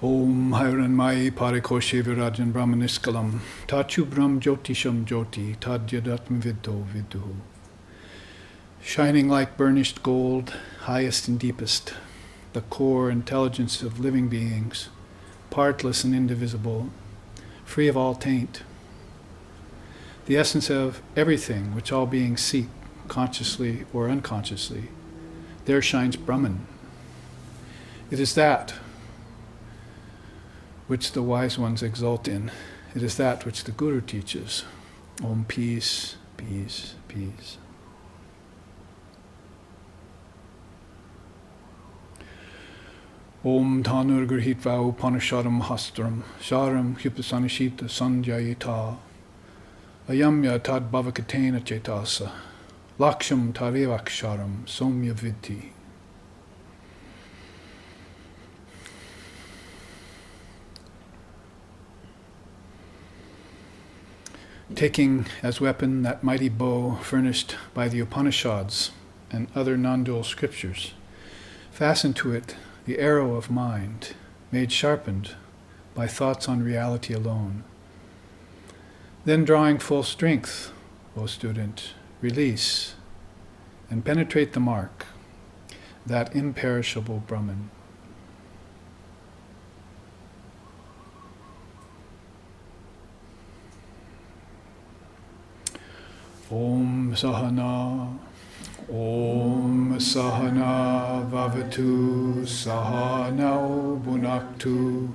Om Hiranmai Parikoshe Virajan Brahmaniskalam Tachu Brahm Jyotisham Jyoti Tadyadatm Viddo Viduhu. Shining like burnished gold, highest and deepest, the core intelligence of living beings, partless and indivisible, free of all taint. The essence of everything which all beings seek, consciously or unconsciously, there shines Brahman. It is that which the wise ones exult in. It is that which the Guru teaches. Om peace, peace, peace. Om Tanur Grhitva Upanishadam Hastram Sharam Hyupasanishita Sanjayita Ayamya Tad Bhavakatena Chetasa Laksham Tarevaksharam Somya Vidhi. Taking as weapon that mighty bow furnished by the Upanishads and other non-dual scriptures, fasten to it the arrow of mind, made sharpened by thoughts on reality alone. Then drawing full strength, O student, release and penetrate the mark, that imperishable Brahman. Om Sahana, Om Sahana Vavatu, Sahanau Bhunaktu,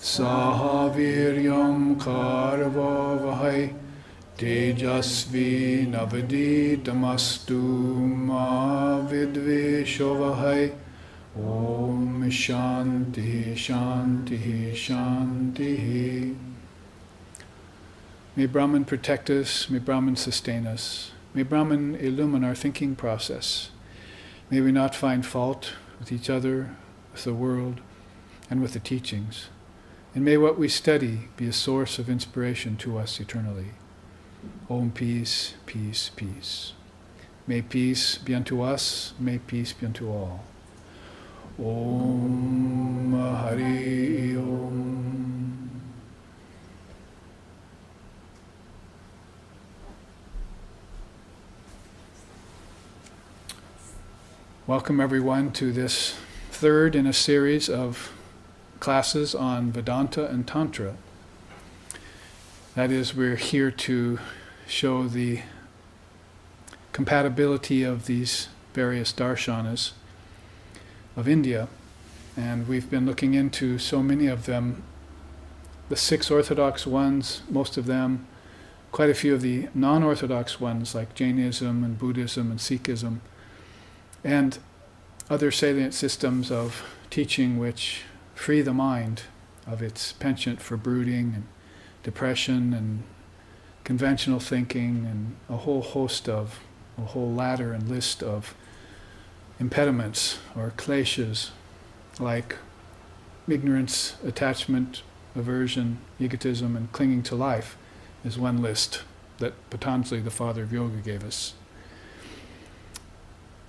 Sahaviryam Karvavahai, Tejasvi Navaditamastu Ma Vidvishovahai. Om Shanti Shanti Shanti. May Brahman protect us, may Brahman sustain us, may Brahman illumine our thinking process. May we not find fault with each other, with the world, and with the teachings. And may what we study be a source of inspiration to us eternally. Om peace, peace, peace. May peace be unto us, may peace be unto all. Om Hari Om. Welcome everyone to this third in a series of classes on Vedanta and Tantra. That is, we're here to show the compatibility of these various darshanas of India, and we've been looking into so many of them, the 6 orthodox ones, most of them, quite a few of the non-orthodox ones like Jainism and Buddhism and Sikhism, and other salient systems of teaching which free the mind of its penchant for brooding and depression and conventional thinking and a whole ladder and list of impediments or kleshas like ignorance, attachment, aversion, egotism, and clinging to life is one list that Patanjali, the father of yoga, gave us.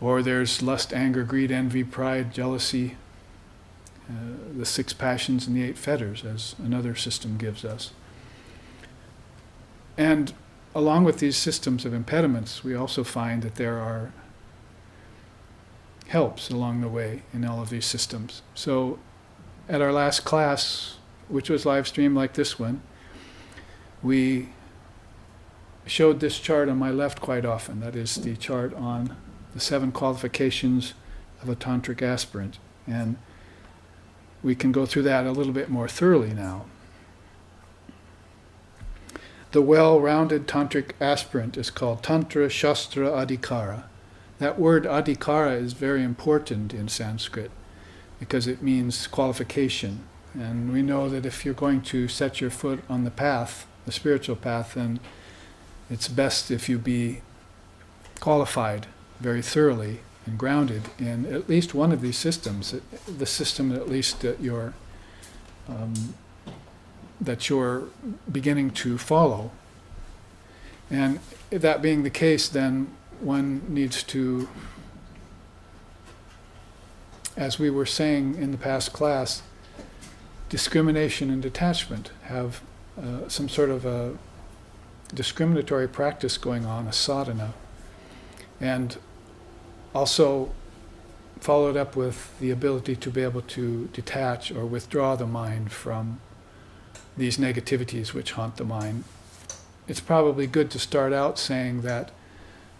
Or there's lust, anger, greed, envy, pride, jealousy, the 6 passions and the 8 fetters, as another system gives us. And along with these systems of impediments, we also find that there are helps along the way in all of these systems. So at our last class, which was live streamed like this one, we showed this chart on my left quite often. That is the chart on the 7 qualifications of a tantric aspirant. And we can go through that a little bit more thoroughly now. The well-rounded tantric aspirant is called Tantra Shastra Adhikara. That word adhikara is very important in Sanskrit because it means qualification. And we know that if you're going to set your foot on the path, the spiritual path, then it's best if you be qualified very thoroughly and grounded in at least one of these systems, the system at least that you're beginning to follow. And that being the case, then one needs to as we were saying in the past class, discrimination and detachment have some sort of a discriminatory practice going on, a sadhana, and also followed up with the ability to be able to detach or withdraw the mind from these negativities which haunt the mind. It's probably good to start out saying that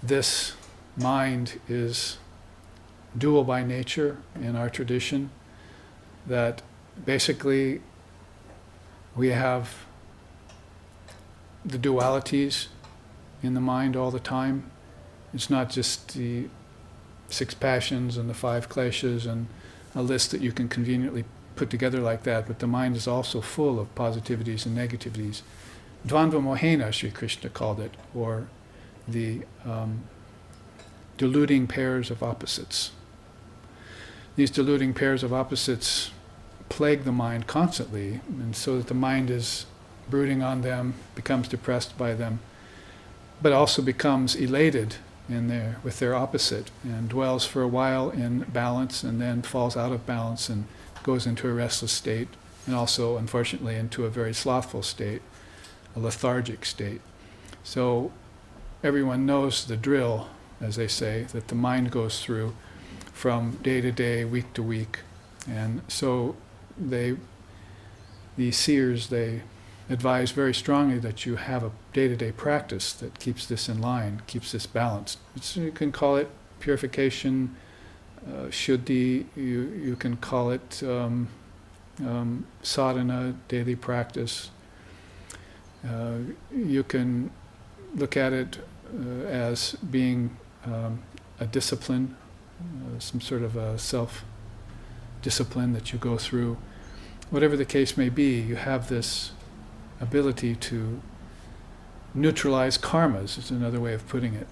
this mind is dual by nature in our tradition, that basically we have the dualities in the mind all the time. It's not just the 6 passions and the 5 kleshas and a list that you can conveniently put together like that, but the mind is also full of positivities and negativities. Dvandva mohena, Sri Krishna called it, or the deluding pairs of opposites. These deluding pairs of opposites plague the mind constantly, and so that the mind is brooding on them, becomes depressed by them, but also becomes elated with their opposite, and dwells for a while in balance, and then falls out of balance and goes into a restless state, and also, unfortunately, into a very slothful state, a lethargic state. So everyone knows the drill, as they say, that the mind goes through from day to day, week to week. And so the seers, they advise very strongly that you have a day-to-day practice that keeps this in line, keeps this balanced. You can call it purification, shuddhi, you can call it sadhana, daily practice. You can look at it as being a discipline, some sort of a self-discipline that you go through. Whatever the case may be, you have this ability to neutralize karmas, is another way of putting it.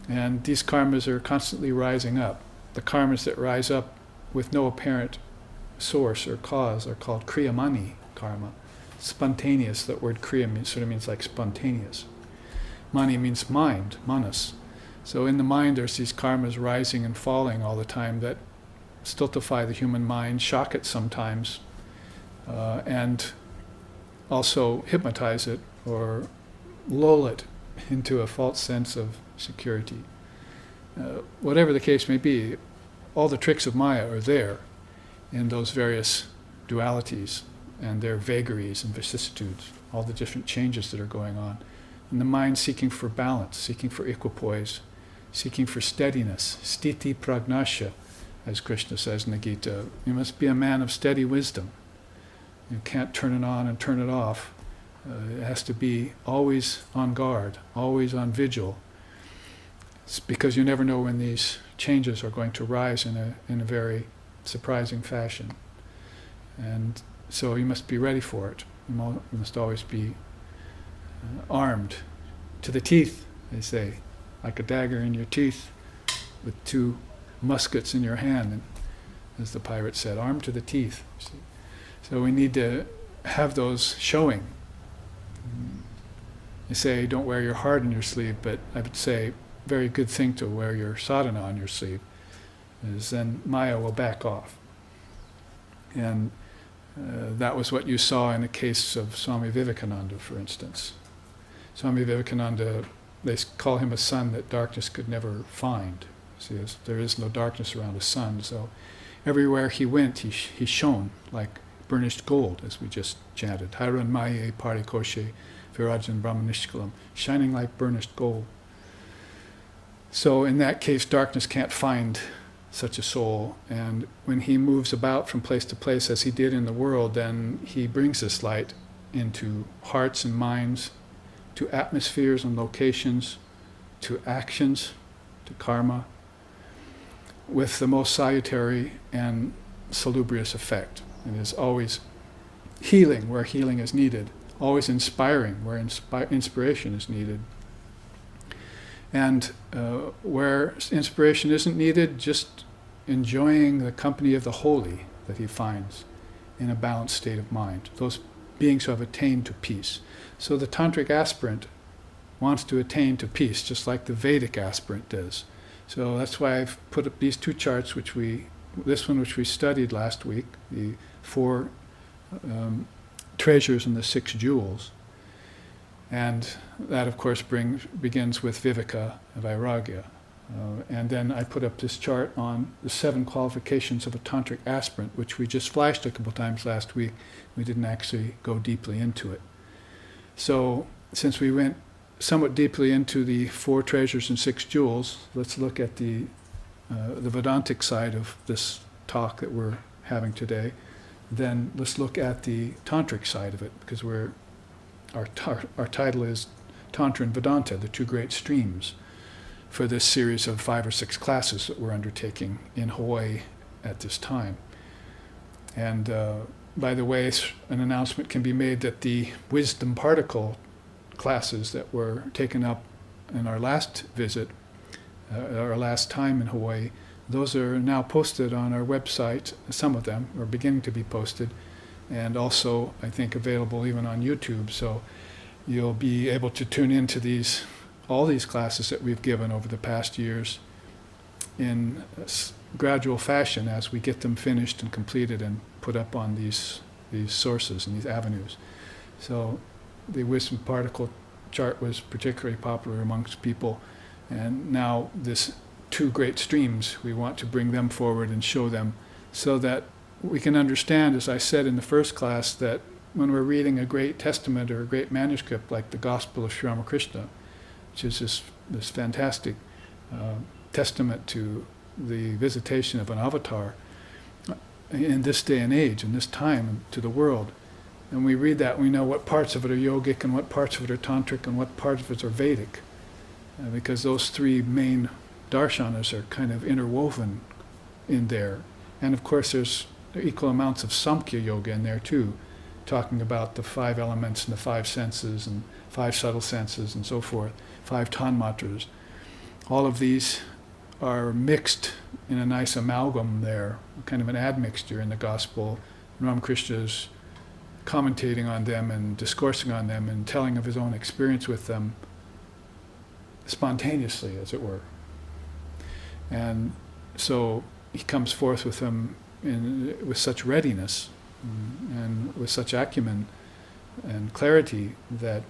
And these karmas are constantly rising up. The karmas that rise up with no apparent source or cause are called kriyamani karma. Spontaneous, that word kriya sort of means like spontaneous. Mani means mind, manas. So in the mind there's these karmas rising and falling all the time that stultify the human mind, shock it sometimes, and also hypnotize it or lull it into a false sense of security. Whatever the case may be, all the tricks of Maya are there in those various dualities and their vagaries and vicissitudes, all the different changes that are going on. And the mind seeking for balance, seeking for equipoise, seeking for steadiness, stiti pragnasya, as Krishna says in the Gita. You must be a man of steady wisdom. You can't turn it on and turn it off. It has to be always on guard, always on vigil. It's because you never know when these changes are going to rise in a very surprising fashion. And so you must be ready for it. You must always be armed to the teeth, they say, like a dagger in your teeth with 2 muskets in your hand, and, as the pirate said, armed to the teeth. So we need to have those showing. They say don't wear your heart on your sleeve, but I would say very good thing to wear your sadhana on your sleeve, is then Maya will back off. And that was what you saw in the case of Swami Vivekananda, for instance. Swami Vivekananda, they call him a sun that darkness could never find. See, there is no darkness around a sun, so everywhere he went, he shone like burnished gold, as we just chanted. Hairan Maye Parikoshe Virajan Brahmanishkalam, shining like burnished gold. So in that case, darkness can't find such a soul, and when he moves about from place to place as he did in the world, then he brings this light into hearts and minds, to atmospheres and locations, to actions, to karma, with the most salutary and salubrious effect. It is always healing where healing is needed, always inspiring where inspiration is needed. And where inspiration isn't needed, just enjoying the company of the holy that he finds in a balanced state of mind, those beings who have attained to peace. So the Tantric aspirant wants to attain to peace, just like the Vedic aspirant does. So that's why I've put up these 2 charts, which we this one which we studied last week, the 4 treasures and the 6 jewels. And that, of course, begins with viveka, vairagya. And then I put up this chart on the 7 qualifications of a tantric aspirant, which we just flashed a couple times last week. We didn't actually go deeply into it. So since we went somewhat deeply into the 4 treasures and 6 jewels, let's look at the Vedantic side of this talk that we're having today. Then let's look at the Tantric side of it, because our title is Tantra and Vedanta, the 2 great streams, for this series of 5 or 6 classes that we're undertaking in Hawaii at this time. And by the way, an announcement can be made that the wisdom particle classes that were taken up in our last visit, our last time in Hawaii, those are now posted on our website. Some of them are beginning to be posted, and also I think available even on YouTube. So you'll be able to tune into all these classes that we've given over the past years in gradual fashion as we get them finished and completed and put up on these sources and these avenues. So the wisdom particle chart was particularly popular amongst people, and now this 2 great streams, we want to bring them forward and show them so that we can understand, as I said in the first class, that when we're reading a great testament or a great manuscript like the Gospel of Sri Ramakrishna, which is this fantastic testament to the visitation of an avatar in this day and age, in this time, to the world. And we read that, we know what parts of it are yogic and what parts of it are tantric and what parts of it are Vedic, because those 3 main darshanas are kind of interwoven in there. And of course there's equal amounts of Samkhya yoga in there too, talking about the 5 elements and the 5 senses and 5 subtle senses and so forth, 5 tanmatras. All of these are mixed in a nice amalgam there, kind of an admixture in the gospel. Ramakrishna is commentating on them and discoursing on them and telling of his own experience with them spontaneously, as it were. And so he comes forth with them with such readiness and with such acumen and clarity that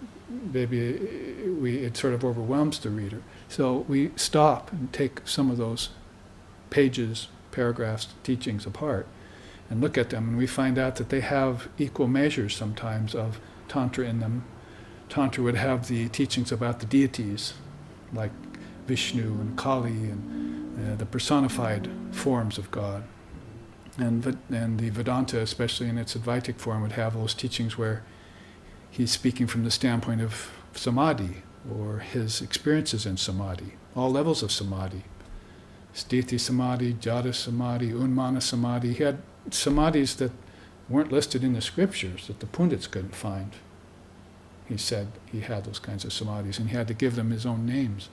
maybe it sort of overwhelms the reader. So we stop and take some of those pages, paragraphs, teachings apart and look at them, and we find out that they have equal measures sometimes of Tantra in them. Tantra would have the teachings about the deities, like Vishnu and Kali and the personified forms of God. And the Vedanta, especially in its Advaitic form, would have those teachings where he's speaking from the standpoint of samadhi, or his experiences in samadhi, all levels of samadhi. Sthiti samadhi, jhana samadhi, unmana samadhi. He had samadhis that weren't listed in the scriptures, that the pundits couldn't find. He said he had those kinds of samadhis, and he had to give them his own names.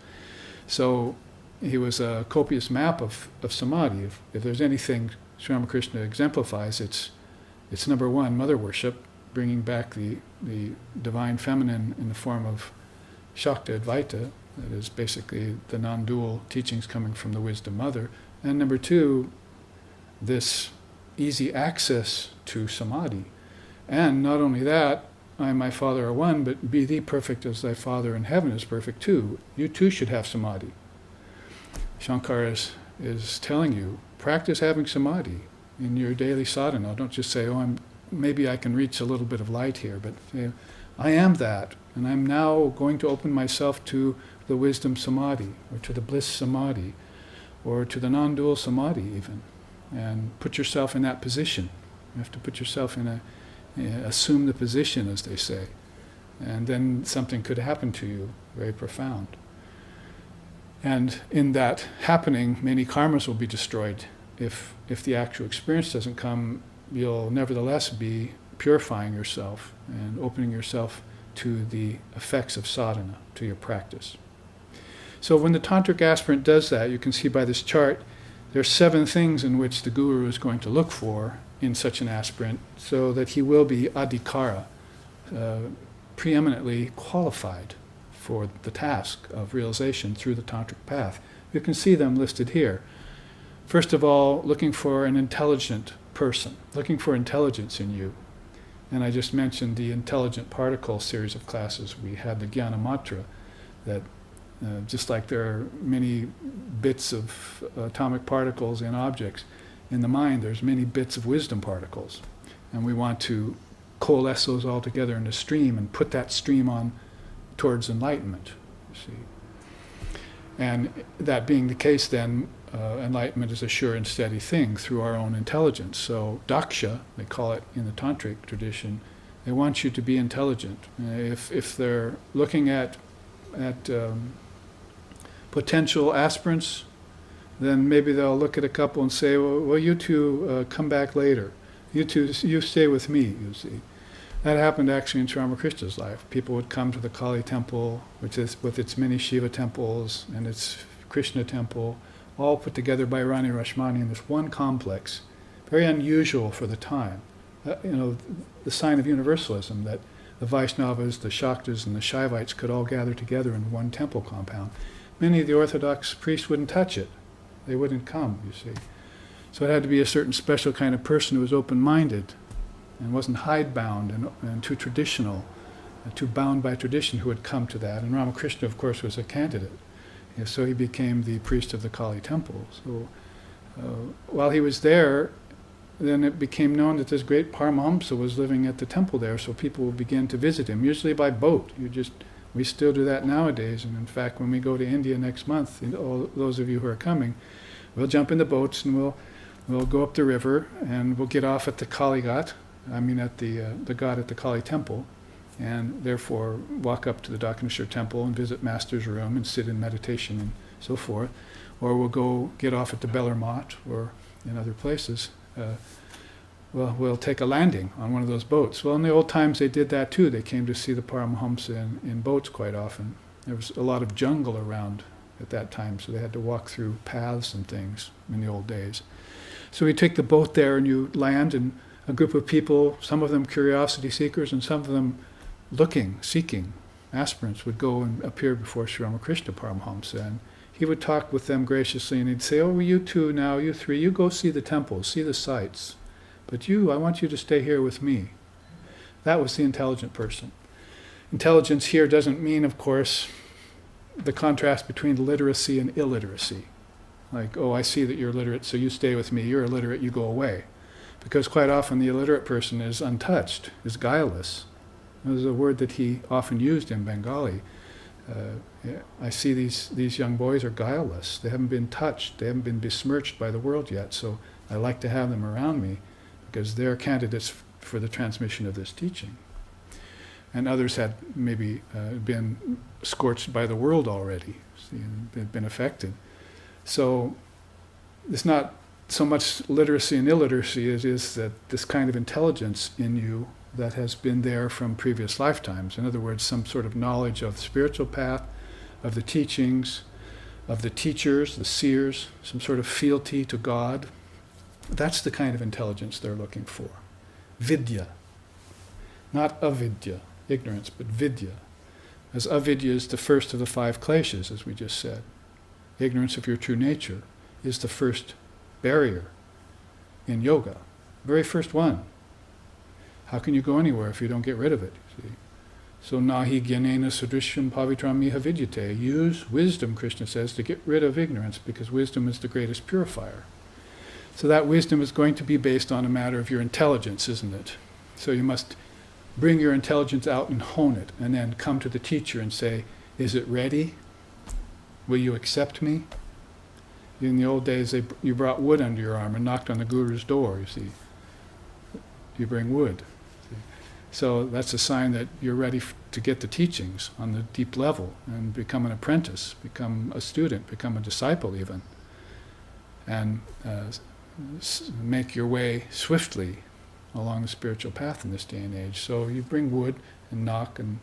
So he was a copious map of samadhi. If there's anything Sri Ramakrishna exemplifies, it's number 1, mother worship, bringing back the divine feminine in the form of Shakta Advaita, that is basically the non-dual teachings coming from the wisdom mother. And number 2, this easy access to samadhi. And not only that, I and my Father are one, but be thee perfect as thy Father in heaven is perfect too. You too should have samadhi. Shankara is telling you, practice having samadhi in your daily sadhana. Don't just say, maybe I can reach a little bit of light here, but say, I am that, and I'm now going to open myself to the wisdom samadhi, or to the bliss samadhi, or to the non-dual samadhi even, and put yourself in that position. You have to put yourself assume the position, as they say, and then something could happen to you, very profound. And in that happening, many karmas will be destroyed. If the actual experience doesn't come, you'll nevertheless be purifying yourself and opening yourself to the effects of sadhana, to your practice. So when the tantric aspirant does that, you can see by this chart, there are 7 things in which the guru is going to look for in such an aspirant, so that he will be adhikara, preeminently qualified for the task of realization through the tantric path. You can see them listed here. first of all, looking for an intelligent person, looking for intelligence in you. And I just mentioned the intelligent particle series of classes. We had the Jnana Mantra that just like there are many bits of atomic particles in objects, in the mind there's many bits of wisdom particles. And we want to coalesce those all together in a stream and put that stream on towards enlightenment, you see. And that being the case then, enlightenment is a sure and steady thing through our own intelligence. So daksha, they call it in the Tantric tradition, they want you to be intelligent. If they're looking at potential aspirants, then maybe they'll look at a couple and say, well you two come back later. You stay with me, you see. That happened actually in Sri Ramakrishna's life. People would come to the Kali temple, which is with its many Shiva temples and its Krishna temple, all put together by Rani Rashmani in this one complex, very unusual for the time. The sign of universalism, that the Vaishnavas, the Shaktas, and the Shaivites could all gather together in one temple compound. Many of the Orthodox priests wouldn't touch it. They wouldn't come, you see. So it had to be a certain special kind of person who was open-minded and wasn't hidebound and too traditional, too bound by tradition, who would come to that. And Ramakrishna, of course, was a candidate. So he became the priest of the Kali temple. So while he was there, then it became known that this great Paramahamsa was living at the temple there, so people would begin to visit him, usually by boat. We still do that nowadays, and in fact, when we go to India next month, all those of you who are coming, we'll jump in the boats and we'll go up the river, and we'll get off at the Kali Ghat, at the Ghat at the Kali temple, and therefore walk up to the Dakshineshwar temple and visit Master's room and sit in meditation and so forth. Or we'll go get off at the Belar Mat or in other places. We'll take a landing on one of those boats. Well, in the old times they did that too. They came to see the Paramahamsa in boats quite often. There was a lot of jungle around at that time, so they had to walk through paths and things in the old days. So we take the boat there and you land, and a group of people, some of them curiosity seekers and some of them seeking aspirants, would go and appear before Sri Ramakrishna Paramahamsa, and he would talk with them graciously, and he'd say, oh, you two now, you three, you go see the temples, see the sights, but I want you to stay here with me. That was the intelligent person. Intelligence here doesn't mean, of course, the contrast between literacy and illiteracy. Like, oh, I see that you're literate, so you stay with me. You're illiterate, you go away. Because quite often the illiterate person is untouched, is guileless. It was a word that he often used in Bengali. I see these young boys are guileless. They haven't been touched. They haven't been besmirched by the world yet. So I like to have them around me because they're candidates for the transmission of this teaching. And others had maybe been scorched by the world already, had been affected. So it's not so much literacy and illiteracy as is that this kind of intelligence in you that has been there from previous lifetimes. In other words, some sort of knowledge of the spiritual path, of the teachings, of the teachers, the seers, some sort of fealty to God. That's the kind of intelligence they're looking for. Vidya. Not avidya, ignorance, but vidya. As avidya is the first of the 5 kleshas, as we just said. Ignorance of your true nature is the first barrier in yoga. Very first one. How can you go anywhere if you don't get rid of it? See? So nahi gyanena sudrishyam pavitram miha vidyate. Use wisdom, Krishna says, to get rid of ignorance, because wisdom is the greatest purifier. So that wisdom is going to be based on a matter of your intelligence, isn't it? So you must bring your intelligence out and hone it, and then come to the teacher and say, is it ready? Will you accept me? In the old days, you brought wood under your arm and knocked on the guru's door, you see. You bring wood. See? So that's a sign that you're ready to get the teachings on the deep level and become an apprentice, become a student, become a disciple even, and make your way swiftly along the spiritual path in this day and age. So you bring wood and knock, and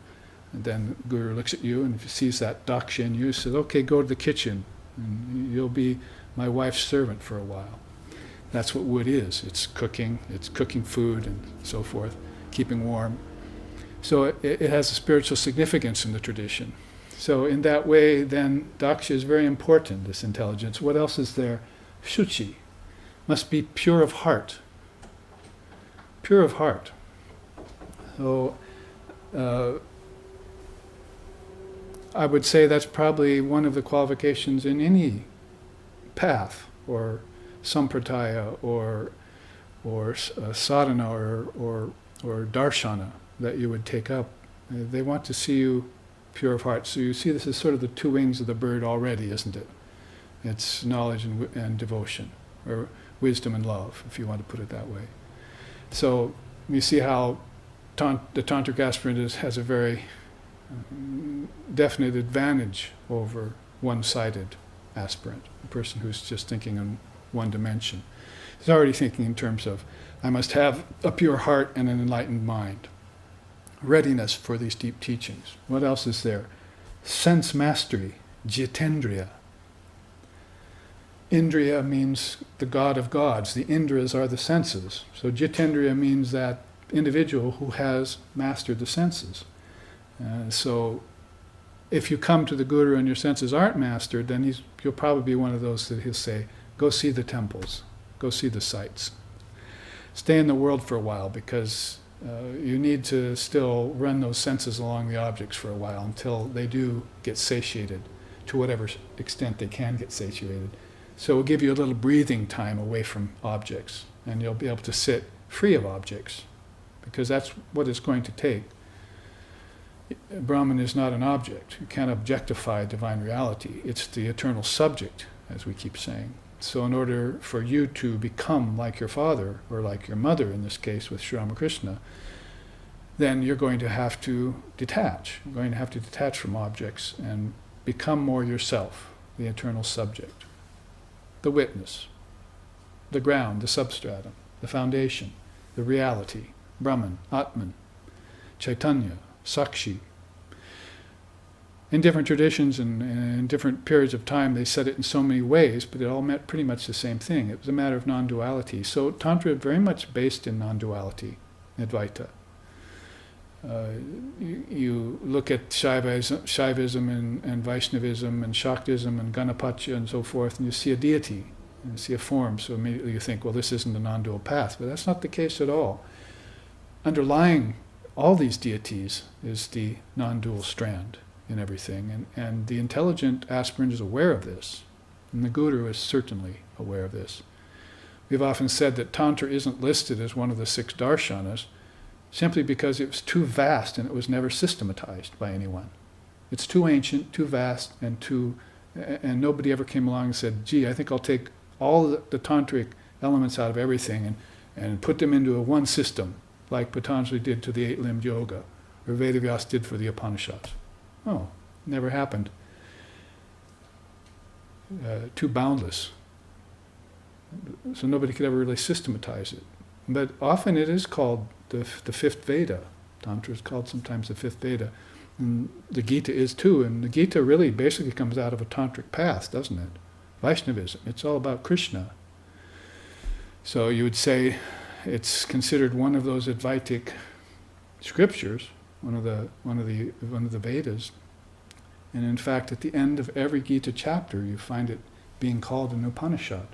then the guru looks at you, and if he sees that daksha in you, says, okay, go to the kitchen, and you'll be my wife's servant for a while. That's what wood is. It's cooking food and so forth, keeping warm. So it has a spiritual significance in the tradition. So in that way, then, daksha is very important, this intelligence. What else is there shuchi, must be pure of heart. Pure of heart. So, I would say that's probably one of the qualifications in any path, or sampradaya, or sadhana, or darshana that you would take up. They want to see you pure of heart. So you see, this is sort of the two wings of the bird already, isn't it? It's knowledge and devotion, or wisdom and love, if you want to put it that way. So you see how the tantric aspirant has a very definite advantage over one-sided aspirant, a person who's just thinking in one dimension. He's already thinking in terms of, I must have a pure heart and an enlightened mind. Readiness for these deep teachings. What else is there? Sense mastery, jitendriya. Indriya means the god of gods. The Indras are the senses. So jitendriya means that individual who has mastered the senses. So if you come to the Guru and your senses aren't mastered, then you'll probably be one of those that he'll say, go see the temples, go see the sights. Stay in the world for a while, because you need to still run those senses along the objects for a while until they do get satiated, to whatever extent they can get satiated. So it will give you a little breathing time away from objects, and you'll be able to sit free of objects, because that's what it's going to take. Brahman is not an object. You can't objectify divine reality. It's the eternal subject, as we keep saying. So in order for you to become like your father, or like your mother in this case with Sri Ramakrishna, then you're going to have to detach. You're going to have to detach from objects and become more yourself, the eternal subject, the witness, the ground, the substratum, the foundation, the reality, Brahman, Atman, Chaitanya, Sakshi. In different traditions and in different periods of time, they said it in so many ways, but it all meant pretty much the same thing. It was a matter of non-duality. So Tantra is very much based in non-duality, Advaita. You look at Shaivism and Vaishnavism and Shaktism and Ganapatya and so forth, and you see a deity, and you see a form, so immediately you think, well, this isn't a non-dual path. But that's not the case at all. Underlying all these deities is the non-dual strand in everything, and the intelligent aspirant is aware of this, and the Guru is certainly aware of this. We've often said that Tantra isn't listed as one of the 6 darshanas simply because it was too vast and it was never systematized by anyone. It's too ancient, too vast, and nobody ever came along and said, gee, I think I'll take all the tantric elements out of everything and put them into a one system, like Patanjali did to the 8-limbed yoga, or Vedavyas did for the Upanishads. Oh, never happened. Too boundless. So nobody could ever really systematize it. But often it is called the 5th Veda. Tantra is called sometimes the 5th Veda. And the Gita is too, and the Gita really basically comes out of a tantric path, doesn't it? Vaishnavism, it's all about Krishna. So you would say it's considered one of those Advaitic scriptures, one of the Vedas. And in fact, at the end of every Gita chapter, you find it being called an Upanishad.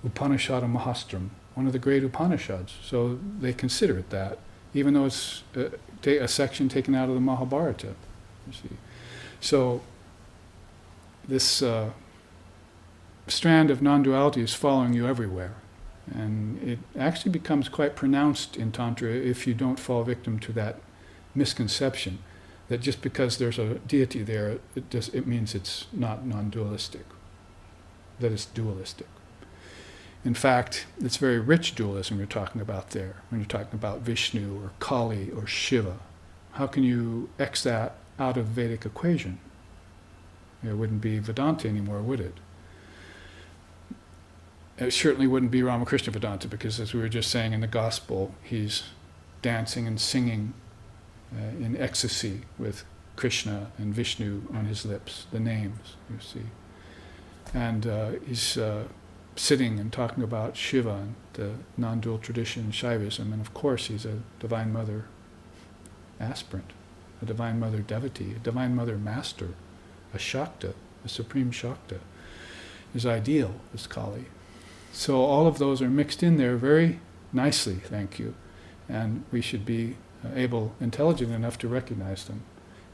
Upanishada Mahastram, one of the great Upanishads. So they consider it that, even though it's a section taken out of the Mahabharata. You see, so this strand of non-duality is following you everywhere. And it actually becomes quite pronounced in Tantra if you don't fall victim to that misconception that just because there's a deity there, it means it's not non-dualistic, that it's dualistic. In fact, it's very rich dualism you're talking about there, when you're talking about Vishnu or Kali or Shiva. How can you X that out of Vedic equation? It wouldn't be Vedanta anymore, would it? It certainly wouldn't be Ramakrishna Vedanta, because as we were just saying in the Gospel, he's dancing and singing in ecstasy with Krishna and Vishnu on his lips, the names, you see. And he's sitting and talking about Shiva and the non-dual tradition, Shaivism, and of course he's a Divine Mother aspirant, a Divine Mother devotee, a Divine Mother master, a Shakta, a Supreme Shakta. is ideal, is Kali. So all of those are mixed in there very nicely, thank you. And we should be intelligent enough to recognize them.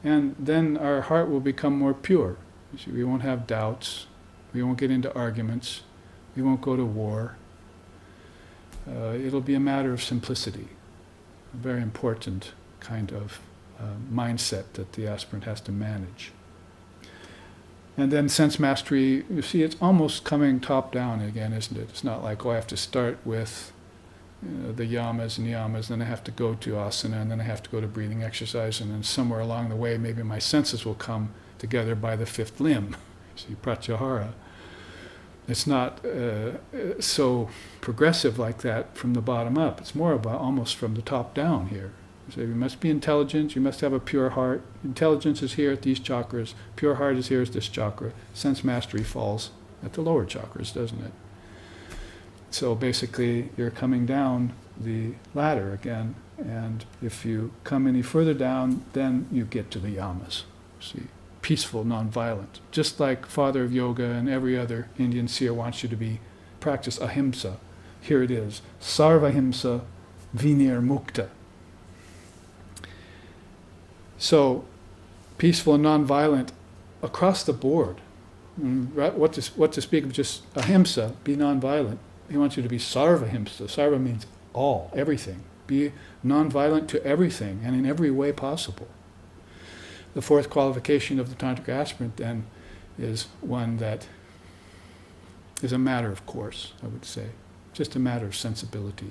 And then our heart will become more pure. You see, we won't have doubts. We won't get into arguments. We won't go to war. It'll be a matter of simplicity. A very important kind of mindset that the aspirant has to manage. And then sense mastery, you see, it's almost coming top down again, isn't it? It's not like, I have to start with the yamas and niyamas, then I have to go to asana, and then I have to go to breathing exercise, and then somewhere along the way, maybe my senses will come together by the fifth limb, see, pratyahara. It's not so progressive like that from the bottom up. It's more about almost from the top down here. So you must be intelligent, you must have a pure heart. Intelligence is here at these chakras, pure heart is here at this chakra. Sense mastery falls at the lower chakras, doesn't it? So basically, you're coming down the ladder again, and if you come any further down, then you get to the yamas. See, peaceful, non-violent. Just like Father of Yoga and every other Indian seer wants you to practice ahimsa. Here it is, sarvahimsa vinir mukta. So, peaceful and non-violent across the board. What to speak of just ahimsa, be non-violent. He wants you to be sarvahimsa. Sarva means all, everything. Be non-violent to everything and in every way possible. The fourth qualification of the Tantric aspirant then is one that is a matter of course, I would say. Just a matter of sensibility.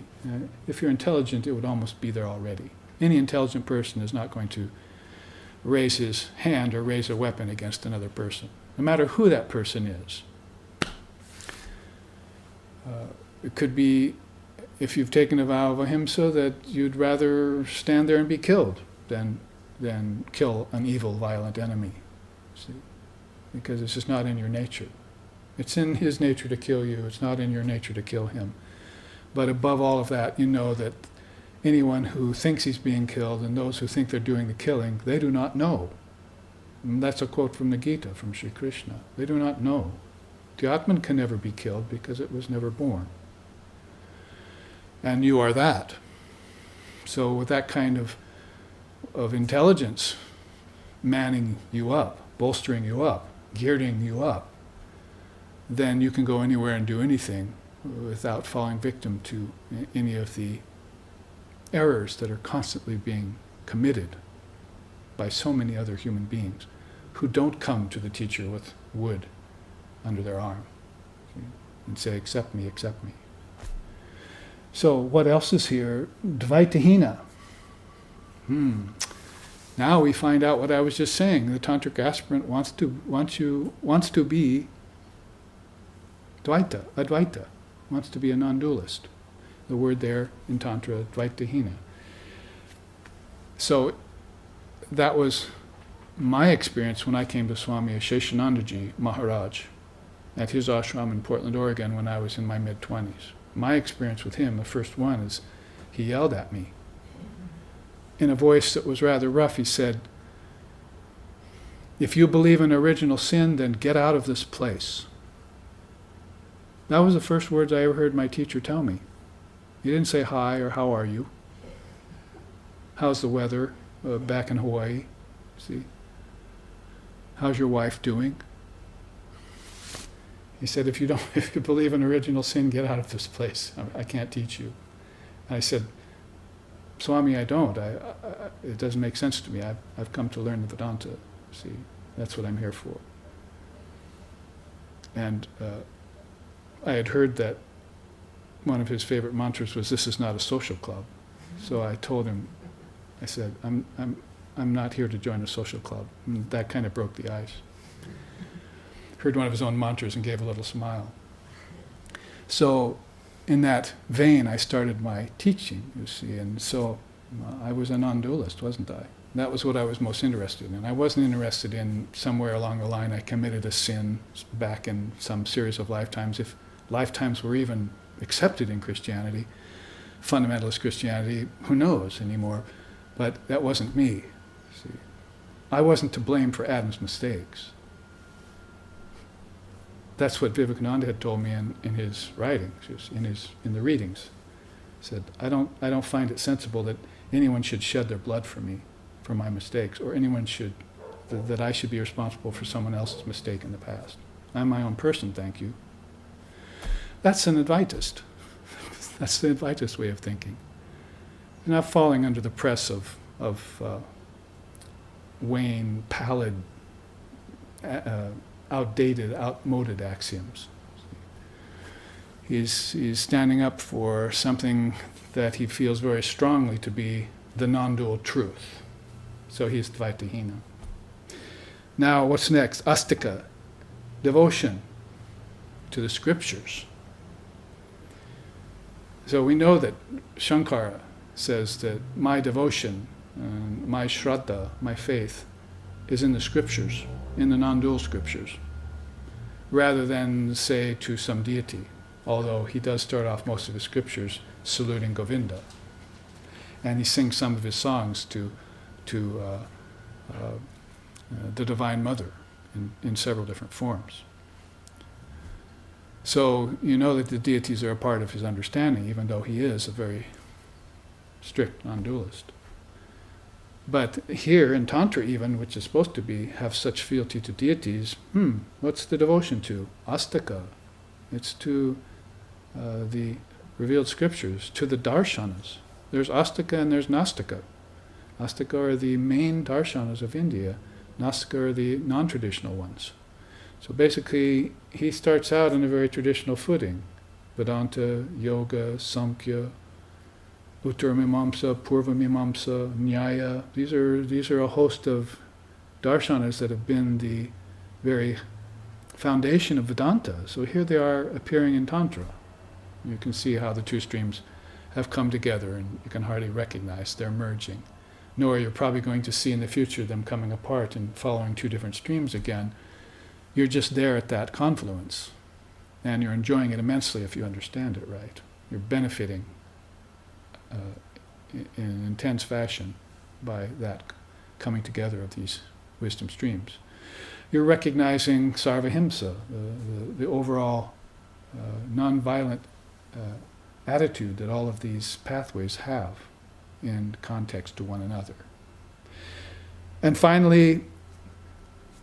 If you're intelligent, it would almost be there already. Any intelligent person is not going to raise his hand or raise a weapon against another person, no matter who that person is. It could be, if you've taken a vow of ahimsa, that you'd rather stand there and be killed than kill an evil, violent enemy. See? Because it's just not in your nature. It's in his nature to kill you. It's not in your nature to kill him. But above all of that, you know that anyone who thinks he's being killed and those who think they're doing the killing, they do not know. And that's a quote from the Gita, from Sri Krishna. They do not know. The Atman can never be killed because it was never born. And you are that. So with that kind of intelligence manning you up, bolstering you up, gearing you up, then you can go anywhere and do anything without falling victim to any of the errors that are constantly being committed by so many other human beings who don't come to the teacher with wood under their arm and say, accept me, accept me. So what else is here? Dvaitahina. Now we find out what I was just saying. The Tantric aspirant wants to be Advaita, wants to be a non-dualist. The word there in Tantra, Dvaitahina. So that was my experience when I came to Swami Sheshanandaji Maharaj at his ashram in Portland, Oregon when I was in my mid-20s. My experience with him, the first one, is he yelled at me. In a voice that was rather rough, he said, "If you believe in original sin, then get out of this place." That was the first words I ever heard my teacher tell me. He didn't say hi or how are you. How's the weather back in Hawaii? See? How's your wife doing? He said, if you believe in original sin, get out of this place. I can't teach you. And I said, Swami, I don't. It doesn't make sense to me. I've come to learn the Vedanta. See, that's what I'm here for. And I had heard that one of his favorite mantras was, "This is not a social club." So I told him, I said, I'm not here to join a social club. And that kind of broke the ice. Heard one of his own mantras and gave a little smile. So in that vein, I started my teaching, you see, and so I was a non-dualist, wasn't I? That was what I was most interested in. I wasn't interested in somewhere along the line I committed a sin back in some series of lifetimes. If lifetimes were even accepted in Christianity, fundamentalist Christianity, who knows anymore? But that wasn't me. See, I wasn't to blame for Adam's mistakes. That's what Vivekananda had told me in his writings, in the readings. He said, I don't find it sensible that anyone should shed their blood for me, for my mistakes, or that I should be responsible for someone else's mistake in the past. I'm my own person, thank you. That's an Advaitist. That's the Advaitist way of thinking. You're not falling under the press of wan, pallid, outdated, outmoded axioms. He's standing up for something that he feels very strongly to be the non-dual truth. So he's Dvaitahina. Now, what's next? Astika, devotion to the scriptures. So we know that Shankara says that my devotion, my shraddha, my faith, is in the scriptures, in the non-dual scriptures, rather than, say, to some deity, although he does start off most of his scriptures saluting Govinda. And he sings some of his songs to the Divine Mother in several different forms. So you know that the deities are a part of his understanding, even though he is a very strict non-dualist. But here in Tantra even, which is supposed to have such fealty to deities, what's the devotion to? Astika. It's to the revealed scriptures, to the darshanas. There's Astika and there's Nastika. Astika are the main darshanas of India. Nastika are the non-traditional ones. So basically, he starts out on a very traditional footing. Vedanta, Yoga, Samkhya, Uttaramimamsa, Purvamimamsa, Nyaya. These are a host of darshanas that have been the very foundation of Vedanta. So here they are appearing in Tantra. You can see how the two streams have come together, and you can hardly recognize they're merging. Nor you're probably going to see in the future them coming apart and following two different streams again. You're just there at that confluence, and you're enjoying it immensely if you understand it right. You're benefiting in an intense fashion by that coming together of these wisdom streams. You're recognizing sarvahimsa, the overall non-violent attitude that all of these pathways have in context to one another. And finally,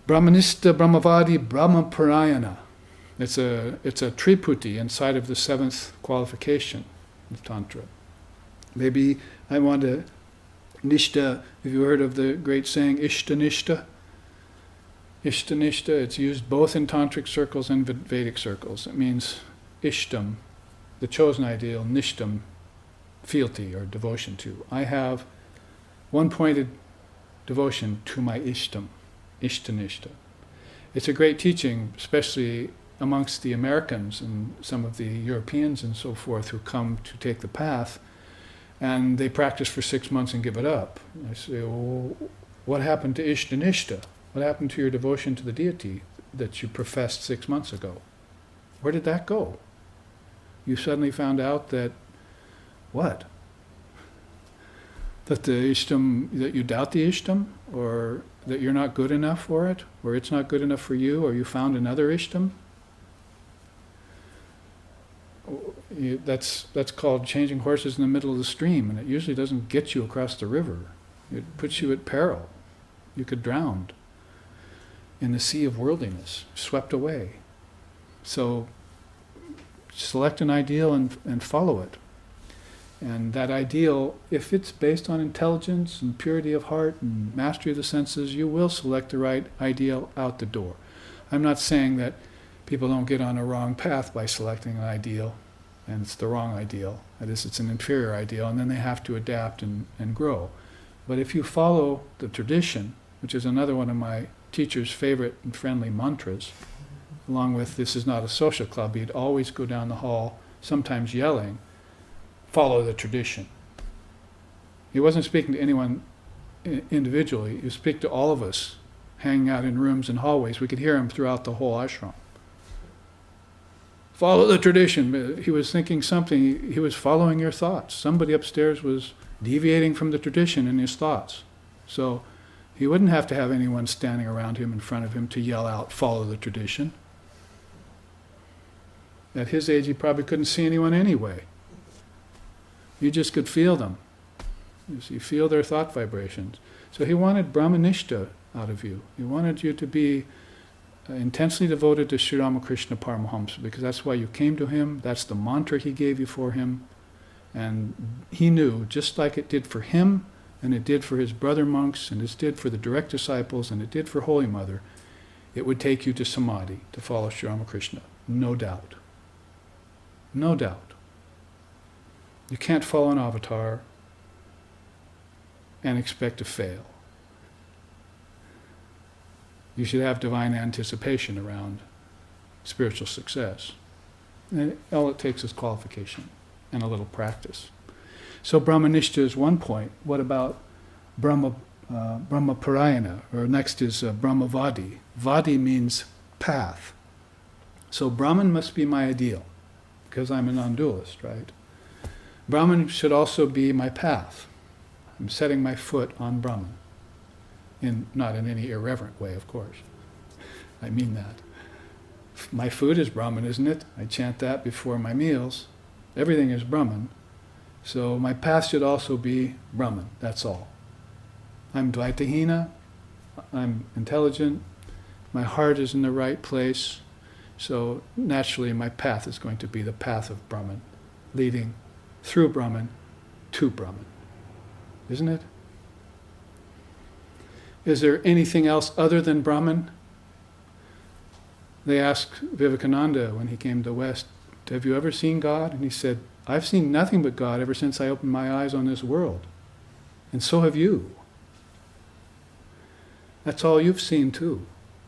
Brahmanista, Brahmavadi, Brahmaparayana. It's a triputi inside of the seventh qualification of Tantra. Maybe I want to nishta. Have you heard of the great saying Ishtanishta? Ishtanishta, it's used both in Tantric circles and Vedic circles. It means Ishtam, the chosen ideal, Nishtam, fealty or devotion to. I have one-pointed devotion to my Ishtam, Ishtanishta. It's a great teaching, especially amongst the Americans and some of the Europeans and so forth who come to take the path, and they practice for 6 months and give it up. I say, well, what happened to Ishtanishta? What happened to your devotion to the deity that you professed 6 months ago? Where did that go? You suddenly found out that, what? That the Ishtam, that you doubt the Ishtam, or that you're not good enough for it, or it's not good enough for you, or you found another Ishtam? That's called changing horses in the middle of the stream, and it usually doesn't get you across the river. It puts you at peril. You could drown in the sea of worldliness, swept away. So select an ideal and follow it. And that ideal, if it's based on intelligence and purity of heart and mastery of the senses, you will select the right ideal out the door. I'm not saying that people don't get on a wrong path by selecting an ideal, and it's the wrong ideal. That is, it's an inferior ideal, and then they have to adapt and grow. But if you follow the tradition, which is another one of my teacher's favorite and friendly mantras, along with "this is not a social club," he'd always go down the hall, sometimes yelling, "Follow the tradition." He wasn't speaking to anyone individually. He was speaking to all of us, hanging out in rooms and hallways. We could hear him throughout the whole ashram. Follow the tradition. He was thinking something. He was following your thoughts. Somebody upstairs was deviating from the tradition in his thoughts. So he wouldn't have to have anyone standing around him in front of him to yell out, "Follow the tradition." At his age, he probably couldn't see anyone anyway. You just could feel them. You see, feel their thought vibrations. So he wanted Brahmanishta out of you. He wanted you to be intensely devoted to Sri Ramakrishna Paramahamsa, because that's why you came to him. That's the mantra he gave you for him. And he knew, just like it did for him, and it did for his brother monks, and it did for the direct disciples, and it did for Holy Mother, it would take you to Samadhi to follow Sri Ramakrishna. No doubt. No doubt. You can't follow an avatar and expect to fail. You should have divine anticipation around spiritual success. And all it takes is qualification and a little practice. So Brahmanishta is one point. What about Brahmaparayana? Or next is Brahmavadi. Vadi means path. So Brahman must be my ideal, because I'm a non-dualist, right? Brahman should also be my path. I'm setting my foot on Brahman. Not in any irreverent way, of course. I mean that. My food is Brahman, isn't it? I chant that before my meals. Everything is Brahman. So my path should also be Brahman, that's all. I'm Dvaitahina, I'm intelligent, my heart is in the right place, so naturally my path is going to be the path of Brahman, leading through Brahman to Brahman. Isn't it? Is there anything else other than Brahman? They asked Vivekananda when he came to the West, have you ever seen God? And he said, I've seen nothing but God ever since I opened my eyes on this world. And so have you. That's all you've seen too.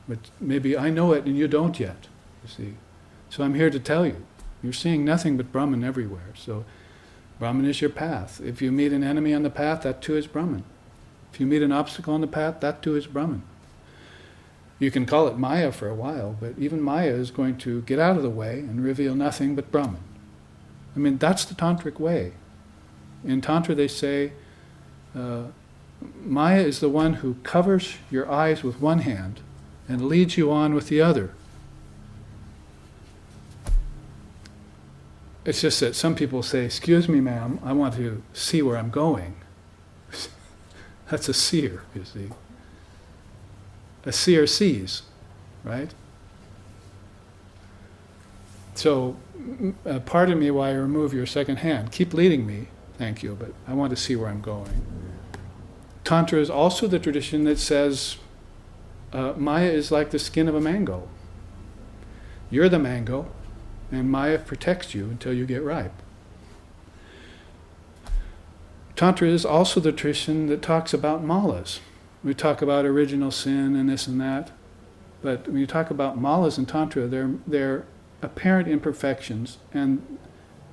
But maybe I know it and you don't yet, you see. So I'm here to tell you, you're seeing nothing but Brahman everywhere. So Brahman is your path. If you meet an enemy on the path, that too is Brahman. If you meet an obstacle on the path, that too is Brahman. You can call it Maya for a while, but even Maya is going to get out of the way and reveal nothing but Brahman. I mean, that's the Tantric way. In Tantra they say, Maya is the one who covers your eyes with one hand and leads you on with the other. It's just that some people say, excuse me, ma'am, I want to see where I'm going. That's a seer, you see. A seer sees, right? So, pardon me while I remove your second hand. Keep leading me, thank you, but I want to see where I'm going. Tantra is also the tradition that says Maya is like the skin of a mango. You're the mango, and Maya protects you until you get ripe. Tantra is also the tradition that talks about malas. We talk about original sin and this and that, but when you talk about malas in Tantra, they're apparent imperfections, and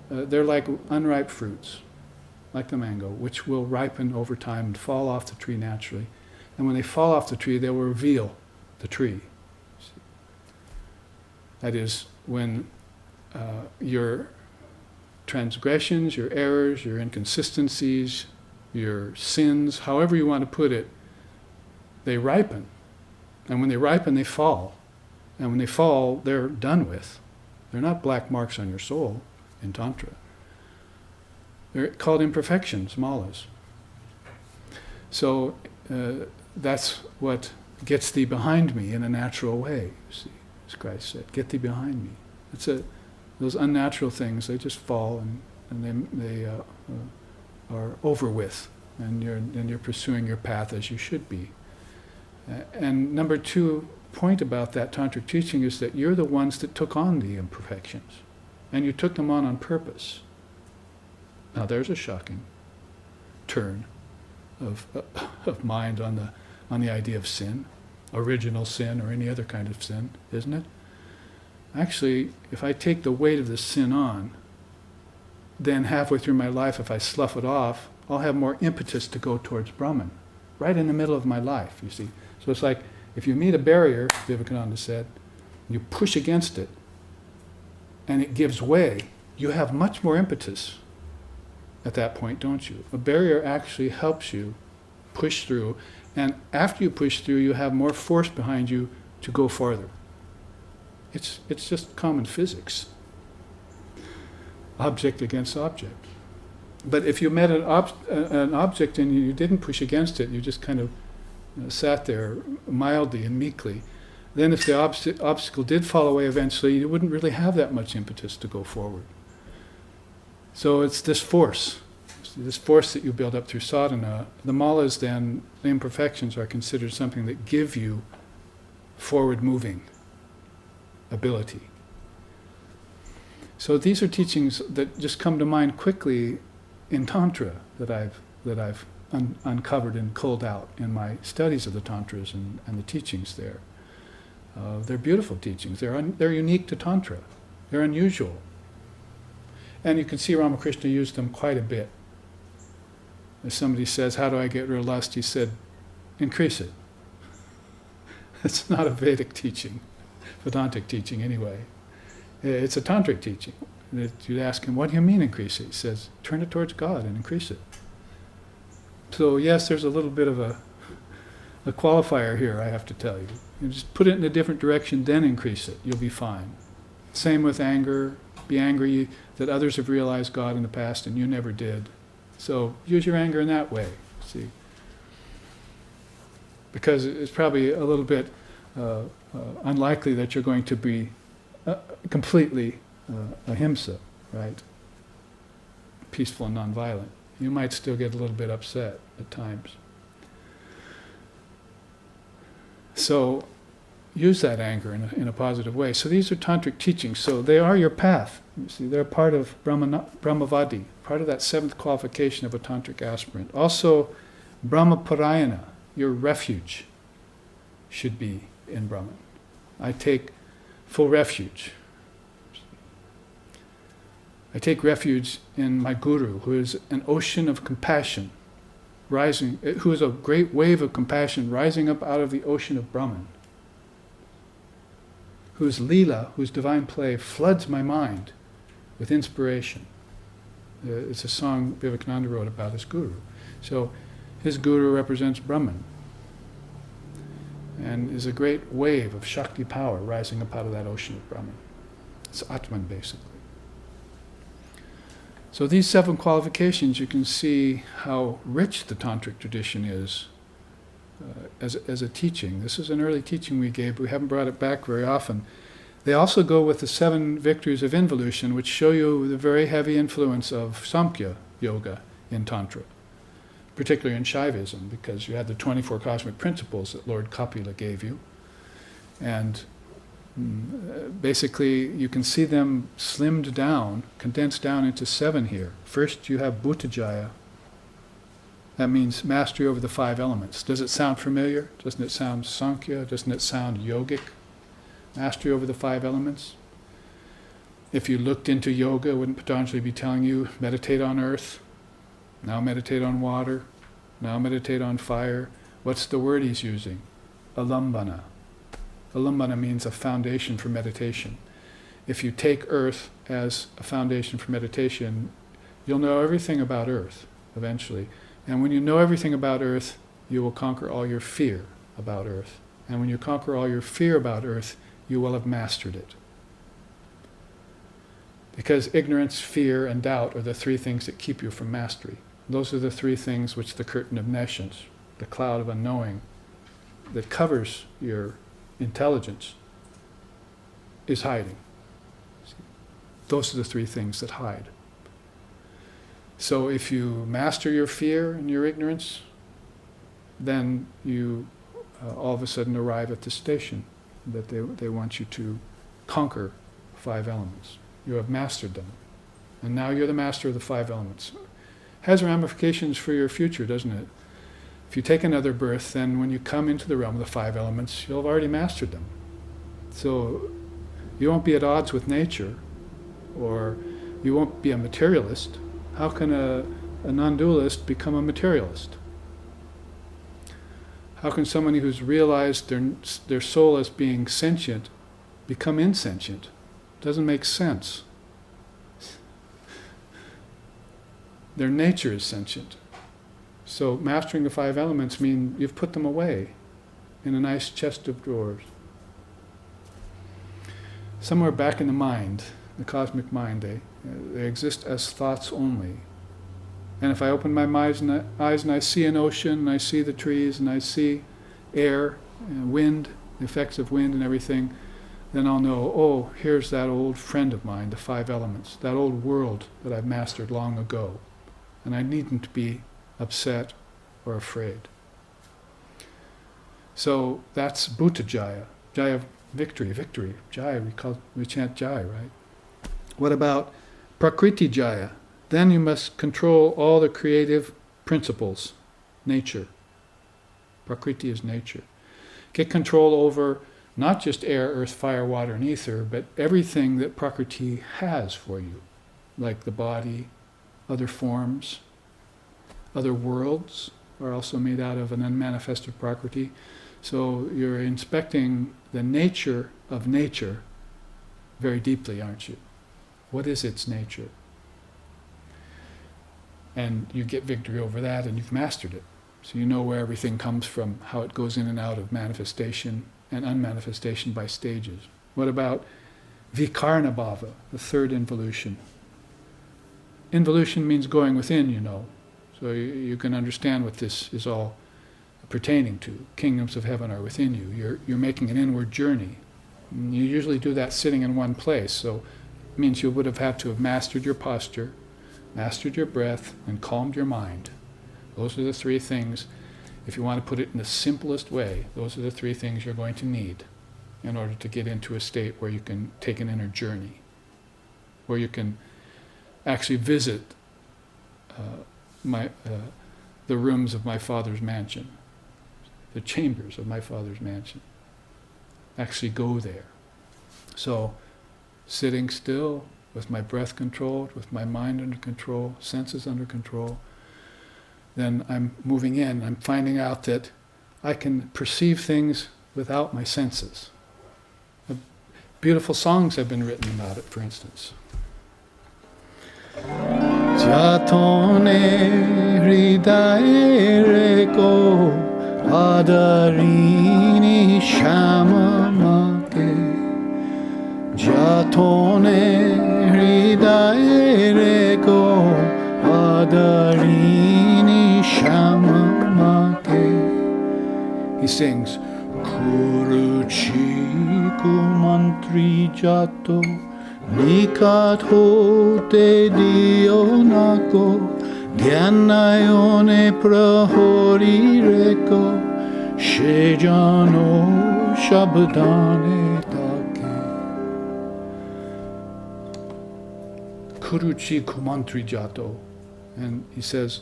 they're like unripe fruits, like the mango, which will ripen over time and fall off the tree naturally. And when they fall off the tree, they will reveal the tree. That is, when your transgressions, your errors, your inconsistencies, your sins, however you want to put it, they ripen. And when they ripen, they fall. And when they fall, they're done with. They're not black marks on your soul in Tantra. They're called imperfections, malas. So that's what gets thee behind me in a natural way, you see, as Christ said. Get thee behind me. Those unnatural things, they just fall and they are over with. And you're pursuing your path as you should be. And number 2 point about that tantric teaching is that you're the ones that took on the imperfections, and you took them on purpose. Now there's a shocking turn of mind on the idea of sin, original sin or any other kind of sin, isn't it? Actually, if I take the weight of the sin on, then halfway through my life, if I slough it off, I'll have more impetus to go towards Brahman, right in the middle of my life, you see. So it's like, if you meet a barrier, Vivekananda said, you push against it, and it gives way, you have much more impetus at that point, don't you? A barrier actually helps you push through, and after you push through, you have more force behind you to go farther. It's just common physics. object against object. But if you met an object and you didn't push against it, you just kind of sat there mildly and meekly, then if the obstacle did fall away eventually, you wouldn't really have that much impetus to go forward. So it's this force that you build up through sadhana. The malas then, the imperfections, are considered something that give you forward moving ability. So these are teachings that just come to mind quickly in Tantra that I've uncovered and culled out in my studies of the Tantras and the teachings there. They're beautiful teachings. They're unique to Tantra. They're unusual. And you can see Ramakrishna used them quite a bit. If somebody says, how do I get rid of lust? He said, increase it. It's not a Vedic teaching, Vedantic teaching anyway. It's a Tantric teaching. You'd ask him, what do you mean increase it? He says, turn it towards God and increase it. So yes, there's a little bit of a qualifier here, I have to tell you. You just put it in a different direction, then increase it. You'll be fine. Same with anger. Be angry that others have realized God in the past and you never did. So use your anger in that way, see. Because it's probably a little bit unlikely that you're going to be completely ahimsa, right? Peaceful and nonviolent. You might still get a little bit upset at times. So use that anger in a positive way. So these are tantric teachings. So they are your path. You see, they're part of Brahmavadi, part of that seventh qualification of a tantric aspirant. Also, Brahmaparayana, your refuge, should be in Brahman. I take full refuge. I take refuge in my guru, who is an ocean of compassion, who is a great wave of compassion rising up out of the ocean of Brahman, whose lila, whose divine play, floods my mind with inspiration. It's a song Vivekananda wrote about his guru. So his guru represents Brahman and is a great wave of Shakti power rising up out of that ocean of Brahman. It's Atman, basically. So these 7 qualifications, you can see how rich the Tantric tradition is as a teaching. This is an early teaching we gave, but we haven't brought it back very often. They also go with the 7 victories of involution, which show you the very heavy influence of Samkhya yoga in Tantra, particularly in Shaivism, because you had the 24 cosmic principles that Lord Kapila gave you. And basically, you can see them slimmed down, condensed down into 7 here. First, you have Bhuttajaya. That means mastery over the 5 elements. Does it sound familiar? Doesn't it sound Sankhya? Doesn't it sound yogic? Mastery over the 5 elements. If you looked into yoga, wouldn't Patanjali be telling you, meditate on earth, now meditate on water, now meditate on fire? What's the word he's using? Alambana. Alambana means a foundation for meditation. If you take earth as a foundation for meditation, you'll know everything about earth eventually. And when you know everything about earth, you will conquer all your fear about earth. And when you conquer all your fear about earth, you will have mastered it. Because ignorance, fear, and doubt are the 3 things that keep you from mastery. Those are the 3 things which the curtain of nescience, the cloud of unknowing, that covers your intelligence, is hiding. Those are the 3 things that hide. So if you master your fear and your ignorance, then you all of a sudden arrive at the station that they want you to conquer 5 elements. You have mastered them. And now you're the master of the 5 elements. Has ramifications for your future, doesn't it? If you take another birth, then when you come into the realm of the 5 elements, you'll have already mastered them. So you won't be at odds with nature, or you won't be a materialist. How can a non-dualist become a materialist? How can somebody who's realized their soul as being sentient become insentient? Doesn't make sense. Their nature is sentient. So mastering the 5 elements mean you've put them away in a nice chest of drawers. Somewhere back in the mind, the cosmic mind, They exist as thoughts only. And if I open my eyes and I see an ocean, and I see the trees, and I see air, and wind, the effects of wind and everything, then I'll know, oh, here's that old friend of mine, the 5 elements, that old world that I've mastered long ago. And I needn't be upset or afraid. So that's Bhuta Jaya. Jaya, victory, victory. Jaya, we chant Jaya, right? What about Prakriti Jaya? Then you must control all the creative principles, nature. Prakriti is nature. Get control over not just air, earth, fire, water, and ether, but everything that Prakriti has for you, like the body, other forms, other worlds are also made out of an unmanifested Prakriti. So you're inspecting the nature of nature very deeply, aren't you? What is its nature? And you get victory over that, and you've mastered it. So you know where everything comes from, how it goes in and out of manifestation and unmanifestation by stages. What about Vikarna Bhava, the third involution? Involution means going within, you know. So you can understand what this is all pertaining to. Kingdoms of heaven are within you. You're making an inward journey. And you usually do that sitting in one place. So it means you would have had to have mastered your posture, mastered your breath, and calmed your mind. Those are the 3 things. If you want to put it in the simplest way, those are the 3 things you're going to need in order to get into a state where you can take an inner journey, where you can actually visit the rooms of my Father's mansion, the chambers of my Father's mansion. Actually go there. So, sitting still, with my breath controlled, with my mind under control, senses under control, then I'm moving in. I'm finding out that I can perceive things without my senses. Beautiful songs have been written about it, for instance. Jatone hridaye reko adarini shamamake. Jatone hridaye reko adarini shamamake. He sings Kuruchi kumantri jato Nikat hote dionako Gyanayone prahori reko Shejano shabdane take. Kuruchi kumantri jato. And he says,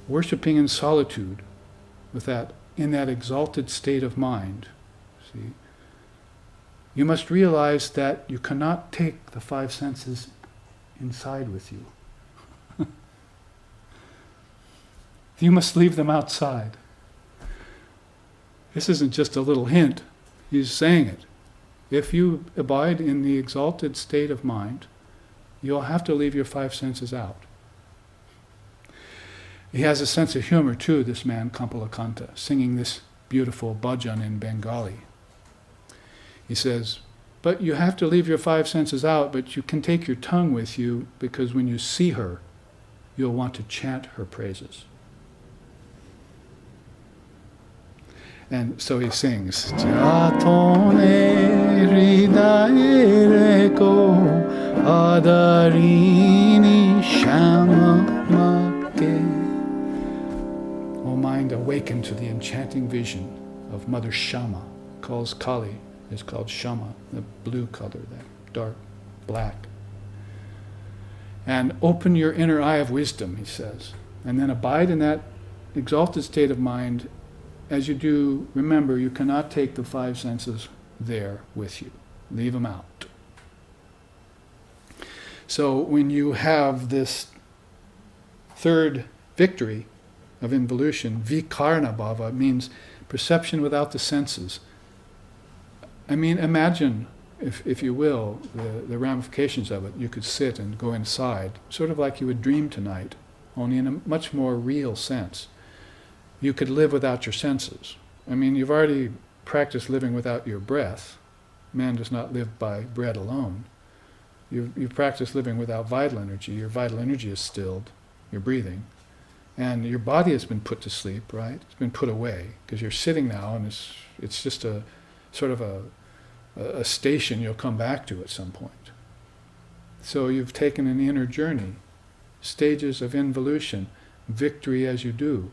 worshipping in solitude with that, in that exalted state of mind. See, you must realize that you cannot take the 5 senses inside with you. You must leave them outside. This isn't just a little hint. He's saying it. If you abide in the exalted state of mind, you'll have to leave your 5 senses out. He has a sense of humor too, this man, Kampalakanta, singing this beautiful bhajan in Bengali. He says, but you have to leave your 5 senses out, but you can take your tongue with you, because when you see her, you'll want to chant her praises. And so he sings, Jatone hridaye reko adarini shamamake. O mind, awaken to the enchanting vision of Mother Shama. Calls Kali, is called Shama, the blue color, that dark black. And open your inner eye of wisdom, he says. And then abide in that exalted state of mind. As you do, remember, you cannot take the 5 senses there with you. Leave them out. So when you have this third victory of involution, vikarna bhava, means perception without the senses. I mean, imagine, if you will, the ramifications of it. You could sit and go inside, sort of like you would dream tonight, only in a much more real sense. You could live without your senses. I mean, you've already practiced living without your breath. Man does not live by bread alone. You've practiced living without vital energy. Your vital energy is stilled. You're breathing. And your body has been put to sleep, right? It's been put away because you're sitting now, and it's just a sort of a station you'll come back to at some point. So you've taken an inner journey, stages of involution, victory as you do.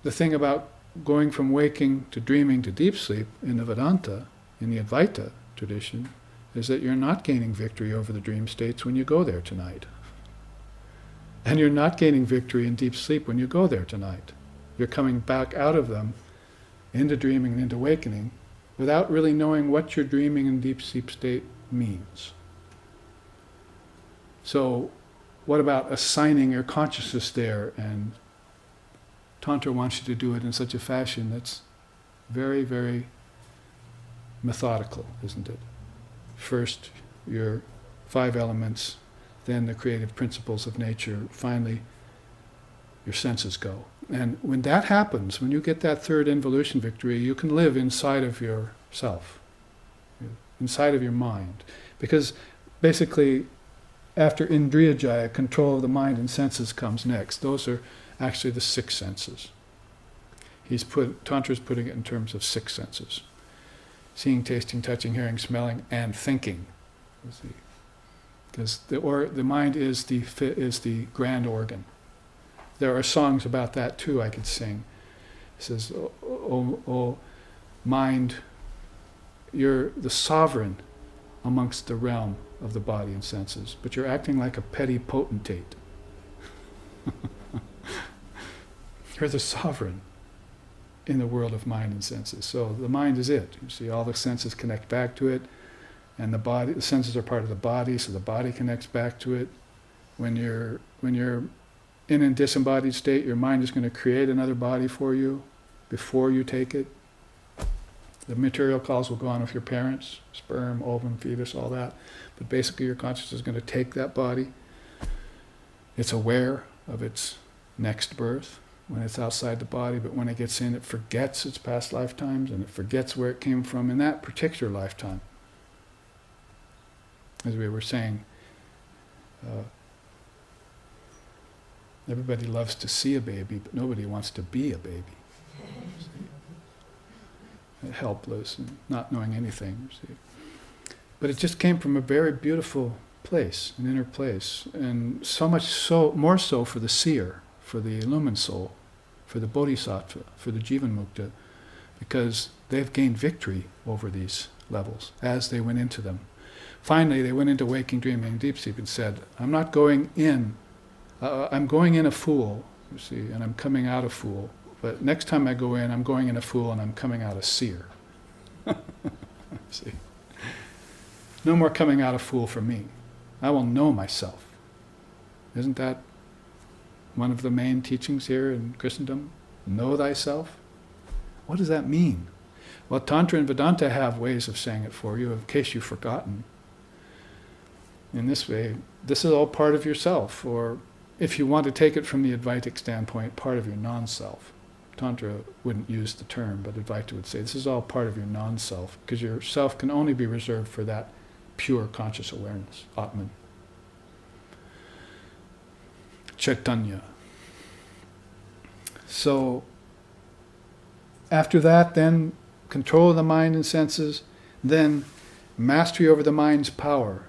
The thing about going from waking to dreaming to deep sleep in the Vedanta, in the Advaita tradition, is that you're not gaining victory over the dream states when you go there tonight. And you're not gaining victory in deep sleep when you go there tonight. You're coming back out of them into dreaming and into awakening without really knowing what your dreaming and deep sleep state means. So what about assigning your consciousness there? And Tantra wants you to do it in such a fashion that's very, very methodical, isn't it? First, your 5 elements, then the creative principles of nature, finally, your senses go. And when that happens, when you get that third involution victory, you can live inside of yourself, inside of your mind. Because basically, after Indriya Jaya, control of the mind and senses comes next. Those are actually the 6 senses. Tantra's putting it in terms of 6 senses. Seeing, tasting, touching, hearing, smelling, and thinking. Because the mind is the grand organ. There are songs about that too I could sing. It says, oh mind, you're the sovereign amongst the realm of the body and senses, but you're acting like a petty potentate. You're the sovereign in the world of mind and senses. So the mind is it. You see, all the senses connect back to it, and the senses are part of the body, so the body connects back to it. When you're in a disembodied state, your mind is going to create another body for you before you take it. The material calls will go on with your parents, sperm, ovum, fetus, all that. But basically your consciousness is going to take that body. It's aware of its next birth when it's outside the body, but when it gets in, it forgets its past lifetimes, and it forgets where it came from in that particular lifetime. As we were saying, everybody loves to see a baby, but nobody wants to be a baby. Helpless and not knowing anything. See. But it just came from a very beautiful place, an inner place, and so much so, more so for the seer, for the illumined soul, for the bodhisattva, for the jivanmukta, because they've gained victory over these levels as they went into them. Finally, they went into waking, dreaming, and deep sleep and said, I'm not going in, I'm going in a fool, you see, and I'm coming out a fool. But next time I go in, I'm going in a fool and I'm coming out a seer. See? No more coming out a fool for me. I will know myself. Isn't that one of the main teachings here in Christendom? Know thyself? What does that mean? Well, Tantra and Vedanta have ways of saying it for you, in case you've forgotten. In this way, this is all part of yourself, or if you want to take it from the Advaitic standpoint, part of your non-self. Tantra wouldn't use the term, but Advaita would say this is all part of your non-self, because your self can only be reserved for that pure conscious awareness, Atman. Chaitanya. So, after that, then control of the mind and senses, then mastery over the mind's power.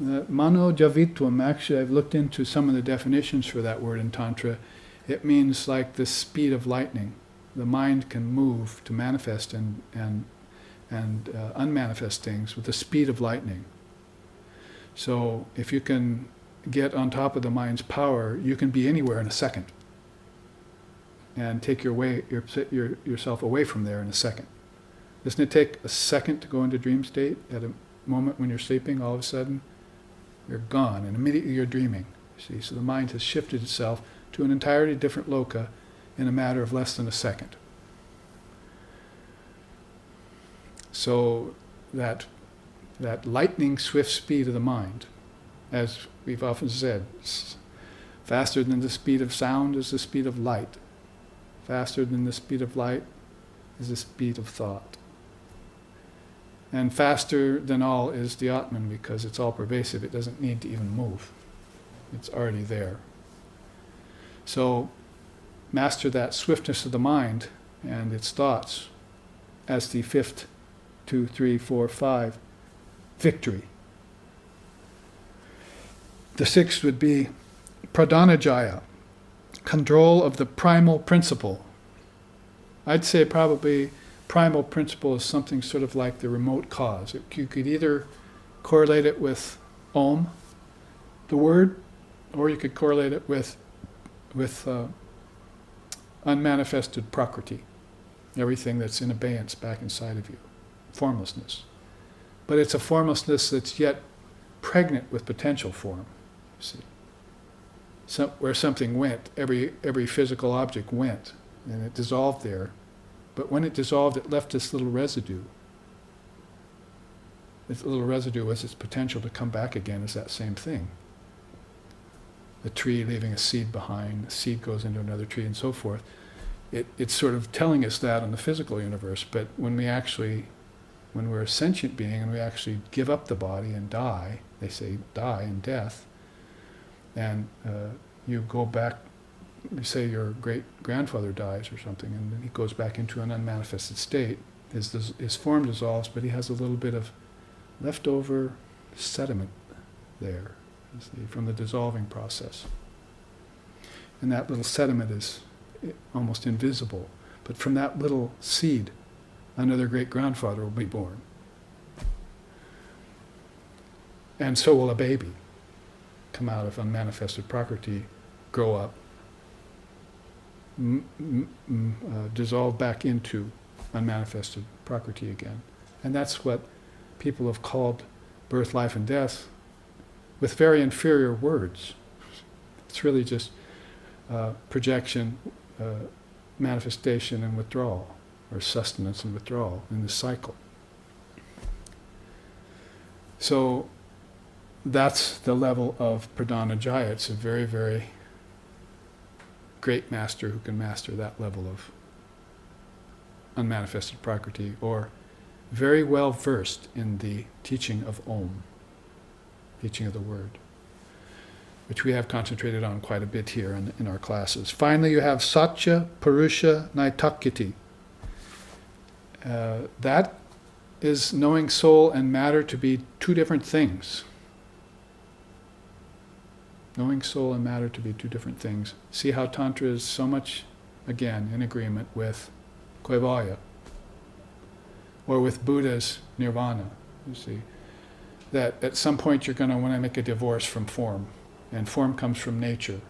Mano javitvam, actually I've looked into some of the definitions for that word in Tantra. It means like the speed of lightning. The mind can move to manifest and unmanifest things with the speed of lightning. So if you can get on top of the mind's power, you can be anywhere in a second and take yourself away from there in a second. Doesn't it take a second to go into dream state at a moment when you're sleeping? All of a sudden, you're gone, and immediately you're dreaming. See, so the mind has shifted itself to an entirely different loka in a matter of less than a second. So that lightning swift speed of the mind, as we've often said, faster than the speed of sound is the speed of light. Faster than the speed of light is the speed of thought. And faster than all is the Atman, because it's all pervasive. It doesn't need to even move. It's already there. So master that swiftness of the mind and its thoughts as the fifth, 2, 3, 4, 5, victory. The sixth would be pradhanajaya, control of the primal principle. I'd say probably primal principle is something sort of like the remote cause. You could either correlate it with Om, the word, or you could correlate it with unmanifested prakriti, everything that's in abeyance back inside of you, formlessness. But it's a formlessness that's yet pregnant with potential form, you see. Where something went, every physical object went, and it dissolved there. But when it dissolved, it left this little residue. This little residue was its potential to come back again as that same thing. The tree leaving a seed behind, the seed goes into another tree, and so forth. It's sort of telling us that in the physical universe, but when we're a sentient being and we actually give up the body and die, they say die in death, and you go back, say your great-grandfather dies or something, and then he goes back into an unmanifested state. His form dissolves, but he has a little bit of leftover sediment there, you see, from the dissolving process. And that little sediment is almost invisible. But from that little seed, another great-grandfather will be born. And so will a baby come out of unmanifested prakriti, grow up, dissolve back into unmanifested prakriti again. And that's what people have called birth, life, and death with very inferior words. It's really just projection, manifestation, and withdrawal, or sustenance and withdrawal in this cycle. So that's the level of pradhanajaya. It's a very, very great master who can master that level of unmanifested prakriti, or very well versed in the teaching of Om, teaching of the word, which we have concentrated on quite a bit here in our classes. Finally, you have Satya Purusha Naitakyati. That is knowing soul and matter to be two different things. Knowing soul and matter to be two different things. See how Tantra is so much, again, in agreement with Kaivalya, or with Buddha's nirvana, you see. That at some point you're going to want to make a divorce from form, and form comes from nature.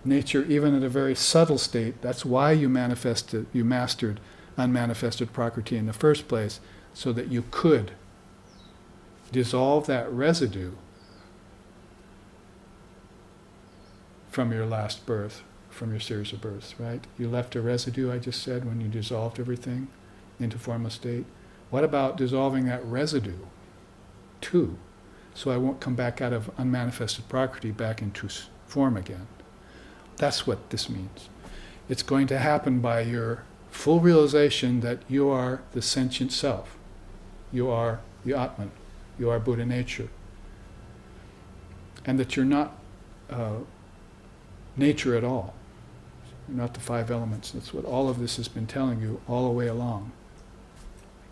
Nature, even at a very subtle state, that's why you mastered unmanifested prakriti in the first place, so that you could dissolve that residue from your last birth, from your series of births, right? You left a residue, I just said, when you dissolved everything into formless state. What about dissolving that residue too, so I won't come back out of unmanifested prakriti back into form again? That's what this means. It's going to happen by your full realization that you are the sentient self. You are the Atman. You are Buddha nature. And that you're not nature at all. You're not the five elements. That's what all of this has been telling you all the way along.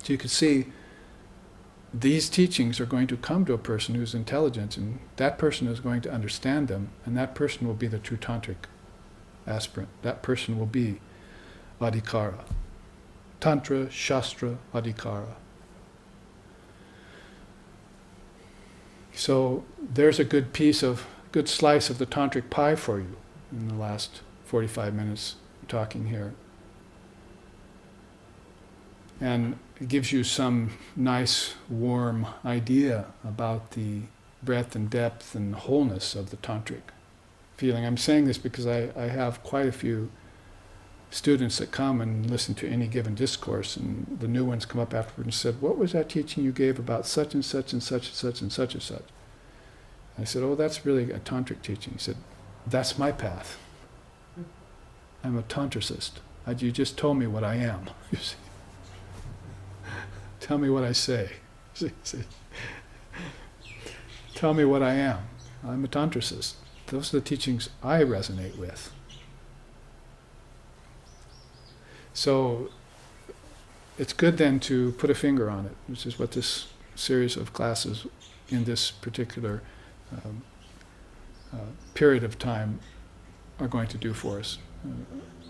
So you can see these teachings are going to come to a person who's intelligent, and that person is going to understand them, and that person will be the true tantric aspirant. That person will be adhikara. Tantra, Shastra, adhikara. So there's a good slice of the tantric pie for you in the last 45 minutes talking here. And it gives you some nice, warm idea about the breadth and depth and wholeness of the tantric feeling. I'm saying this because I have quite a few students that come and listen to any given discourse, and the new ones come up afterward and said, "What was that teaching you gave about such and such and such and such and such and such?" I said, "Oh, that's really a tantric teaching." He said, "That's my path. I'm a tantricist. You just told me what I am. You see. Tell me what I say." She said, tell me what I am. I'm a tantricist. Those are the teachings I resonate with. So it's good then to put a finger on it, which is what this series of classes in this particular period of time are going to do for us.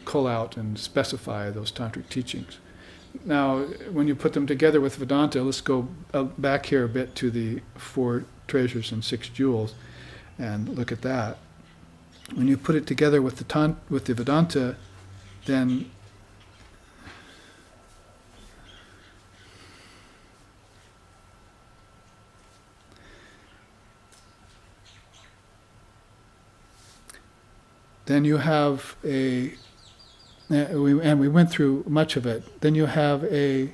Cull out and specify those tantric teachings. Now, when you put them together with Vedanta, let's go back here a bit to the 4 treasures and 6 jewels and look at that. When you put it together with the Vedanta, then you have we went through much of it, then you have a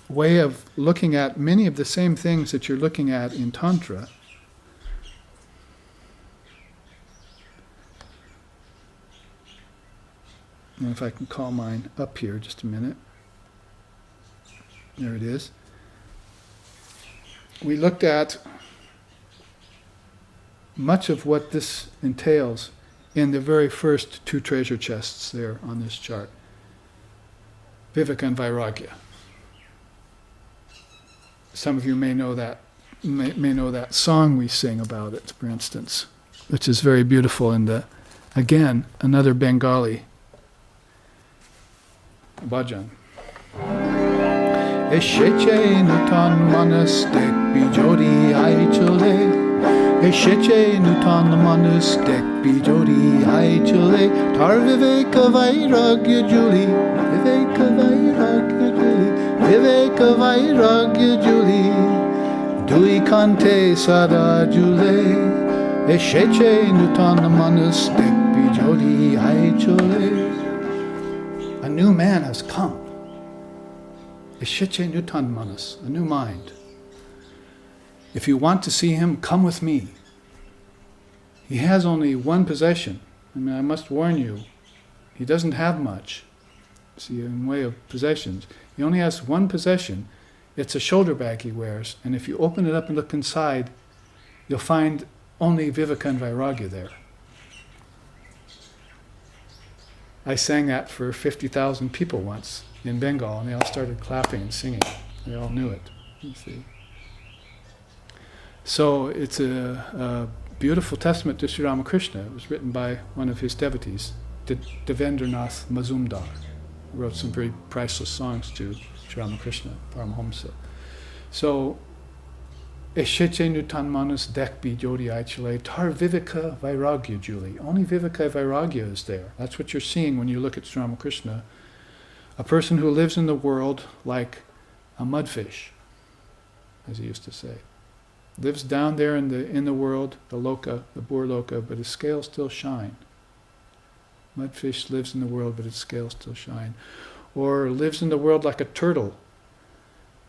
way of looking at many of the same things that you're looking at in Tantra. And if I can call mine up here just a minute. There it is. We looked at much of what this entails in the very first 2 treasure chests there on this chart. Viveka and Vairagya. Some of you may know that song we sing about it, for instance, which is very beautiful, and again, another Bengali bhajan. Esheche nutan manas dek bijodi hai chole. Esheche nutan manas dek bijodi hai chole. Tar viveka vairagya juli. Viveka vairagya juli. Viveka vairagya juli. Dui kante sada jule. Esheche nutan manas dek bijodi hai chole. A new man has come. Esheche nutan manas, a new mind. If you want to see him, come with me. He has only one possession. I mean, I must warn you, he doesn't have much. See, in way of possessions. He only has one possession. It's a shoulder bag he wears, and if you open it up and look inside, you'll find only Viveka and Vairagya there. I sang that for 50,000 people once in Bengal, and they all started clapping and singing. They all knew it, you see. So it's a beautiful testament to Sri Ramakrishna. It was written by one of his devotees, Devendranath Mazumdar, who wrote some very priceless songs to Sri Ramakrishna, Paramahamsa. So, Esheche nutan manas dekbi jodi aichale, tar viveka vairagya juli. Only viveka vairagya is there. That's what you're seeing when you look at Sri Ramakrishna. A person who lives in the world like a mudfish, as he used to say. Lives down there in the world, the loka, the burloka, but his scales still shine. Mudfish lives in the world, but its scales still shine. Or lives in the world like a turtle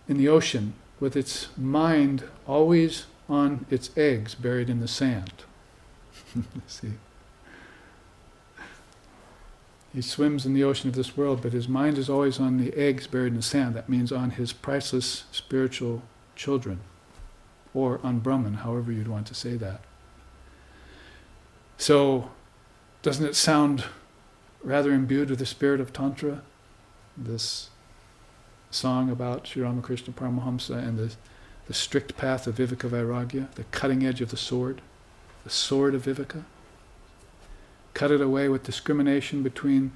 in the ocean, with its mind always on its eggs buried in the sand. See? He swims in the ocean of this world, but his mind is always on the eggs buried in the sand. That means on his priceless spiritual children, or on Brahman, however you'd want to say that. So, doesn't it sound rather imbued with the spirit of Tantra? This song about Sri Ramakrishna Paramahamsa and the strict path of Viveka Vairagya, the cutting edge of the sword of Viveka. Cut it away with discrimination between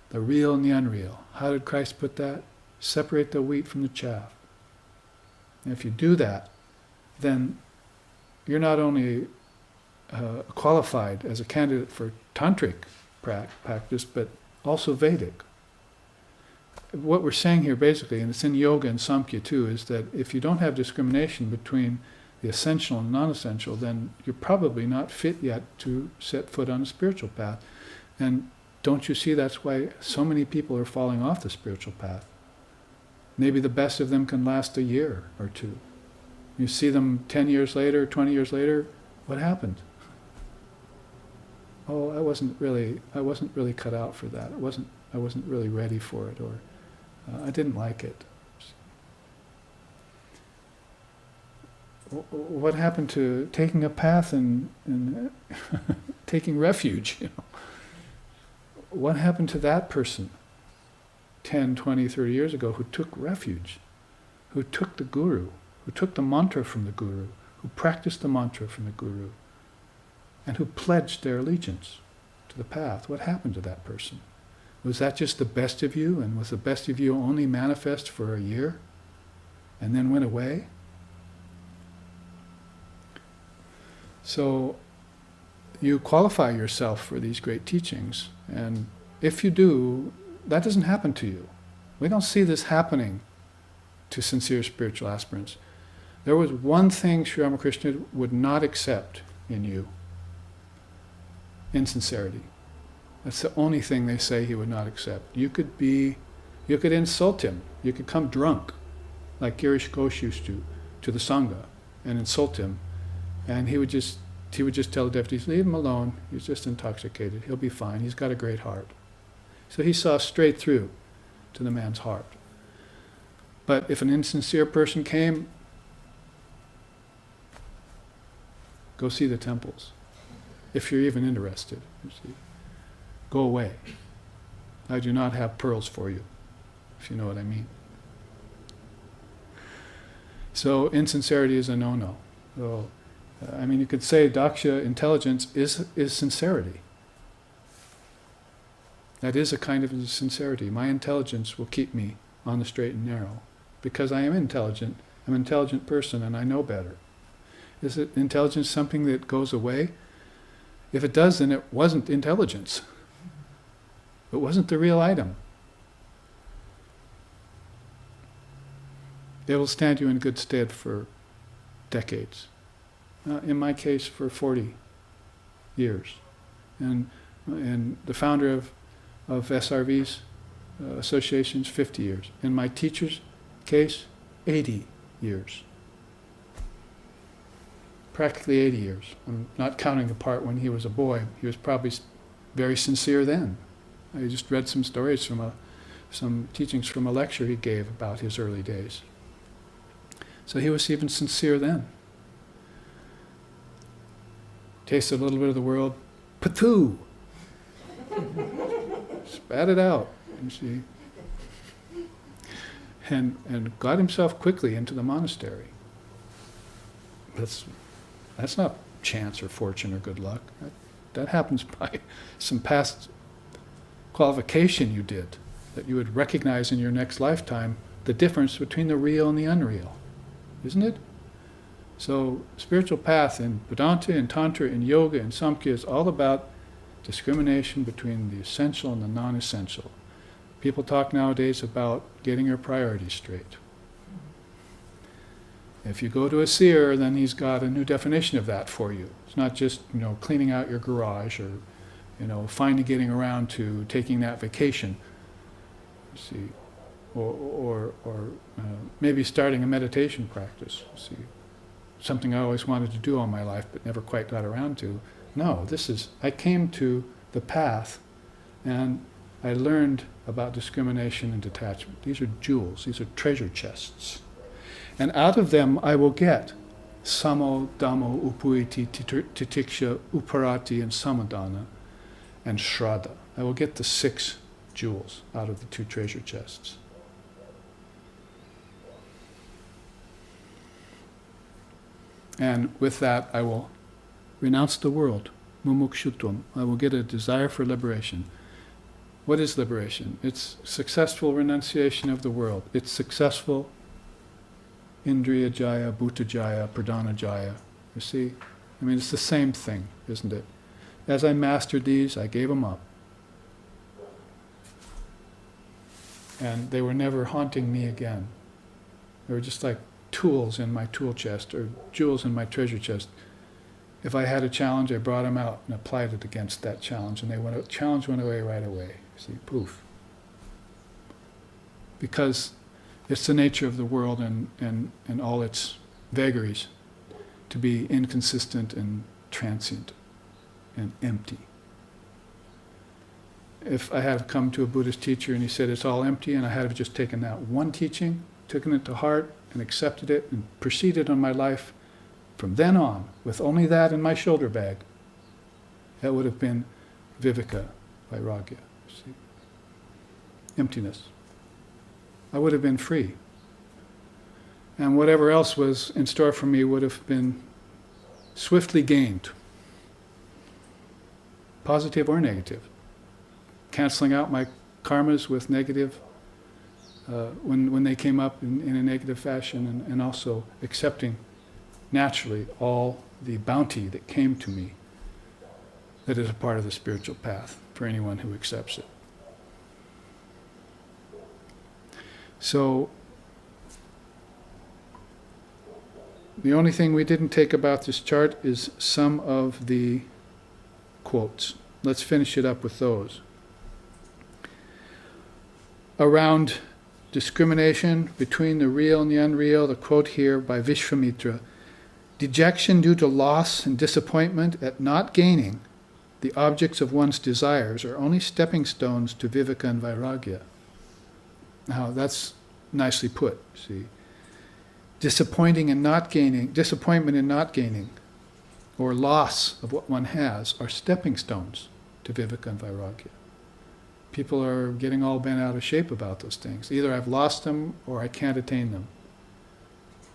the real and the unreal. How did Christ put that? Separate the wheat from the chaff. And if you do that, then you're not only qualified as a candidate for Tantric practice, but also Vedic. What we're saying here basically, and it's in Yoga and Samkhya too, is that if you don't have discrimination between the essential and non-essential, then you're probably not fit yet to set foot on a spiritual path. And don't you see that's why so many people are falling off the spiritual path? Maybe the best of them can last a year or two. You see them 10 years later, 20 years later, what happened? Oh, I wasn't really cut out for that. I wasn't really ready for it, or I didn't like it. What happened to taking a path and taking refuge? What happened to that person 10, 20, 30 years ago who took refuge, who took the guru, who took the mantra from the guru, who practiced the mantra from the guru, and who pledged their allegiance to the path? What happened to that person? Was that just the best of you, and was the best of you only manifest for a year and then went away? So you qualify yourself for these great teachings, and if you do, that doesn't happen to you. We don't see this happening to sincere spiritual aspirants. There was one thing Sri Ramakrishna would not accept in you: insincerity. That's the only thing they say he would not accept. You could insult him. You could come drunk, like Girish Ghosh used to the Sangha, and insult him, and he would just tell the devotees, leave him alone, he's just intoxicated, he'll be fine, he's got a great heart. So he saw straight through to the man's heart. But if an insincere person came, go see the temples. If you're even interested, you see. Go away. I do not have pearls for you, if you know what I mean. So insincerity is a no-no. So, you could say Daksha intelligence is sincerity. That is a kind of sincerity. My intelligence will keep me on the straight and narrow because I am intelligent. I'm an intelligent person and I know better. Is it intelligence something that goes away? If it does, then it wasn't intelligence. It wasn't the real item. It will stand you in good stead for decades. In my case, for 40 years. And the founder of SRV's associations, 50 years. In my teacher's case, 80 years. Practically 80 years. I'm not counting the part when he was a boy. He was probably very sincere then. I just read some stories from some teachings from a lecture he gave about his early days. So he was even sincere then. Tasted a little bit of the world, patoo! Spat it out, you see. And got himself quickly into the monastery. That's not chance or fortune or good luck. That happens by some past qualification you did, that you would recognize in your next lifetime the difference between the real and the unreal. Isn't it? So spiritual path in Vedanta, in Tantra, in Yoga, in Samkhya is all about discrimination between the essential and the non-essential. People talk nowadays about getting your priorities straight. If you go to a seer, then he's got a new definition of that for you. It's not just, cleaning out your garage or, finally getting around to taking that vacation. You see, or maybe starting a meditation practice. See, something I always wanted to do all my life but never quite got around to. No, I came to the path and I learned about discrimination and detachment. These are jewels, these are treasure chests. And out of them I will get Samo, Dhammo, Upuiti, Titiksha, Uparati, and Samadhana, and Shraddha. I will get the 6 jewels out of the 2 treasure chests. And with that, I will renounce the world, mumukshutvam. I will get a desire for liberation. What is liberation? It's successful renunciation of the world. It's successful Indriya Jaya, Bhuta Jaya, Pradana Jaya. You see? It's the same thing, isn't it? As I mastered these, I gave them up. And they were never haunting me again. They were just like tools in my tool chest or jewels in my treasure chest. If I had a challenge, I brought them out and applied it against that challenge, and the challenge went away right away. See, poof. Because it's the nature of the world and all its vagaries to be inconsistent and transient and empty. If I had come to a Buddhist teacher and he said it's all empty, and I had just taken that one teaching, taken it to heart and accepted it and proceeded on my life, from then on, with only that in my shoulder bag, that would have been viveka, vairagya. See? Emptiness. I would have been free. And whatever else was in store for me would have been swiftly gained, positive or negative, canceling out my karmas with negative, when they came up in a negative fashion, and also accepting naturally all the bounty that came to me that is a part of the spiritual path for anyone who accepts it. So, the only thing we didn't take about this chart is some of the quotes. Let's finish it up with those. Around discrimination between the real and the unreal, the quote here by Vishvamitra: dejection due to loss and disappointment at not gaining the objects of one's desires are only stepping stones to viveka and vairagya. Now that's nicely put, see. Disappointment in not gaining, or loss of what one has are stepping stones to viveka and vairagya. People are getting all bent out of shape about those things. Either I've lost them or I can't attain them.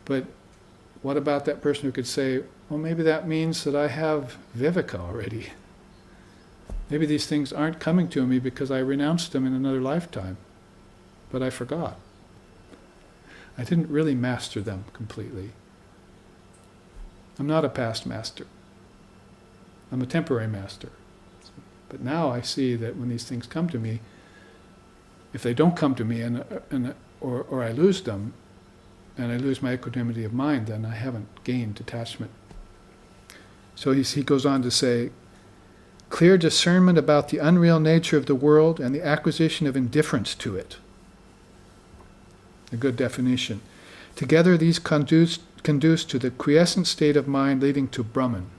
But what about that person who could say, well, maybe that means that I have viveka already. Maybe these things aren't coming to me because I renounced them in another lifetime, but I forgot. I didn't really master them completely. I'm not a past master. I'm a temporary master. But now I see that when these things come to me, if they don't come to me or I lose them, and I lose my equanimity of mind, then I haven't gained detachment. So he goes on to say, clear discernment about the unreal nature of the world and the acquisition of indifference to it. A good definition. Together these conduce to the quiescent state of mind leading to Brahman.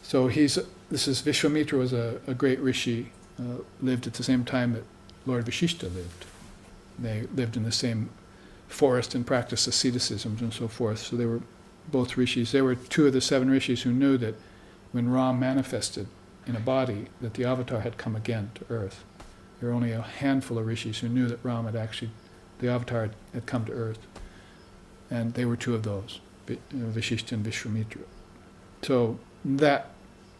So this is Vishvamitra, was a great rishi, lived at the same time that Lord Vashishta lived. They lived in the same forest and practiced asceticism and so forth. So they were both rishis. They were two of the 7 rishis who knew that when Ram manifested in a body, that the avatar had come again to earth. There were only a handful of rishis who knew that Ram had actually, the avatar had come to earth. And they were 2 of those, Vashishta and Vishvamitra. So that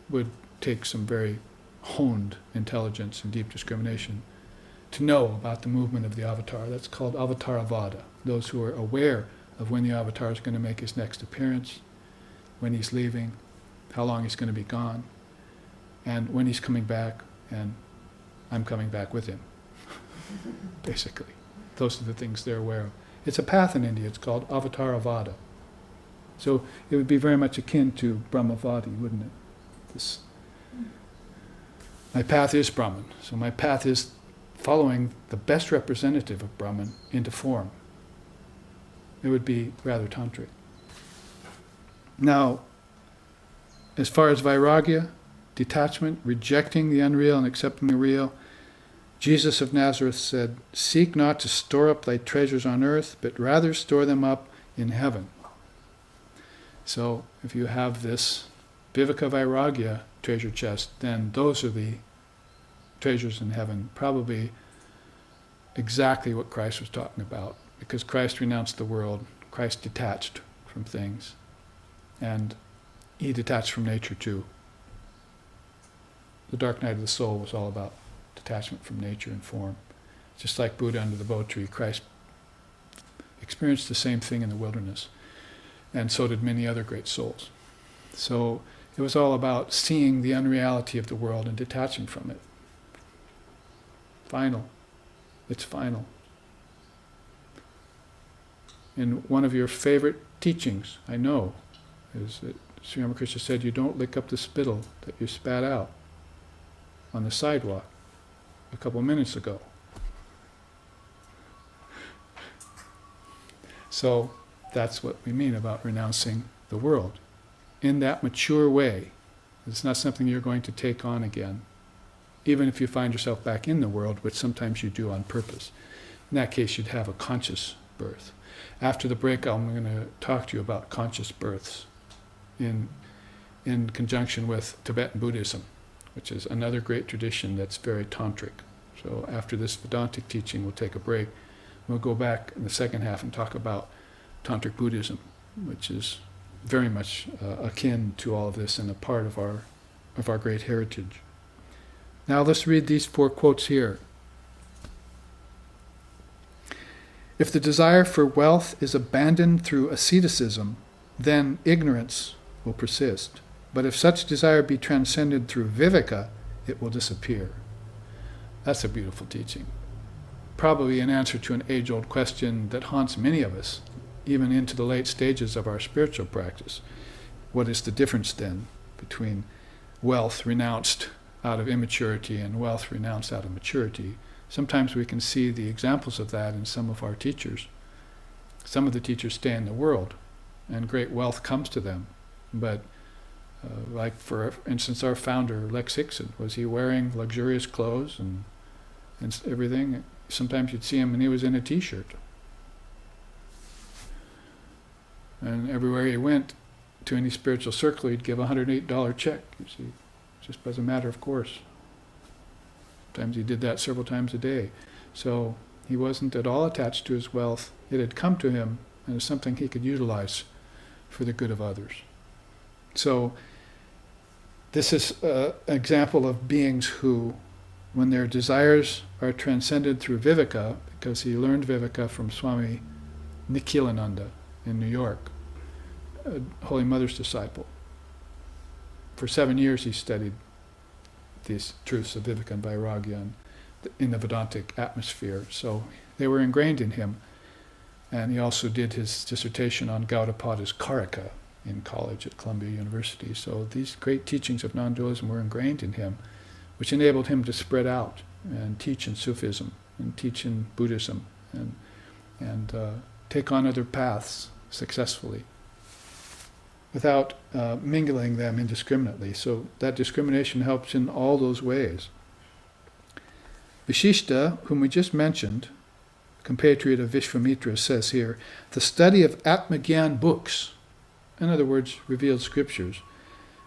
would take some very honed intelligence and deep discrimination to know about the movement of the avatar. That's called avatarvada. Those who are aware of when the avatar is going to make his next appearance, when he's leaving, how long he's going to be gone, and when he's coming back, and I'm coming back with him. Basically. Those are the things they're aware of. It's a path in India. It's called avatarvada. So it would be very much akin to Brahmavadi, wouldn't it? My path is Brahman. So my path is following the best representative of Brahman into form. It would be rather tantric. Now, as far as vairagya, detachment, rejecting the unreal and accepting the real, Jesus of Nazareth said, seek not to store up thy treasures on earth, but rather store them up in heaven. So if you have this viveka vairagya treasure chest, then those are the treasures in heaven, probably exactly what Christ was talking about, because Christ renounced the world, Christ detached from things, and he detached from nature too. The dark night of the soul was all about detachment from nature and form. Just like Buddha under the Bo tree, Christ experienced the same thing in the wilderness, and so did many other great souls. So it was all about seeing the unreality of the world and detaching from it. Final. It's final. And one of your favorite teachings, I know, is that Sri Ramakrishna said you don't lick up the spittle that you spat out on the sidewalk a couple of minutes ago. So that's what we mean about renouncing the world. In that mature way, it's not something you're going to take on again, even if you find yourself back in the world, which sometimes you do on purpose. In that case, you'd have a conscious birth. After the break, I'm going to talk to you about conscious births in conjunction with Tibetan Buddhism, which is another great tradition that's very tantric. So after this Vedantic teaching, we'll take a break. We'll go back in the second half and talk about Tantric Buddhism, which is very much akin to all of this and a part of our great heritage. Now let's read these 4 quotes here. If the desire for wealth is abandoned through asceticism, then ignorance will persist. But if such desire be transcended through viveka, it will disappear. That's a beautiful teaching. Probably an answer to an age-old question that haunts many of us, even into the late stages of our spiritual practice. What is the difference then between wealth renounced out of immaturity and wealth renounced out of maturity? Sometimes we can see the examples of that in some of our teachers. Some of the teachers stay in the world, and great wealth comes to them. But like for instance, our founder, Lex Hixon, was he wearing luxurious clothes and everything? Sometimes you'd see him and he was in a t-shirt. And everywhere he went, to any spiritual circle, he'd give a $108 check, you see, just as a matter of course. Sometimes he did that several times a day. So he wasn't at all attached to his wealth. It had come to him, and it's something he could utilize for the good of others. So this is an example of beings who, when their desires are transcended through viveka, because he learned viveka from Swami Nikhilananda in New York, a Holy Mother's disciple. For 7 years he studied these truths of viveka and vairagya in the Vedantic atmosphere. So they were ingrained in him. And he also did his dissertation on Gaudapada's Karika in college at Columbia University. So these great teachings of non-dualism were ingrained in him, which enabled him to spread out and teach in Sufism and teach in Buddhism and take on other paths successfully without mingling them indiscriminately. So that discrimination helps in all those ways. Vishishta, whom we just mentioned, compatriot of Vishvamitra, says here, the study of Atmagyan books, in other words, revealed scriptures,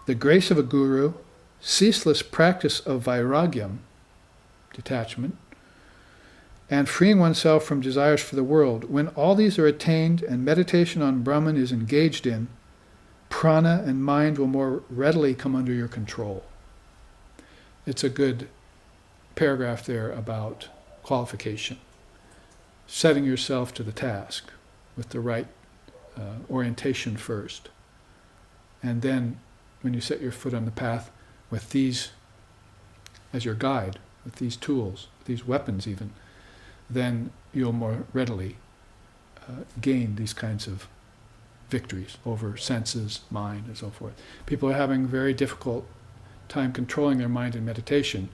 the grace of a guru, ceaseless practice of vairagyam, detachment, and freeing oneself from desires for the world, when all these are attained and meditation on Brahman is engaged in, prana and mind will more readily come under your control. It's a good paragraph there about qualification. Setting yourself to the task with the right orientation first. And then when you set your foot on the path with these as your guide, with these tools, these weapons even, then you'll more readily gain these kinds of victories over senses, mind, and so forth. People are having a very difficult time controlling their mind in meditation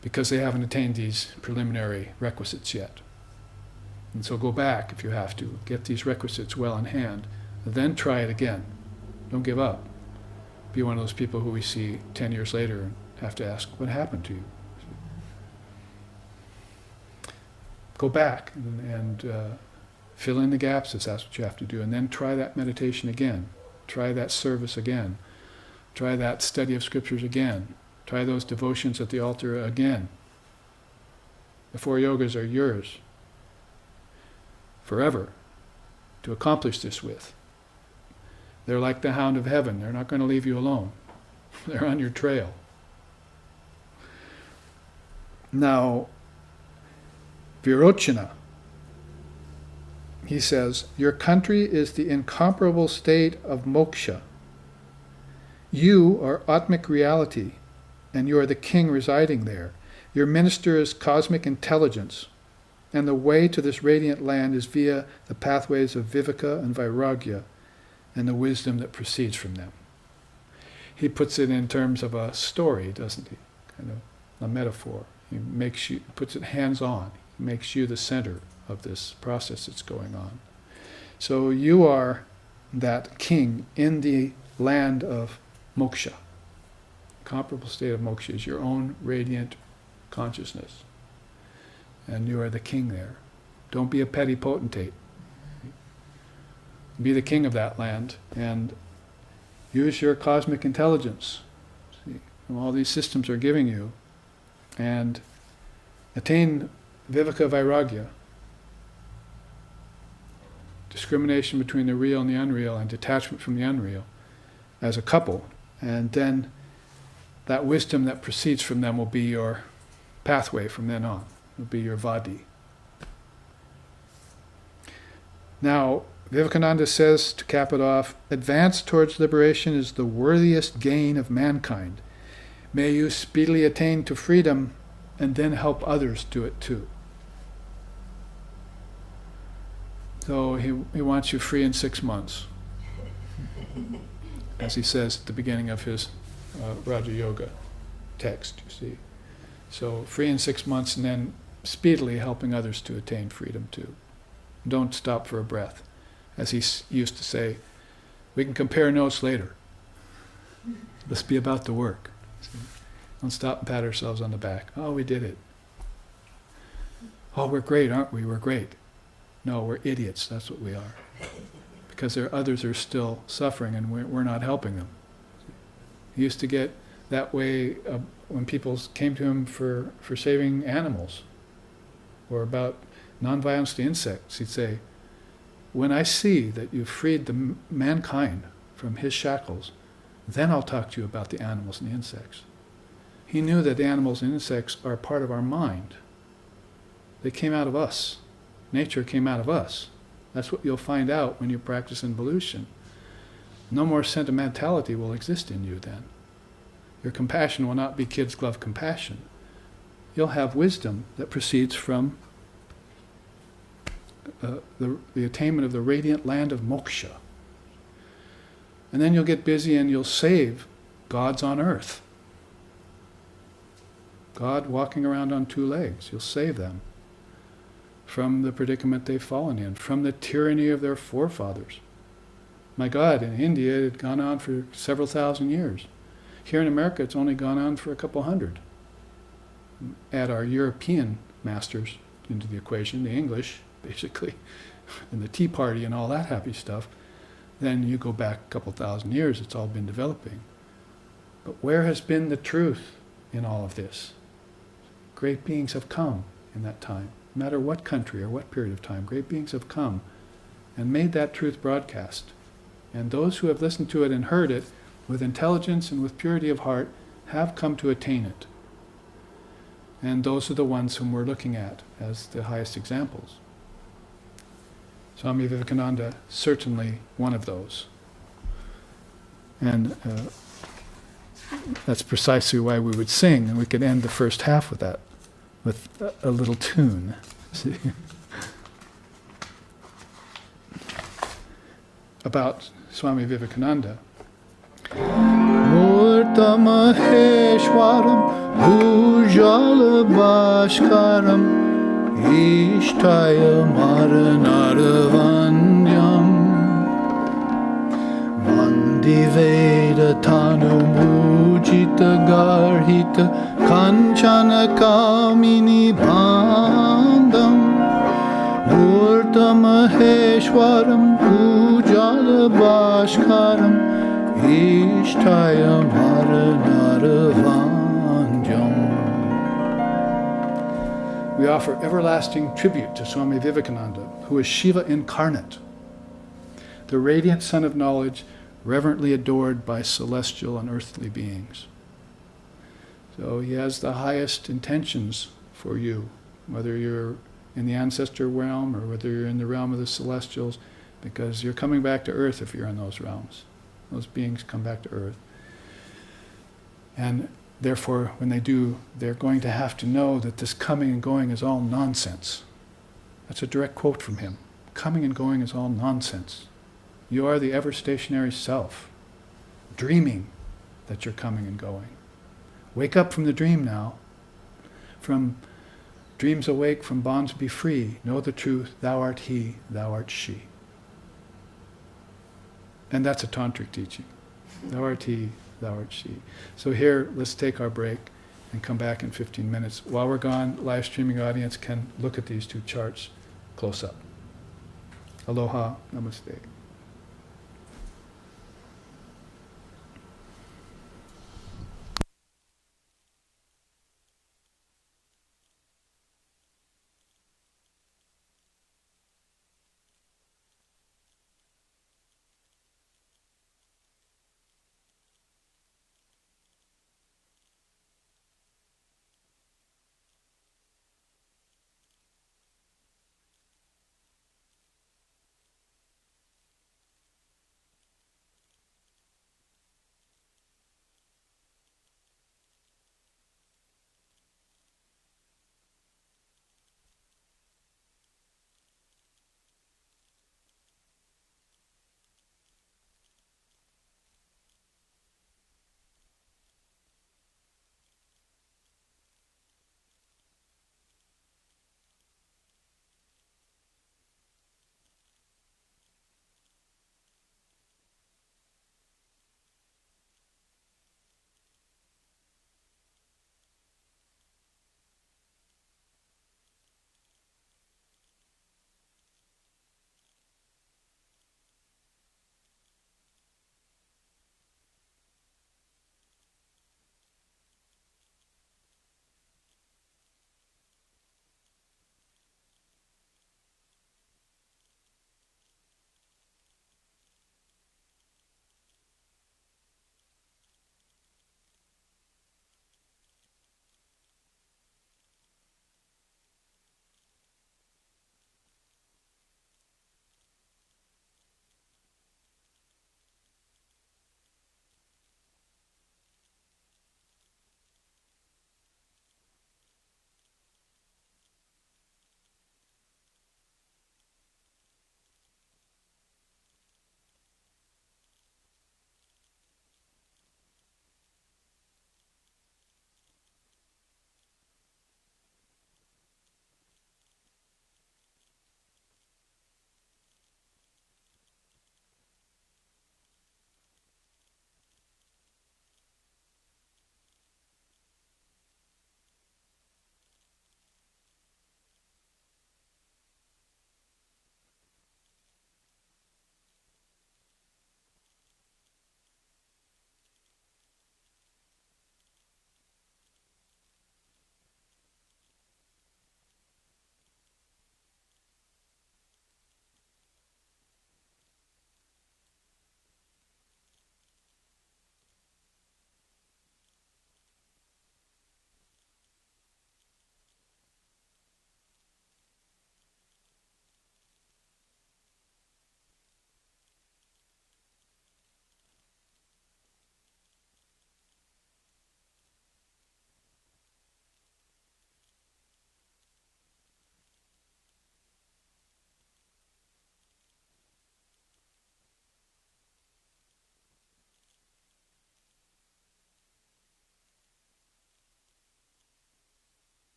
because they haven't attained these preliminary requisites yet. And so go back if you have to, get these requisites well in hand, then try it again. Don't give up. Be one of those people who we see 10 years later and have to ask, what happened to you? Go back and fill in the gaps if that's what you have to do, and then try that meditation again. Try that service again. Try that study of scriptures again. Try those devotions at the altar again. The 4 yogas are yours forever to accomplish this with. They're like the hound of heaven. They're not going to leave you alone. They're on your trail. Now, Virochana, he says, your country is the incomparable state of moksha. You are Atmic reality, and you are the king residing there. Your minister is cosmic intelligence, and the way to this radiant land is via the pathways of viveka and vairagya, and the wisdom that proceeds from them. He puts it in terms of a story, doesn't he? Kind of a metaphor. He puts it hands-on. He makes you the center of this process that's going on. So you are that king in the land of moksha. Comparable state of moksha is your own radiant consciousness. And you are the king there. Don't be a petty potentate. Be the king of that land and use your cosmic intelligence. See, all these systems are giving you, and attain viveka vairagya, discrimination between the real and the unreal, and detachment from the unreal as a couple, and then that wisdom that proceeds from them will be your pathway from then on. It will be your vadi. Now, Vivekananda says, to cap it off, advance towards liberation is the worthiest gain of mankind. May you speedily attain to freedom and then help others do it too. So he wants you free in 6 months, as he says at the beginning of his Raja Yoga text, you see. So free in 6 months and then speedily helping others to attain freedom too. Don't stop for a breath. As he used to say, we can compare notes later. Let's be about the work. See? Don't stop and pat ourselves on the back. Oh, we did it. Oh, we're great, aren't we? We're great. No, we're idiots. That's what we are. Because others are still suffering and we're not helping them. He used to get that way when people came to him for saving animals or about nonviolence to insects. He'd say, when I see that you've freed the mankind from his shackles, then I'll talk to you about the animals and the insects. He knew that the animals and insects are part of our mind. They came out of us. Nature came out of us. That's what you'll find out when you practice involution. No more sentimentality will exist in you then. Your compassion will not be kid's glove compassion. You'll have wisdom that proceeds from the attainment of the radiant land of moksha. And then you'll get busy and you'll save gods on earth. God walking around on 2 legs, you'll save them from the predicament they've fallen in, from the tyranny of their forefathers. My God, in India it had gone on for several thousand years. Here in America it's only gone on for a couple hundred. Add our European masters into the equation, the English, basically, and the Tea Party and all that happy stuff, then you go back a couple thousand years, it's all been developing. But where has been the truth in all of this? Great beings have come in that time. No matter what country or what period of time, great beings have come and made that truth broadcast. And those who have listened to it and heard it with intelligence and with purity of heart have come to attain it. And those are the ones whom we're looking at as the highest examples. Swami Vivekananda, certainly one of those. And that's precisely why we would sing, and we could end the first half with that, with a little tune. See? About Swami Vivekananda. Murta Maheshwaram Bhujala Bhaskaram Ishtaya Maranaravandyam Mandiveda Tanu Mujita Garhita Kanchana Kamini Bandam Murta Maheshwaram Bhujala Bhaskaram Ishtaya Maranaravandyam. We offer everlasting tribute to Swami Vivekananda, who is Shiva incarnate, the radiant sun of knowledge, reverently adored by celestial and earthly beings. So he has the highest intentions for you, whether you're in the ancestor realm or whether you're in the realm of the celestials, because you're coming back to earth if you're in those realms. Those beings come back to earth. And therefore, when they do, they're going to have to know that this coming and going is all nonsense. That's a direct quote from him. Coming and going is all nonsense. You are the ever-stationary self, dreaming that you're coming and going. Wake up from the dream now. From dreams awake, from bonds be free. Know the truth, thou art he, thou art she. And that's a tantric teaching. Thou art he, thou art she. So here, let's take our break and come back in 15 minutes. While we're gone, live streaming audience can look at these 2 charts close up. Aloha, namaste.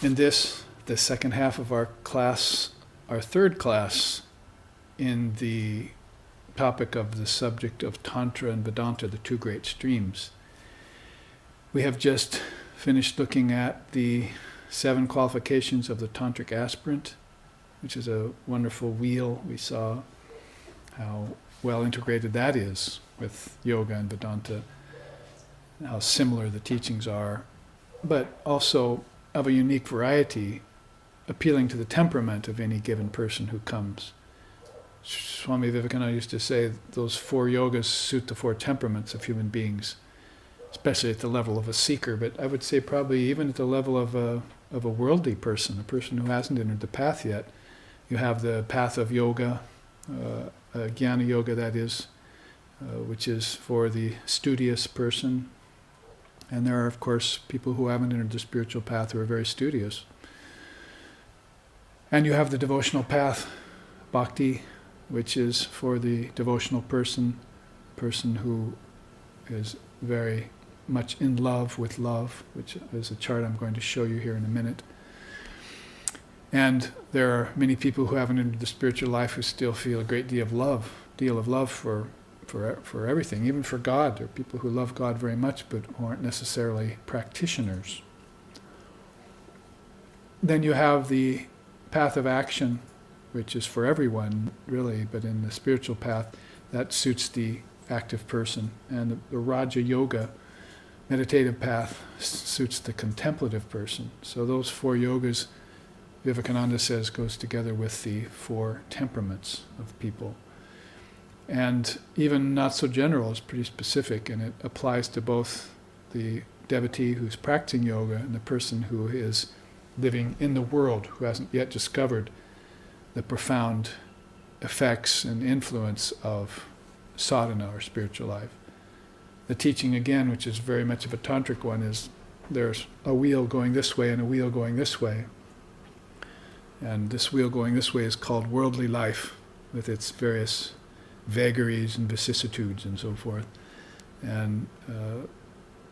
In this, the second half of our class, our third class in the topic of the subject of Tantra and Vedanta, the two great streams, we have just finished looking at the 7 qualifications of the Tantric aspirant, which is a wonderful wheel. We saw how well integrated that is with yoga and Vedanta, and how similar the teachings are, but also of a unique variety, appealing to the temperament of any given person who comes. Swami Vivekananda used to say those 4 yogas suit the 4 temperaments of human beings, especially at the level of a seeker, but I would say probably even at the level of a worldly person, a person who hasn't entered the path yet. You have the path of yoga, jnana yoga that is, which is for the studious person. And there are, of course, people who haven't entered the spiritual path who are very studious. And you have the devotional path, bhakti, which is for the devotional person who is very much in love with love, which is a chart I'm going to show you here in a minute. And there are many people who haven't entered the spiritual life who still feel a great deal of love for everything, even for God. There are people who love God very much but who aren't necessarily practitioners. Then you have the path of action, which is for everyone, really, but in the spiritual path, that suits the active person. And the Raja Yoga, meditative path, suits the contemplative person. So those 4 yogas, Vivekananda says, goes together with the 4 temperaments of people. And even not so general, is pretty specific, and it applies to both the devotee who's practicing yoga and the person who is living in the world, who hasn't yet discovered the profound effects and influence of sadhana, or spiritual life. The teaching, again, which is very much of a tantric one, is there's a wheel going this way and a wheel going this way. And this wheel going this way is called worldly life, with its various vagaries and vicissitudes and so forth. And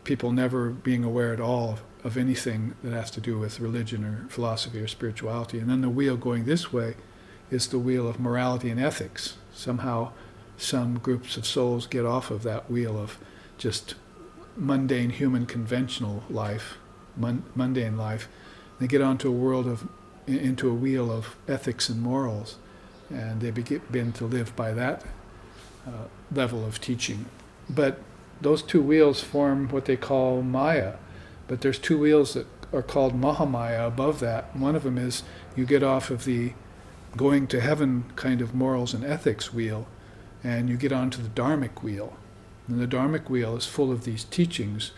people never being aware at all of anything that has to do with religion or philosophy or spirituality. And then the wheel going this way is the wheel of morality and ethics. Somehow some groups of souls get off of that wheel of just mundane human conventional life, mundane life. They get onto into a wheel of ethics and morals, and they begin to live by that level of teaching. But those 2 wheels form what they call Maya. But there's 2 wheels that are called Mahamaya above that. One of them is you get off of the going to heaven kind of morals and ethics wheel, and you get onto the dharmic wheel. And the dharmic wheel is full of these teachings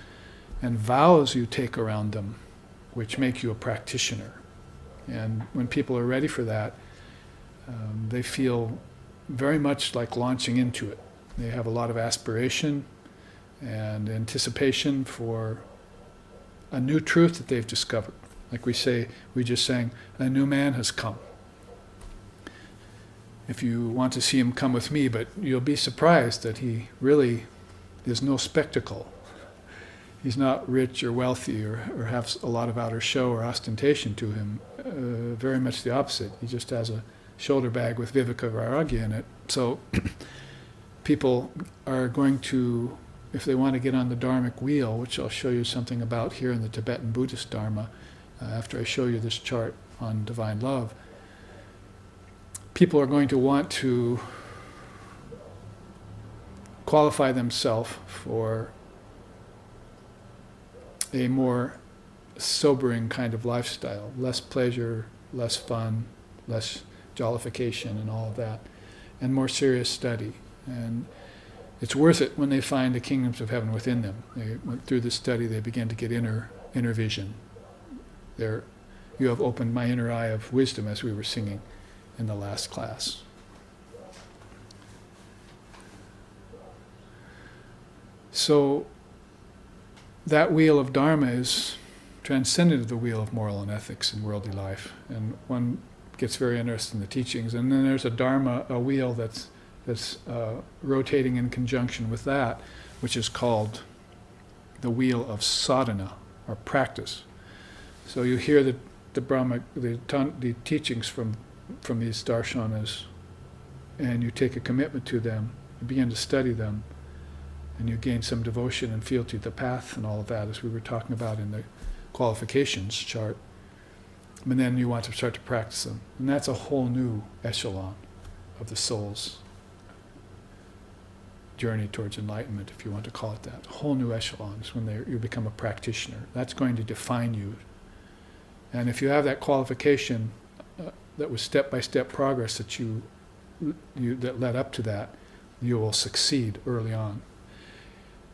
and vows you take around them, which make you a practitioner. And when people are ready for that, they feel very much like launching into it. They have a lot of aspiration and anticipation for a new truth that they've discovered. Like we just sang, a new man has come. If you want to see him, come with me, but you'll be surprised that he really is no spectacle. He's not rich or wealthy or has a lot of outer show or ostentation to him. Very much the opposite. He just has a shoulder bag with Viveka Vairagya in it. So people are going to, if they want to get on the dharmic wheel, which I'll show you something about here in the Tibetan Buddhist Dharma, after I show you this chart on divine love, people are going to want to qualify themselves for a more sobering kind of lifestyle, less pleasure, less fun, less jollification and all of that, and more serious study. And it's worth it when they find the kingdoms of heaven within them. They went through this study, they begin to get inner vision. You have opened my inner eye of wisdom, as we were singing in the last class. So that wheel of Dharma is transcendent of the wheel of moral and ethics and worldly life. And one gets very interested in the teachings. And then there's a Dharma, a wheel that's rotating in conjunction with that, which is called the wheel of sadhana, or practice. So you hear the teachings from these darshanas, and you take a commitment to them, you begin to study them, and you gain some devotion and fealty to the path and all of that, as we were talking about in the qualifications chart. And then you want to start to practice them. And that's a whole new echelon of the soul's journey towards enlightenment, if you want to call it that. A whole new echelon is when you become a practitioner. That's going to define you. And if you have that qualification, that was step-by-step progress that that led up to that, you will succeed early on.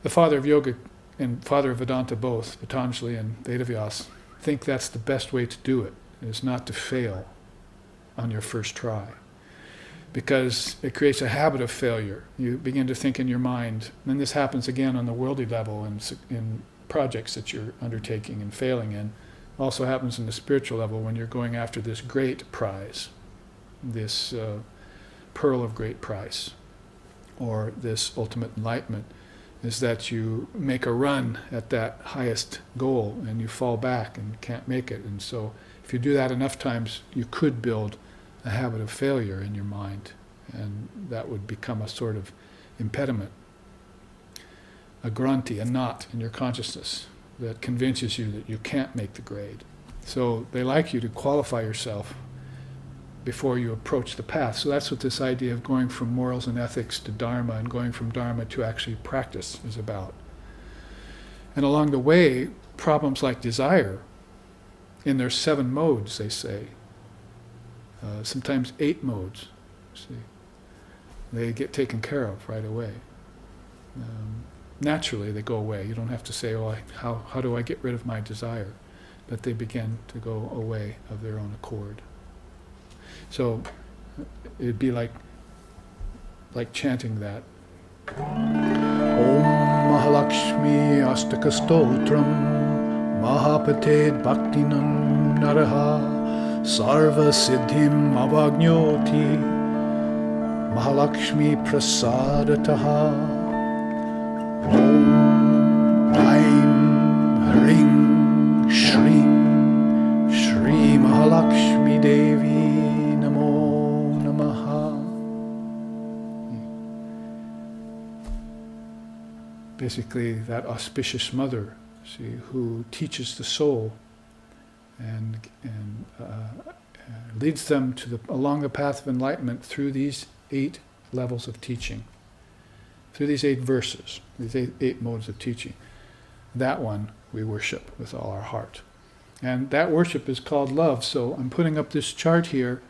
The father of yoga and father of Vedanta both, Patanjali and Vedavyas, think that's the best way to do it, is not to fail on your first try. Because it creates a habit of failure. You begin to think in your mind, and this happens again on the worldly level in projects that you're undertaking and failing in. Also happens in the spiritual level when you're going after this great prize, this pearl of great price, or this ultimate enlightenment, is that you make a run at that highest goal and you fall back and can't make it. And so if you do that enough times, you could build a habit of failure in your mind, and that would become a sort of impediment, a granti, a knot in your consciousness that convinces you that you can't make the grade. So they like you to qualify yourself before you approach the path. So that's what this idea of going from morals and ethics to dharma and going from dharma to actually practice is about. And along the way, problems like desire, in their 7 modes, they say, sometimes 8 modes, see, they get taken care of right away. Naturally, they go away. You don't have to say, how do I get rid of my desire? But they begin to go away of their own accord. So it'd be like chanting that. Om Mahalakshmi Astaka Stotram Mahapated Bhaktinam Naraha Sarva Siddhim Avagnoti Mahalakshmi Prasadataha Om Aim Hring Shrim Shri Mahalakshmi Devi Namo Namaha. Basically, that auspicious mother, see, who teaches the soul and leads them along the path of enlightenment through these 8 levels of teaching, through these 8 verses, these eight modes of teaching. That one we worship with all our heart. And that worship is called love. So I'm putting up this chart here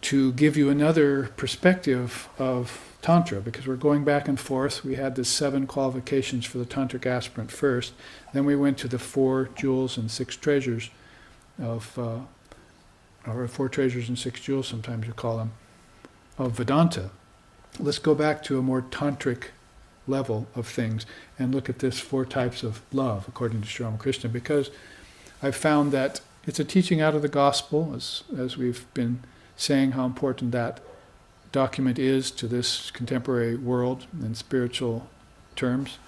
to give you another perspective of Tantra, because we're going back and forth. We had the 7 qualifications for the Tantric aspirant first. Then we went to the 4 jewels and 6 treasures or 4 treasures and 6 jewels, sometimes you call them, of Vedanta. Let's go back to a more tantric level of things and look at this 4 types of love, according to Sri Ramakrishna, because I've found that it's a teaching out of the gospel, as we've been saying how important that document is to this contemporary world in spiritual terms.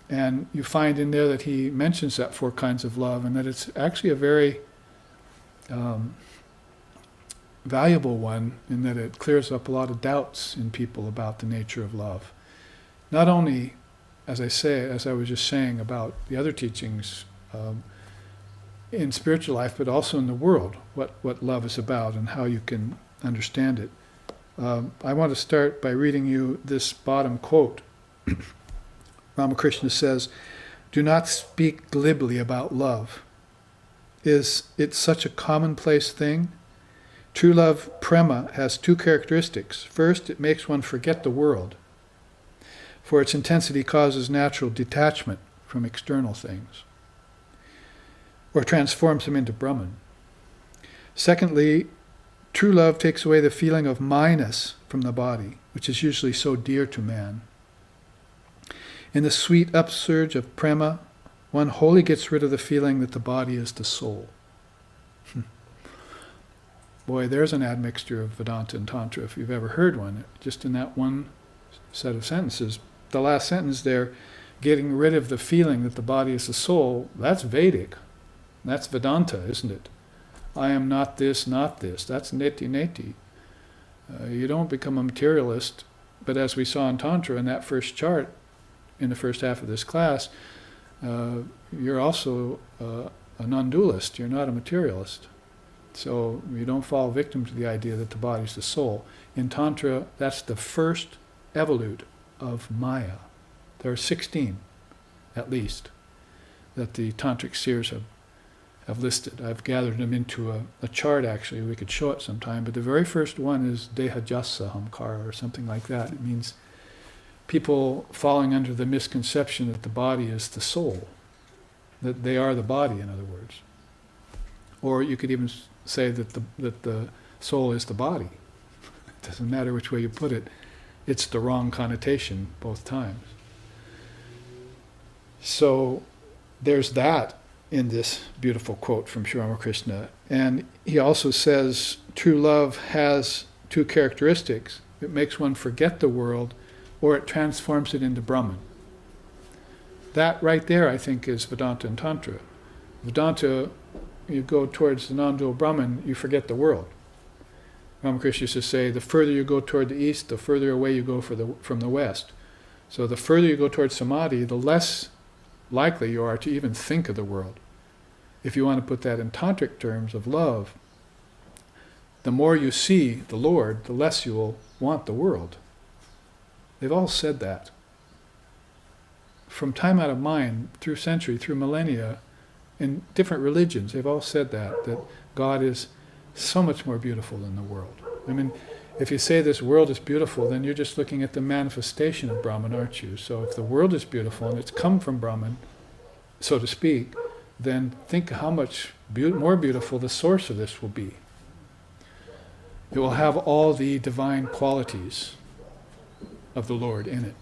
And you find in there that he mentions that 4 kinds of love, and that it's actually a very valuable one, in that it clears up a lot of doubts in people about the nature of love. Not only, as I was just saying about the other teachings in spiritual life, but also in the world, what love is about and how you can understand it. I want to start by reading you this bottom quote. Ramakrishna says, "Do not speak glibly about love. Is it such a commonplace thing? True love, prema, has 2 characteristics. First, it makes one forget the world, for its intensity causes natural detachment from external things, or transforms them into Brahman. Secondly, true love takes away the feeling of my-ness from the body, which is usually so dear to man. In the sweet upsurge of prema, one wholly gets rid of the feeling that the body is the soul." Boy, there's an admixture of Vedanta and Tantra, if you've ever heard one. Just in that one set of sentences. The last sentence there, getting rid of the feeling that the body is the soul, that's Vedic. That's Vedanta, isn't it? I am not this, not this. That's neti neti. You don't become a materialist, but as we saw in Tantra in that first chart, in the first half of this class, you're also a non-dualist. You're not a materialist. So you don't fall victim to the idea that the body's the soul. In Tantra, that's the first evolute of Maya. There are 16, at least, that the Tantric seers have listed. I've gathered them into a chart, actually. We could show it sometime. But the very first one is Dehajasa Hamkara, or something like that. It means people falling under the misconception that the body is the soul, that they are the body, in other words. Or you could even say that the soul is the body. It doesn't matter which way you put it. It's the wrong connotation both times. So there's that in this beautiful quote from Sri Ramakrishna. And he also says, true love has two characteristics. It makes one forget the world, or it transforms it into Brahman. That right there, I think, is Vedanta and Tantra. Vedanta, you go towards the non-dual Brahman, you forget the world. Ramakrishna used to say, the further you go toward the east, the further away you go from the west. So the further you go towards samadhi, the less likely you are to even think of the world. If you want to put that in tantric terms of love, the more you see the Lord, the less you will want the world. They've all said that. From time out of mind, through century, through millennia, in different religions, they've all said that God is so much more beautiful than the world. I mean, if you say this world is beautiful, then you're just looking at the manifestation of Brahman, aren't you? So if the world is beautiful and it's come from Brahman, so to speak, then think how much more beautiful the source of this will be. It will have all the divine qualities of the Lord in it.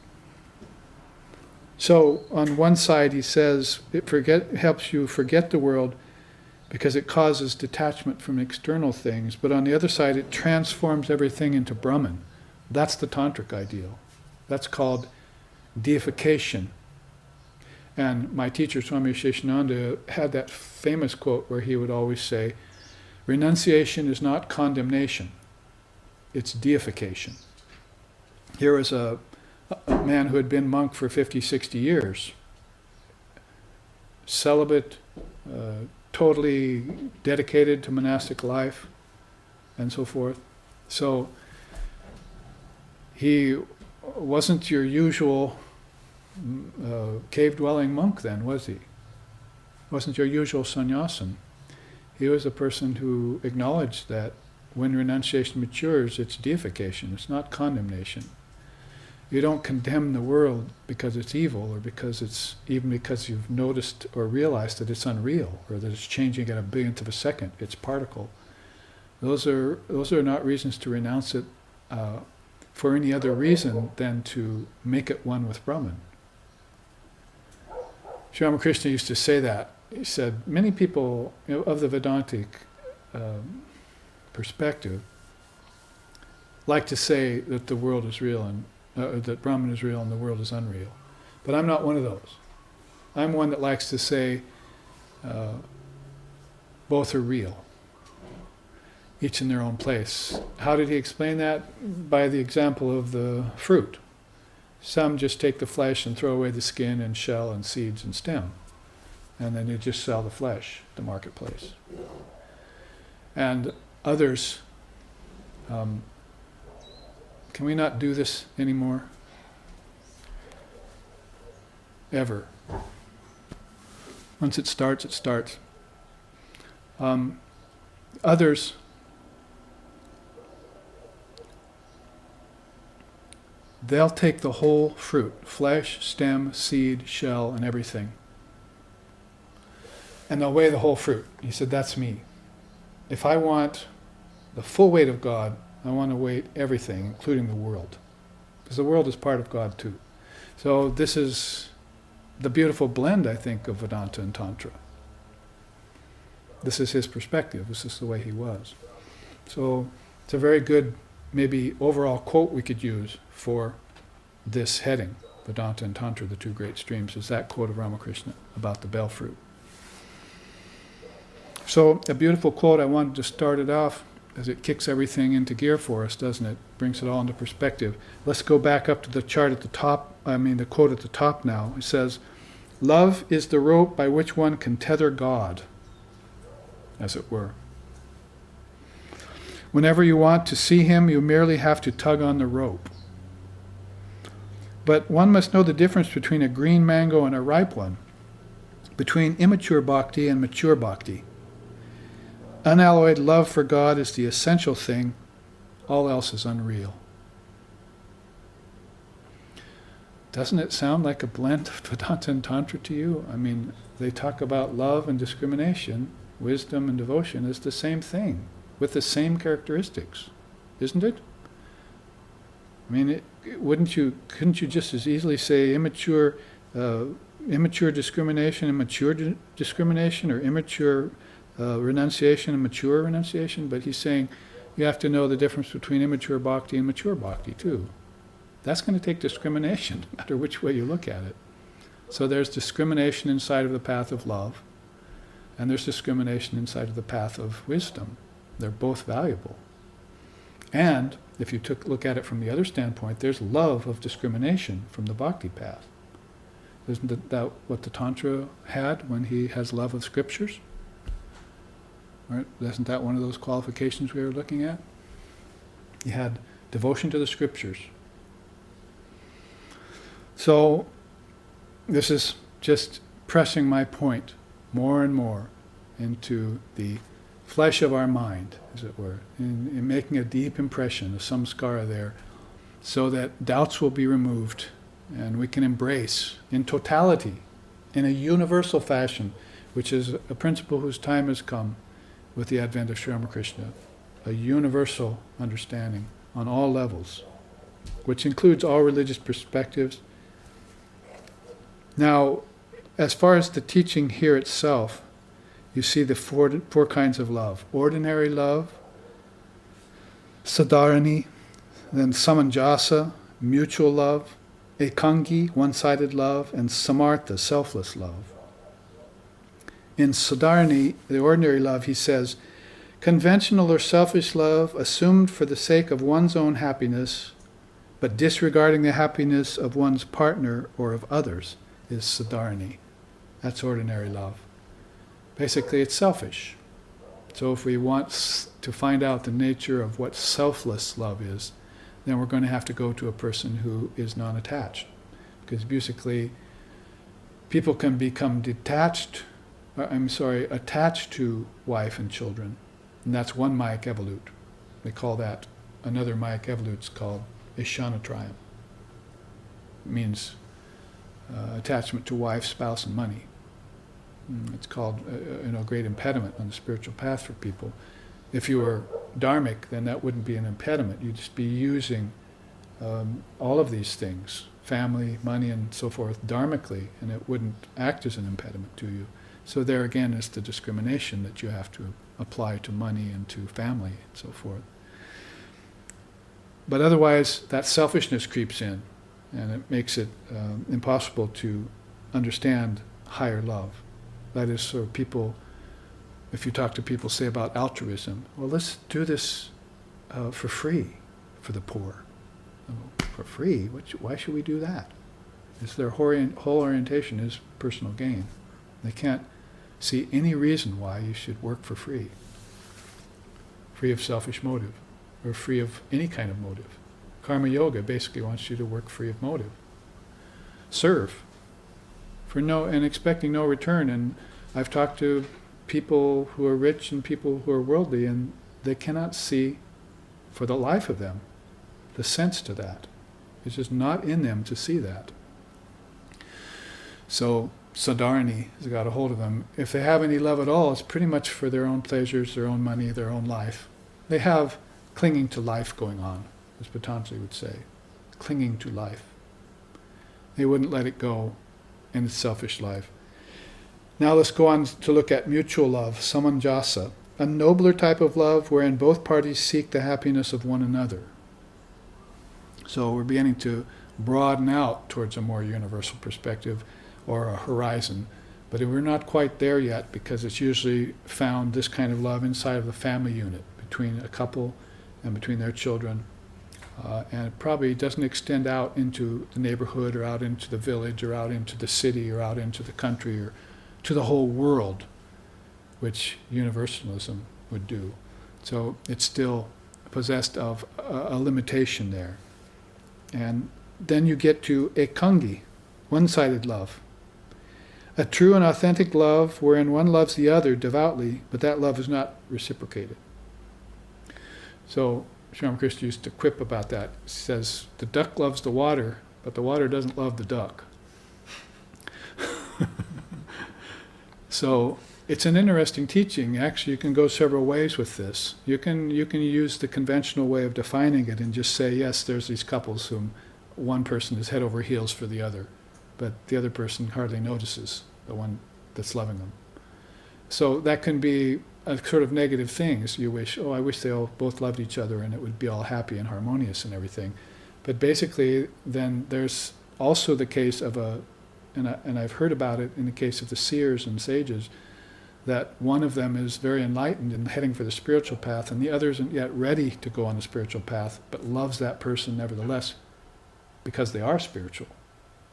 So on one side he says it helps you forget the world because it causes detachment from external things, but on the other side it transforms everything into Brahman. That's the Tantric ideal. That's called deification. And my teacher Swami Sheshananda had that famous quote where he would always say, renunciation is not condemnation, it's deification. Here was a man who had been monk for 50, 60 years, celibate, totally dedicated to monastic life, and so forth. So he wasn't your usual cave-dwelling monk then, was he? Wasn't your usual sannyasin. He was a person who acknowledged that when renunciation matures, it's deification, it's not condemnation. You don't condemn the world because it's evil, or because you've noticed or realized that it's unreal, or that it's changing at a billionth of a second. It's particle. Those are not reasons to renounce it for any other reason than to make it one with Brahman. Sri Ramakrishna used to say that. He said, many people of the Vedantic perspective like to say that the world is real and that Brahman is real and the world is unreal. But I'm not one of those. I'm one that likes to say both are real, each in their own place. How did he explain that? By the example of the fruit. Some just take the flesh and throw away the skin and shell and seeds and stem. And then you just sell the flesh at the marketplace. And others, can we not do this anymore? Ever. Once it starts, it starts. Others, they'll take the whole fruit, flesh, stem, seed, shell, and everything. And they'll weigh the whole fruit. He said, that's me. If I want the full weight of God, I want to weigh everything, including the world. Because the world is part of God too. So this is the beautiful blend, I think, of Vedanta and Tantra. This is his perspective. This is the way he was. So it's a very good, maybe overall quote we could use for this heading, Vedanta and Tantra, the two great streams, is that quote of Ramakrishna about the bell fruit. So a beautiful quote, I wanted to start it off as it kicks everything into gear for us, doesn't it? Brings it all into perspective. Let's go back up to the chart at the top, the quote at the top now. It says, "Love is the rope by which one can tether God," as it were. Whenever you want to see him, you merely have to tug on the rope. But one must know the difference between a green mango and a ripe one, between immature bhakti and mature bhakti. Unalloyed love for God is the essential thing. All else is unreal. Doesn't it sound like a blend of Vedanta and Tantra to you? I mean, they talk about love and discrimination, wisdom and devotion as the same thing, with the same characteristics, isn't it? I mean, couldn't you just as easily say immature discrimination and mature discrimination, or immature renunciation and mature renunciation? But he's saying you have to know the difference between immature bhakti and mature bhakti too. That's going to take discrimination, no matter which way you look at it. So there's discrimination inside of the path of love, and there's discrimination inside of the path of wisdom. They're both valuable. And if you look at it from the other standpoint, there's love of discrimination from the bhakti path. Isn't that what the Tantra had when he has love of scriptures? Right? Isn't that one of those qualifications we were looking at? He had devotion to the scriptures. So this is just pressing my point more and more into the flesh of our mind, as it were, in making a deep impression, a samskara there, so that doubts will be removed and we can embrace in totality, in a universal fashion, which is a principle whose time has come with the advent of Sri Ramakrishna, a universal understanding on all levels, which includes all religious perspectives. Now, as far as the teaching here itself, you see the four kinds of love. Ordinary love, sadharani, then samanjasa, mutual love, ekangi, one-sided love, and samartha, selfless love. In sadharani, the ordinary love, he says, conventional or selfish love assumed for the sake of one's own happiness, but disregarding the happiness of one's partner or of others, is sadharani. That's ordinary love. Basically, it's selfish. So if we want to find out the nature of what selfless love is, then we're going to have to go to a person who is non-attached. Because basically, people can become attached to wife and children. And that's one Mayak evolute. They call that, another Mayak evolute is called Ishanatrayam. It means attachment to wife, spouse, and money. It's called a great impediment on the spiritual path for people. If you were dharmic, then that wouldn't be an impediment. You'd just be using all of these things, family, money, and so forth, dharmically, and it wouldn't act as an impediment to you. So there again is the discrimination that you have to apply to money and to family and so forth. But otherwise, that selfishness creeps in, and it makes it impossible to understand higher love. That is, for people, if you talk to people, say about altruism, well, let's do this for free for the poor. Oh, for free? Why should we do that? It's their whole orientation is personal gain. They can't see any reason why you should work for free of selfish motive, or free of any kind of motive. Karma yoga basically wants you to work free of motive. Serve for and expecting no return. And I've talked to people who are rich and people who are worldly, and they cannot see, for the life of them, the sense to that. It's just not in them to see that. So sadharani has got a hold of them. If they have any love at all, it's pretty much for their own pleasures, their own money, their own life. They have clinging to life going on, as Patanjali would say, clinging to life. They wouldn't let it go in its selfish life. Now let's go on to look at mutual love, samanjasa, a nobler type of love wherein both parties seek the happiness of one another. So we're beginning to broaden out towards a more universal perspective, or a horizon, But we're not quite there yet, because it's usually found, this kind of love, inside of the family unit, between a couple and between their children. And it probably doesn't extend out into the neighborhood, or out into the village, or out into the city, or out into the country, or to the whole world, which universalism would do. So it's still possessed of a limitation there. And then you get to ekangi, one-sided love. A true and authentic love wherein one loves the other devoutly, but that love is not reciprocated. So Sri Ramakrishna used to quip about that. He says, the duck loves the water, but the water doesn't love the duck. So it's an interesting teaching. Actually, you can go several ways with this. You can use the conventional way of defining it and just say, yes, there's these couples whom one person is head over heels for the other, but the other person hardly notices the one that's loving them. So that can be a sort of negative things. You wish, I wish they all both loved each other and it would be all happy and harmonious and everything. But basically, then there's also the case of and I've heard about it in the case of the seers and sages, that one of them is very enlightened and heading for the spiritual path, and the other isn't yet ready to go on the spiritual path, but loves that person nevertheless, because they are spiritual.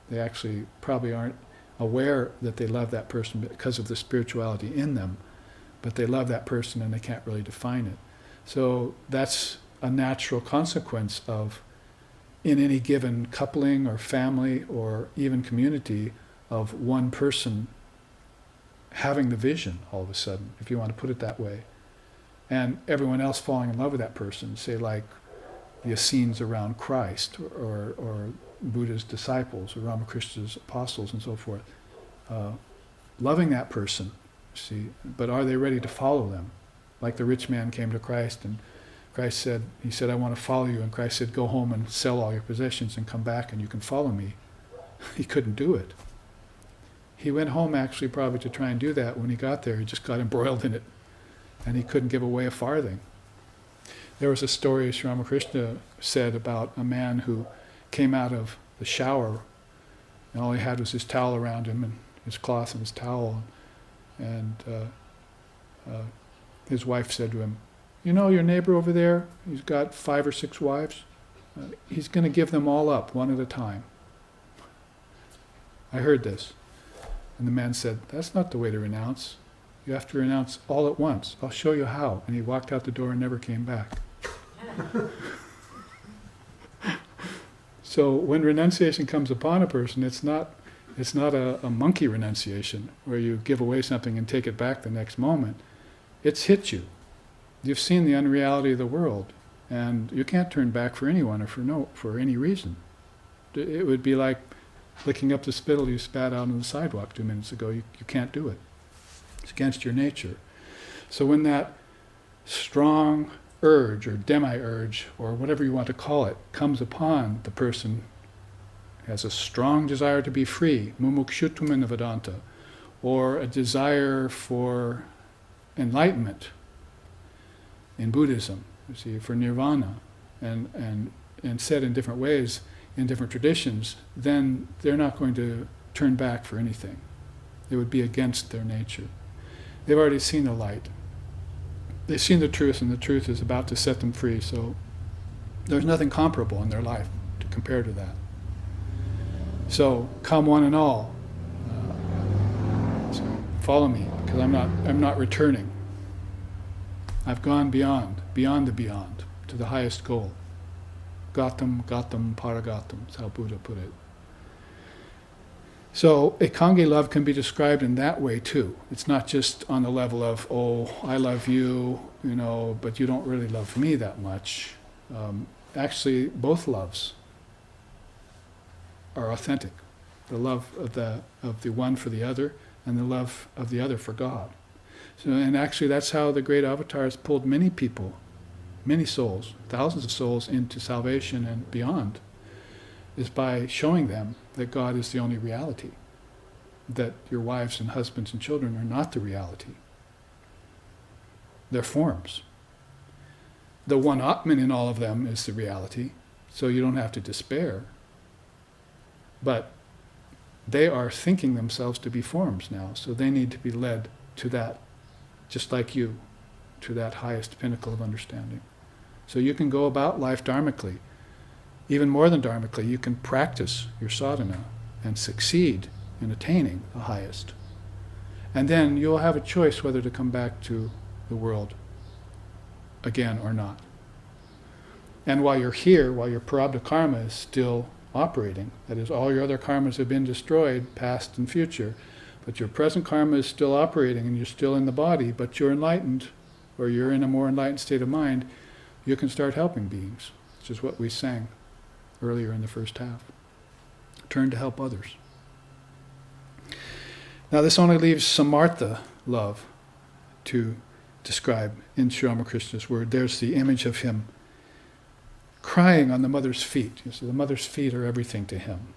They actually probably aren't aware that they love that person because of the spirituality in them, but they love that person and they can't really define it. So that's a natural consequence of, in any given coupling or family or even community, of one person having the vision all of a sudden, if you want to put it that way, and everyone else falling in love with that person, say like the Essenes around Christ, or Buddha's disciples, or Ramakrishna's apostles and so forth, loving that person, see, but are they ready to follow them? Like the rich man came to Christ, and Christ said, he said, I want to follow you, and Christ said, go home and sell all your possessions and come back and you can follow me. He couldn't do it. He went home actually probably to try and do that. When he got there, he just got embroiled in it, and he couldn't give away a farthing. There was a story Sri Ramakrishna said about a man who came out of the shower, and all he had was his towel around him, and his cloth and his towel, and his wife said to him, you know your neighbor over there, he's got 5 or 6 wives, he's going to give them all up one at a time. I heard this. And the man said, that's not the way to renounce. You have to renounce all at once. I'll show you how. And he walked out the door and never came back. So when renunciation comes upon a person, it's not a monkey renunciation where you give away something and take it back the next moment. It's hit you. You've seen the unreality of the world, and you can't turn back for anyone or for any reason. It would be like licking up the spittle you spat out on the sidewalk 2 minutes ago. You can't do it. It's against your nature. So when that strong urge or demi-urge or whatever you want to call it comes upon the person, has a strong desire to be free, mumukshutvam in Vedanta, or a desire for enlightenment in Buddhism, you see, for nirvana, and said in different ways, in different traditions, then they're not going to turn back for anything. It would be against their nature. They've already seen the light. They've seen the truth, and the truth is about to set them free, so there's nothing comparable in their life to compare to that. So, come one and all. So follow me, because I'm not returning. I've gone beyond the beyond, to the highest goal. Gatam, paragatam, that's how Buddha put it. So ekangi love can be described in that way too. It's not just on the level of, I love you, but you don't really love me that much. Actually, both loves are authentic. The love of the one for the other, and the love of the other for God. So, and actually that's how the great avatars pulled many people, many souls, thousands of souls into salvation and beyond, is by showing them that God is the only reality, that your wives and husbands and children are not the reality. They're forms. The one Atman in all of them is the reality, so you don't have to despair. But they are thinking themselves to be forms now, so they need to be led to that, just like you, to that highest pinnacle of understanding. So you can go about life dharmically. Even more than dharmically, you can practice your sadhana and succeed in attaining the highest. And then you'll have a choice whether to come back to the world again or not. And while you're here, while your prarabdha karma is still operating, that is, all your other karmas have been destroyed, past and future, but your present karma is still operating and you're still in the body, but you're enlightened, or you're in a more enlightened state of mind, you can start helping beings, which is what we sang earlier in the first half. Turn to help others. Now this only leaves samartha love to describe in Sri Ramakrishna's word. There's the image of him crying on the mother's feet. You see, the mother's feet are everything to him.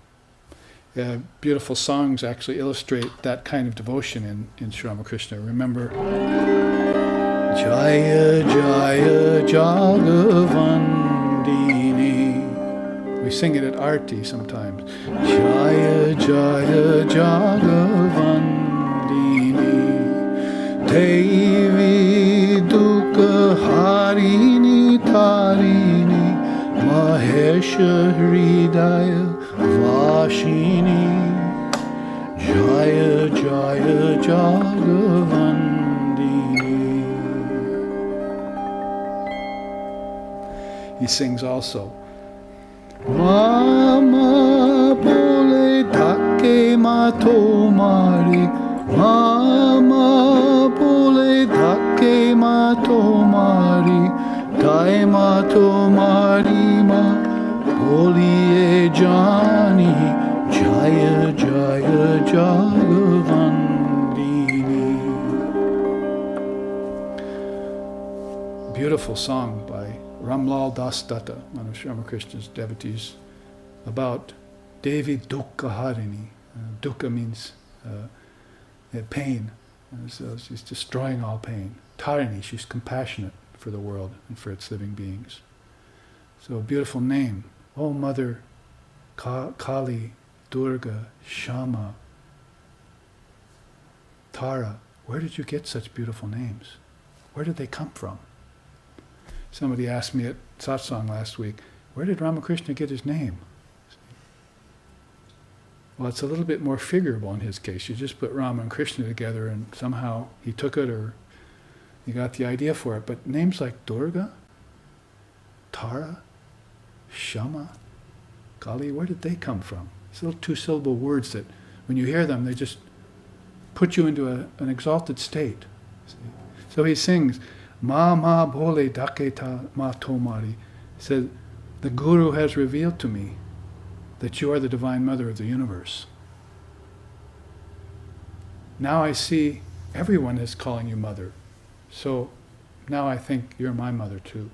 Beautiful songs actually illustrate that kind of devotion in Sri Ramakrishna. Remember, Jaya Jaya Jagavandini. We sing it at Arti sometimes. Jaya Jaya Jagavandini. Devi Dukkha Harini Tarini. Mahesha Hridaya Vashini. Jaya Jaya Jagavandini. He sings also, Mama Bole Dhake Mato Mari. Mama Bole Dhake Mato Mari. Dai Mato Mari Ma Boliye Jani. Jaya Jaya Jagavandini. Beautiful song by Ramlal Das Datta, one of Sri Ramakrishna's devotees, about Devi Dukkha Harini. Dukkha means pain. So she's destroying all pain. Tarini, she's compassionate for the world and for its living beings. So a beautiful name. Oh Mother Kali, Durga, Shama, Tara, where did you get such beautiful names? Where did they come from? Somebody asked me at satsang last week, where did Ramakrishna get his name? Well, it's a little bit more figurable in his case. You just put Rama and Krishna together and somehow he took it or he got the idea for it. But names like Durga, Tara, Shama, Kali, where did they come from? These little two-syllable words that when you hear them, they just put you into an exalted state. See? So he sings, Ma ma bole daketa ma tomari. He said, the Guru has revealed to me that you are the Divine Mother of the universe. Now I see everyone is calling you Mother. So now I think you're my mother too.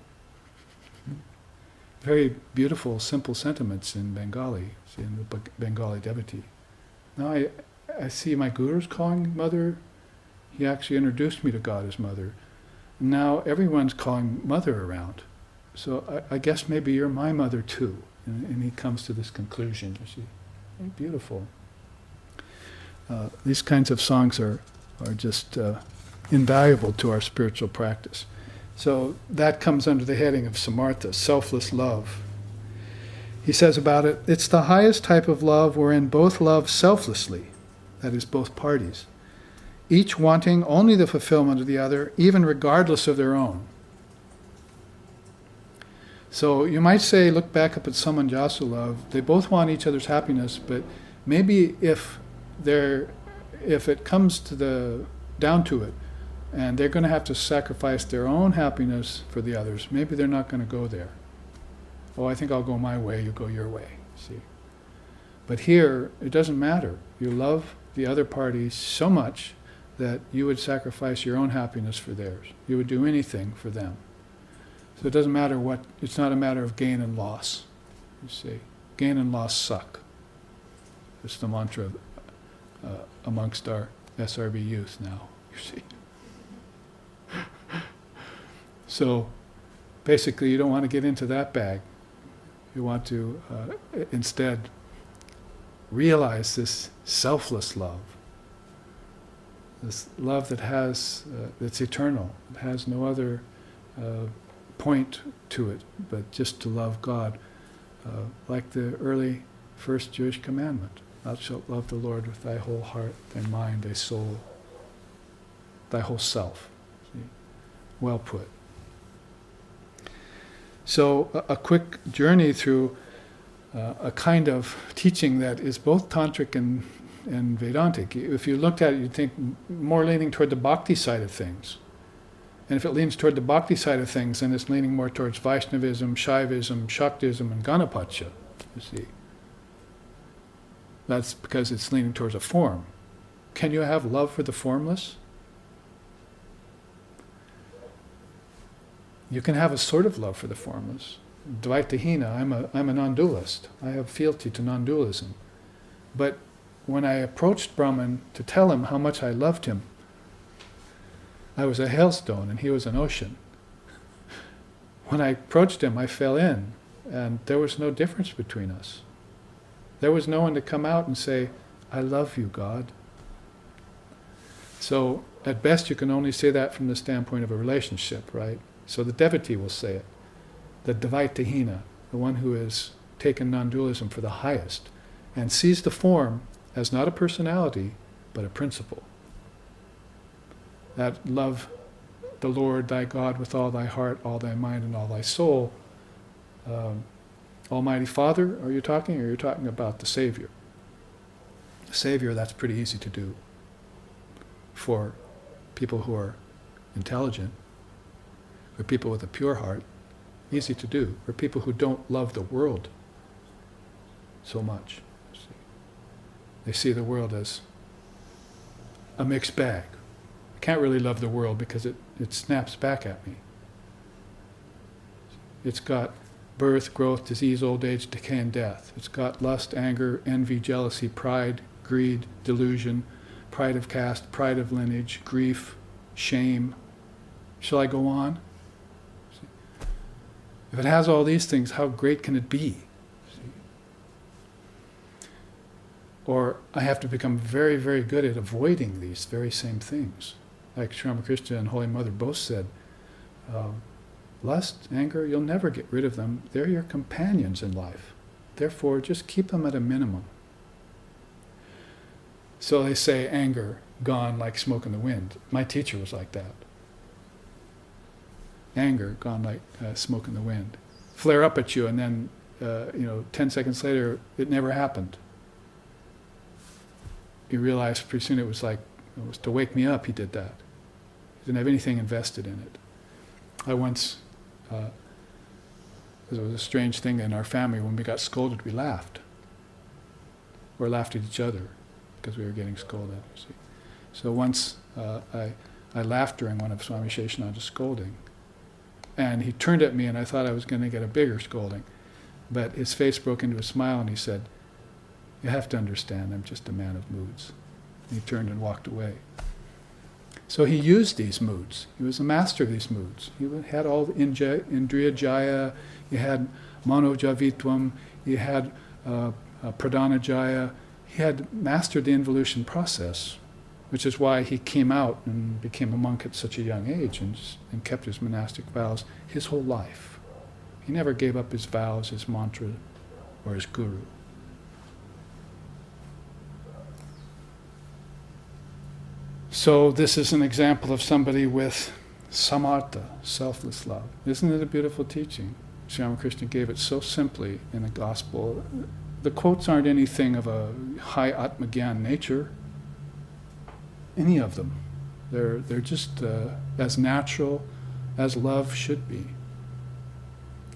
Very beautiful, simple sentiments in Bengali, in the Bengali devotee. Now I see my Guru's calling Mother. He actually introduced me to God as Mother. Now everyone's calling Mother around. So I guess maybe you're my mother too. And he comes to this conclusion, you see. Very beautiful. These kinds of songs are just invaluable to our spiritual practice. So that comes under the heading of samartha, selfless love. He says about it, it's the highest type of love wherein both love selflessly, that is, both parties, each wanting only the fulfillment of the other, even regardless of their own. So you might say, look back up at samanjasa love, they both want each other's happiness, but maybe if it comes down to it, and they're going to have to sacrifice their own happiness for the others, maybe they're not going to go there. Oh, I think I'll go my way, you go your way, see. But here, it doesn't matter. You love the other party so much that you would sacrifice your own happiness for theirs. You would do anything for them. So it doesn't matter what, it's not a matter of gain and loss, you see. Gain and loss suck. It's the mantra amongst our SRB youth now, you see. So basically you don't want to get into that bag. You want to instead realize this selfless love, this love that has, that's eternal, it has no other point to it but just to love God, like the early first Jewish commandment: thou shalt love the Lord with thy whole heart, thy mind, thy soul, thy whole self. See? Well put. So a quick journey through a kind of teaching that is both Tantric and Vedantic. If you looked at it, you'd think more leaning toward the Bhakti side of things. And if it leans toward the Bhakti side of things, then it's leaning more towards Vaishnavism, Shaivism, Shaktism, and Ganapacha, you see. That's because it's leaning towards a form. Can you have love for the formless? You can have a sort of love for the formless. Advaita Hina, I'm a non-dualist. I have fealty to non-dualism. But when I approached Brahman to tell him how much I loved him, I was a hailstone and he was an ocean. When I approached him, I fell in, and there was no difference between us. There was no one to come out and say, I love you, God. So at best you can only say that from the standpoint of a relationship, right? So the devotee will say it. The Advaita Hina, the one who has taken non-dualism for the highest and sees the form as not a personality, but a principle. That love the Lord thy God with all thy heart, all thy mind, and all thy soul. Almighty Father, are you talking, or are you talking about the Savior? The Savior, that's pretty easy to do for people who are intelligent, for people with a pure heart. Easy to do for people who don't love the world so much. They see the world as a mixed bag. I can't really love the world because it snaps back at me. It's got birth, growth, disease, old age, decay, and death. It's got lust, anger, envy, jealousy, pride, greed, delusion, pride of caste, pride of lineage, grief, shame. Shall I go on? If it has all these things, how great can it be? Or I have to become very, very good at avoiding these very same things. Like Sri Ramakrishna and Holy Mother both said, lust, anger, you'll never get rid of them. They're your companions in life. Therefore, just keep them at a minimum. So they say anger, gone like smoke in the wind. My teacher was like that. Anger, gone like smoke in the wind. Flare up at you, and then 10 seconds later, it never happened. You realize pretty soon it was to wake me up, he did that. He didn't have anything invested in it. I once, it was a strange thing in our family, when we got scolded, we laughed. Or laughed at each other because we were getting scolded, you see. So once I laughed during one of Swami Sheshananda's scolding. And he turned at me, and I thought I was going to get a bigger scolding. But his face broke into a smile, and he said, you have to understand, I'm just a man of moods. And he turned and walked away. So he used these moods. He was a master of these moods. He had all the Indriya Jaya, he had Mano Javitvam, he had Pradhana Jaya. He had mastered the involution process, which is why he came out and became a monk at such a young age and kept his monastic vows his whole life. He never gave up his vows, his mantra, or his guru. So this is an example of somebody with samartha, selfless love. Isn't it a beautiful teaching? Sri Ramakrishna gave it so simply in the gospel. The quotes aren't anything of a high Atmagyan nature. Any of them. They're just as natural as love should be.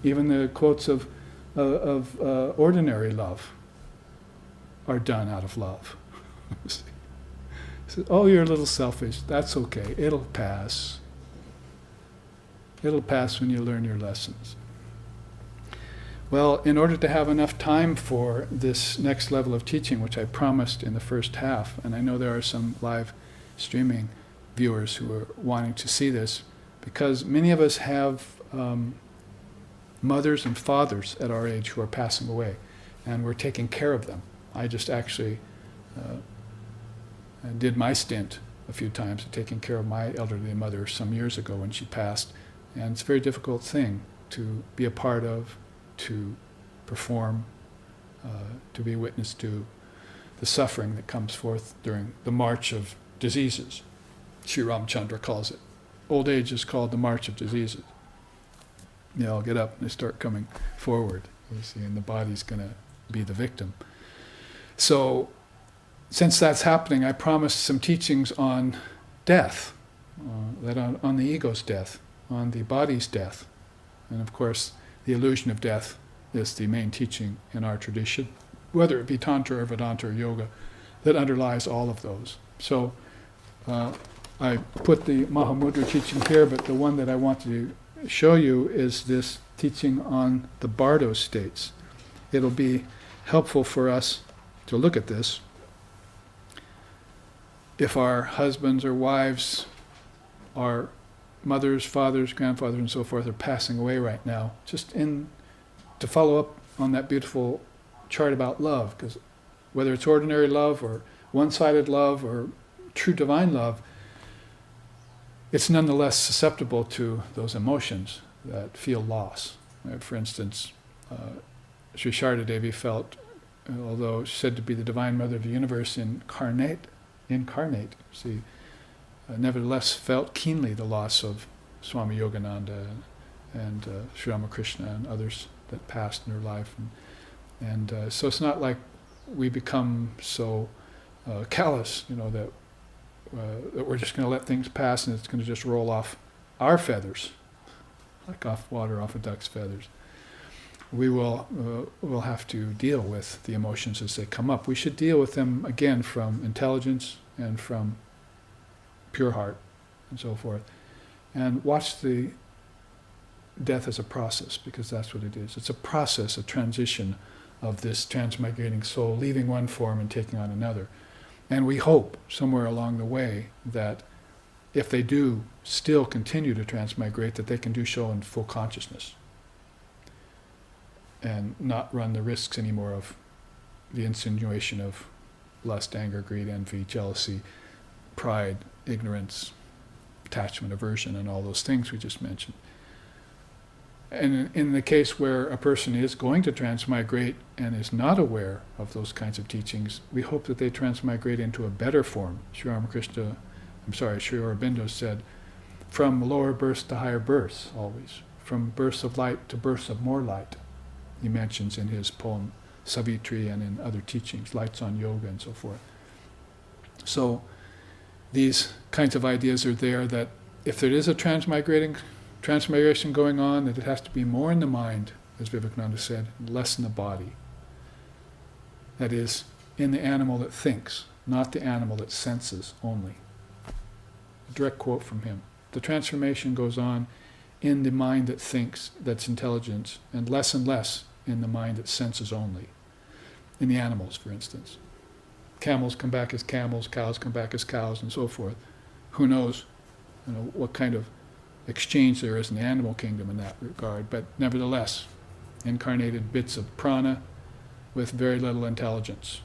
Even the quotes of ordinary love are done out of love. So, oh, you're a little selfish. That's okay. It'll pass. It'll pass when you learn your lessons. Well, in order to have enough time for this next level of teaching, which I promised in the first half, and I know there are some live streaming viewers who are wanting to see this, because many of us have mothers and fathers at our age who are passing away, and we're taking care of them. I just actually did my stint a few times of taking care of my elderly mother some years ago when she passed. And it's a very difficult thing to be a part of, to perform, to be a witness to the suffering that comes forth during the march of diseases. Sri Ramchandra calls it. Old age is called the march of diseases. They all get up and they start coming forward, you see, and the body's going to be the victim. So, since that's happening, I promised some teachings on death, on the ego's death, on the body's death. And of course, the illusion of death is the main teaching in our tradition, whether it be Tantra or Vedanta or Yoga, that underlies all of those. So, I put the Mahamudra teaching here, but the one that I want to show you is this teaching on the bardo states. It'll be helpful for us to look at this. If our husbands or wives, our mothers, fathers, grandfathers, and so forth are passing away right now, just to follow up on that beautiful chart about love, because whether it's ordinary love or one-sided love or true divine love, it's nonetheless susceptible to those emotions that feel loss. For instance, Sri Sharda Devi felt, although said to be the Divine Mother of the Universe incarnate, she nevertheless felt keenly the loss of Swami Yogananda and Sri Ramakrishna and others that passed in her life. And so it's not like we become so callous, that we're just going to let things pass and it's going to just roll off our feathers, like off water off a duck's feathers. We will we'll have to deal with the emotions as they come up. We should deal with them, again, from intelligence and from pure heart and so forth. And watch the death as a process, because that's what it is. It's a process, a transition of this transmigrating soul, leaving one form and taking on another. And we hope somewhere along the way that if they do still continue to transmigrate, that they can do so in full consciousness and not run the risks anymore of the insinuation of lust, anger, greed, envy, jealousy, pride, ignorance, attachment, aversion, and all those things we just mentioned. And in the case where a person is going to transmigrate and is not aware of those kinds of teachings, we hope that they transmigrate into a better form. Sri Aurobindo said, from lower births to higher births, always. From births of light to births of more light. He mentions in his poem Savitri and in other teachings, Lights on Yoga and so forth. So these kinds of ideas are there, that if there is a transmigration going on, that it has to be more in the mind, as Vivekananda said, less in the body. That is, in the animal that thinks, not the animal that senses only. A direct quote from him. The transformation goes on in the mind that thinks, that's intelligence, and less in the mind that senses only. In the animals, for instance. Camels come back as camels, cows come back as cows, and so forth. Who knows, what kind of exchange there is in the animal kingdom in that regard, but nevertheless, incarnated bits of prana with very little intelligence.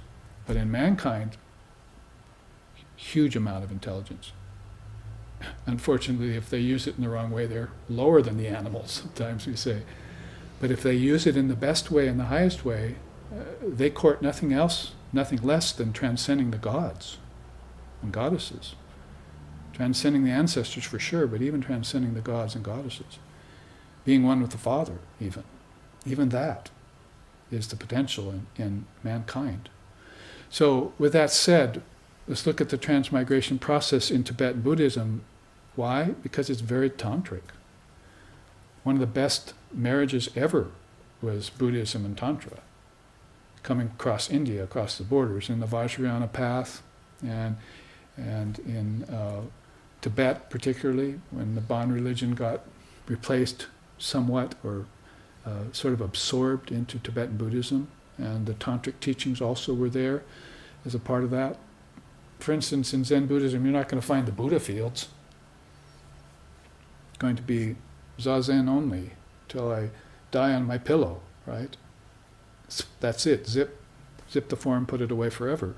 But in mankind, huge amount of intelligence. Unfortunately, if they use it in the wrong way, they're lower than the animals, sometimes we say. But if they use it in the best way and the highest way, they court nothing else, nothing less than transcending the gods and goddesses. Transcending the ancestors for sure, but even transcending the gods and goddesses. Being one with the Father, even. Even that is the potential in mankind. So, with that said, let's look at the transmigration process in Tibetan Buddhism. Why? Because it's very tantric. One of the best marriages ever was Buddhism and Tantra. Coming across India, across the borders, in the Vajrayana path, and in Tibet particularly, when the Bon religion got replaced somewhat or sort of absorbed into Tibetan Buddhism, and the Tantric teachings also were there as a part of that. For instance, in Zen Buddhism, you're not going to find the Buddha fields. It's going to be Zazen only, till I die on my pillow, right? That's it, zip. zip the form, put it away forever.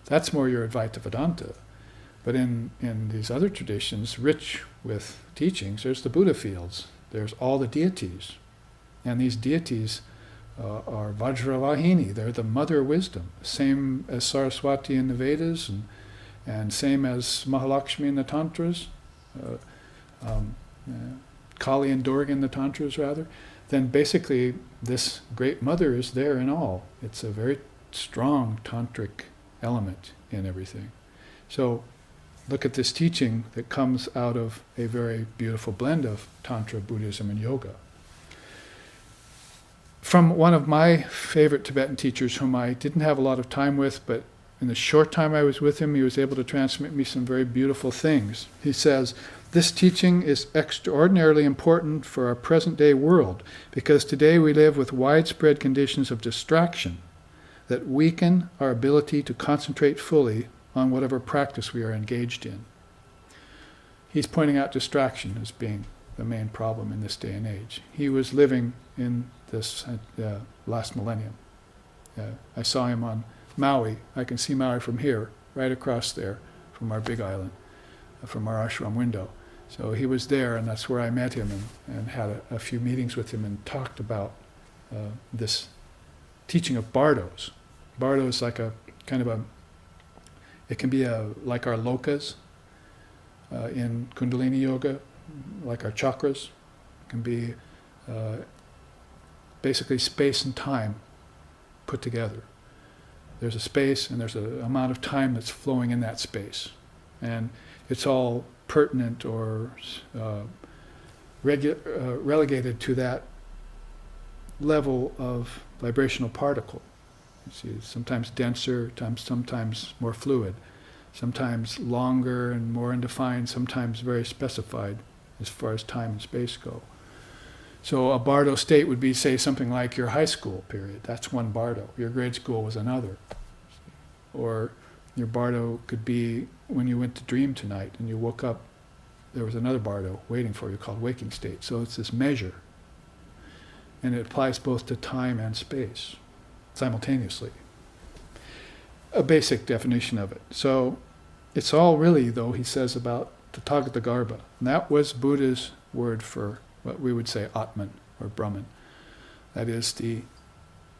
That's more your Advaita Vedanta. But in these other traditions, rich with teachings, there's the Buddha fields. There's all the deities. And these deities are Vajravahini. They're the mother of wisdom. Same as Saraswati in the Vedas, and same as Mahalakshmi in the Tantras, Kali and Durga in the Tantras, rather. Then basically this great mother is there in all. It's a very strong tantric element in everything. So look at this teaching that comes out of a very beautiful blend of Tantra, Buddhism, and yoga. From one of my favorite Tibetan teachers, whom I didn't have a lot of time with, but in the short time I was with him, he was able to transmit me some very beautiful things. He says, "This teaching is extraordinarily important for our present-day world, because today we live with widespread conditions of distraction that weaken our ability to concentrate fully on whatever practice we are engaged in." He's pointing out distraction as being the main problem in this day and age. He was living in this last millennium. I saw him on Maui. I can see Maui from here, right across there, from our big island, from our ashram window. So he was there, and that's where I met him and had a few meetings with him and talked about this teaching of bardos. Bardo is like a kind of a, it can be like our lokas in Kundalini Yoga, like our chakras. It can be basically space and time put together. There's a space and there's an amount of time that's flowing in that space. And it's all pertinent or relegated to that level of vibrational particle. You see, sometimes denser, sometimes more fluid, sometimes longer and more undefined, sometimes very specified as far as time and space go. So a bardo state would be, say, something like your high school period. That's one bardo. Your grade school was another. Or your bardo could be when you went to dream tonight and you woke up, there was another bardo waiting for you called waking state. So it's this measure. And it applies both to time and space simultaneously. A basic definition of it. So it's all really, though, he says about Tathagata Garbha. And that was Buddha's word for what we would say Atman or Brahman. That is the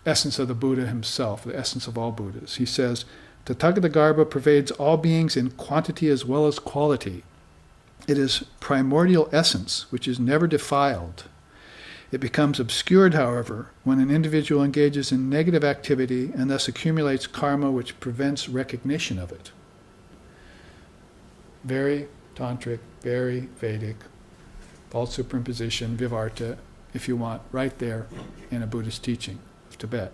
essence of the Buddha himself, the essence of all Buddhas. He says, Tathagata Garbha pervades all beings in quantity as well as quality. It is primordial essence, which is never defiled. It becomes obscured, however, when an individual engages in negative activity and thus accumulates karma which prevents recognition of it. Very tantric, very Vedic, false superimposition, vivarta, if you want, right there in a Buddhist teaching of Tibet.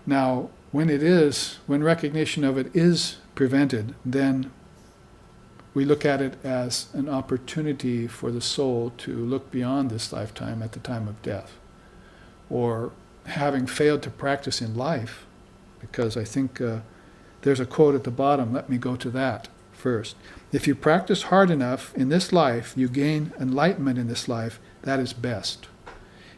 Now, when recognition of it is prevented, then we look at it as an opportunity for the soul to look beyond this lifetime at the time of death. Or having failed to practice in life, because I think there's a quote at the bottom, let me go to that first. If you practice hard enough in this life, you gain enlightenment in this life, that is best.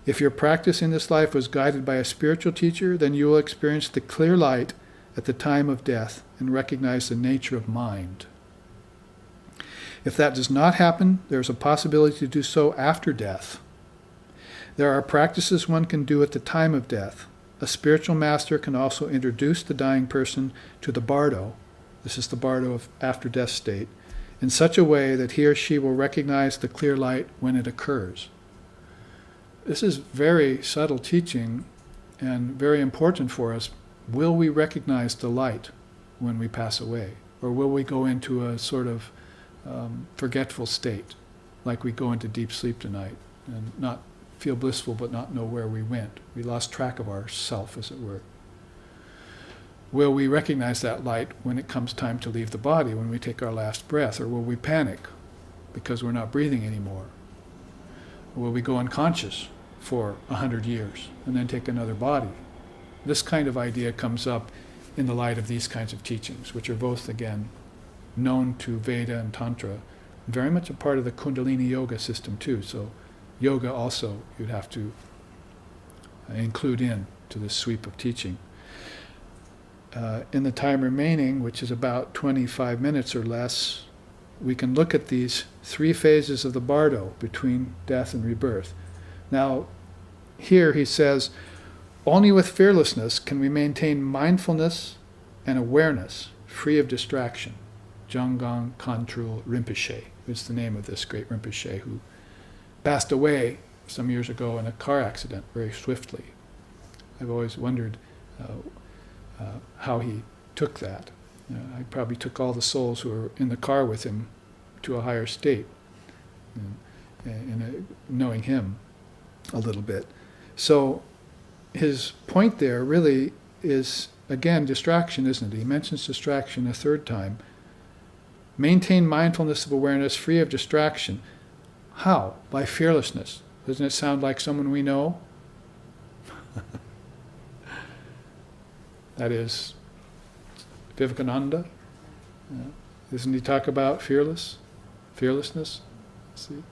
If your practice in this life was guided by a spiritual teacher, then you will experience the clear light at the time of death and recognize the nature of mind. If that does not happen, there is a possibility to do so after death. There are practices one can do at the time of death. A spiritual master can also introduce the dying person to the bardo, this is the bardo of after-death state, in such a way that he or she will recognize the clear light when it occurs. This is very subtle teaching and very important for us. Will we recognize the light when we pass away? Or will we go into a sort of forgetful state, like we go into deep sleep tonight and not feel blissful but not know where we went? We lost track of our self, as it were. Will we recognize that light when it comes time to leave the body, when we take our last breath? Or will we panic because we're not breathing anymore? Or will we go unconscious for 100 years and then take another body? This kind of idea comes up in the light of these kinds of teachings, which are both, again, known to Veda and Tantra, very much a part of the Kundalini Yoga system too. So yoga also you'd have to include in to this sweep of teaching. in the time remaining, which is about 25 minutes or less, we can look at these three phases of the bardo between death and rebirth. Now, here he says, only with fearlessness can we maintain mindfulness and awareness free of distraction. Janggang Khantrul Rinpoche is the name of this great Rinpoche who passed away some years ago in a car accident very swiftly. I've always wondered how he took that. I probably took all the souls who were in the car with him to a higher state, knowing him a little bit. So his point there really is, again, distraction, isn't it? He mentions distraction a third time. Maintain mindfulness of awareness free of distraction. How? By fearlessness. Doesn't it sound like someone we know? That is Vivekananda. Doesn't he talk about fearlessness? See?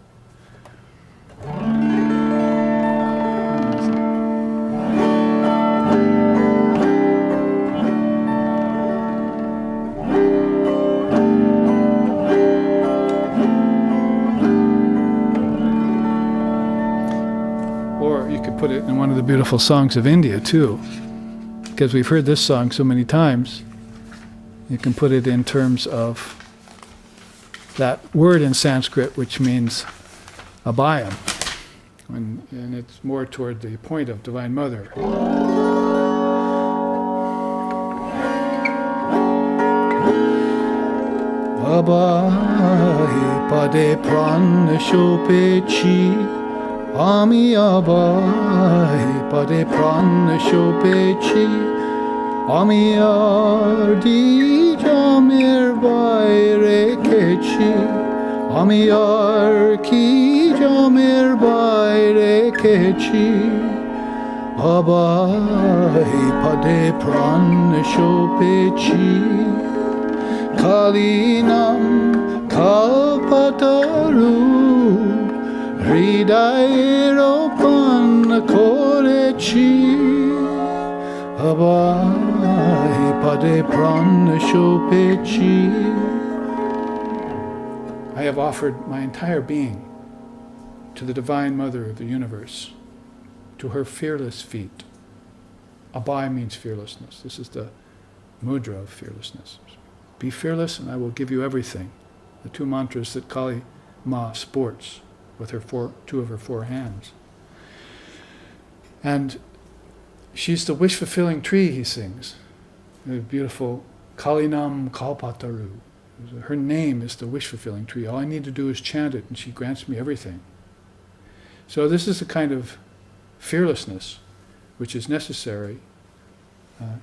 Or you could put it in one of the beautiful songs of India too, because we've heard this song so many times. You can put it in terms of that word in Sanskrit which means abhayam, and it's more toward the point of Divine Mother. Abhay pade pran shopechi, ami abhay pade pran shopechi, আমি আর জামের বাইরে রেখেছি, আমি আর কি জামের বাইরে রেখেছি, আবাই পদে প্রাণ শোপেছি, খালি নাম কালপাতারু হৃদয়ে রোপণ করেছি, আবাই pade pran shopechi. I have offered my entire being to the Divine Mother of the universe, to her fearless feet. Abhay means fearlessness. This is the mudra of fearlessness. Be fearless and I will give you everything. The two mantras that Kali Ma sports with her two of her four hands. And she's the wish-fulfilling tree, he sings. The beautiful Kalinam Kalpataru. Her name is the wish-fulfilling tree. All I need to do is chant it and she grants me everything. So this is the kind of fearlessness which is necessary.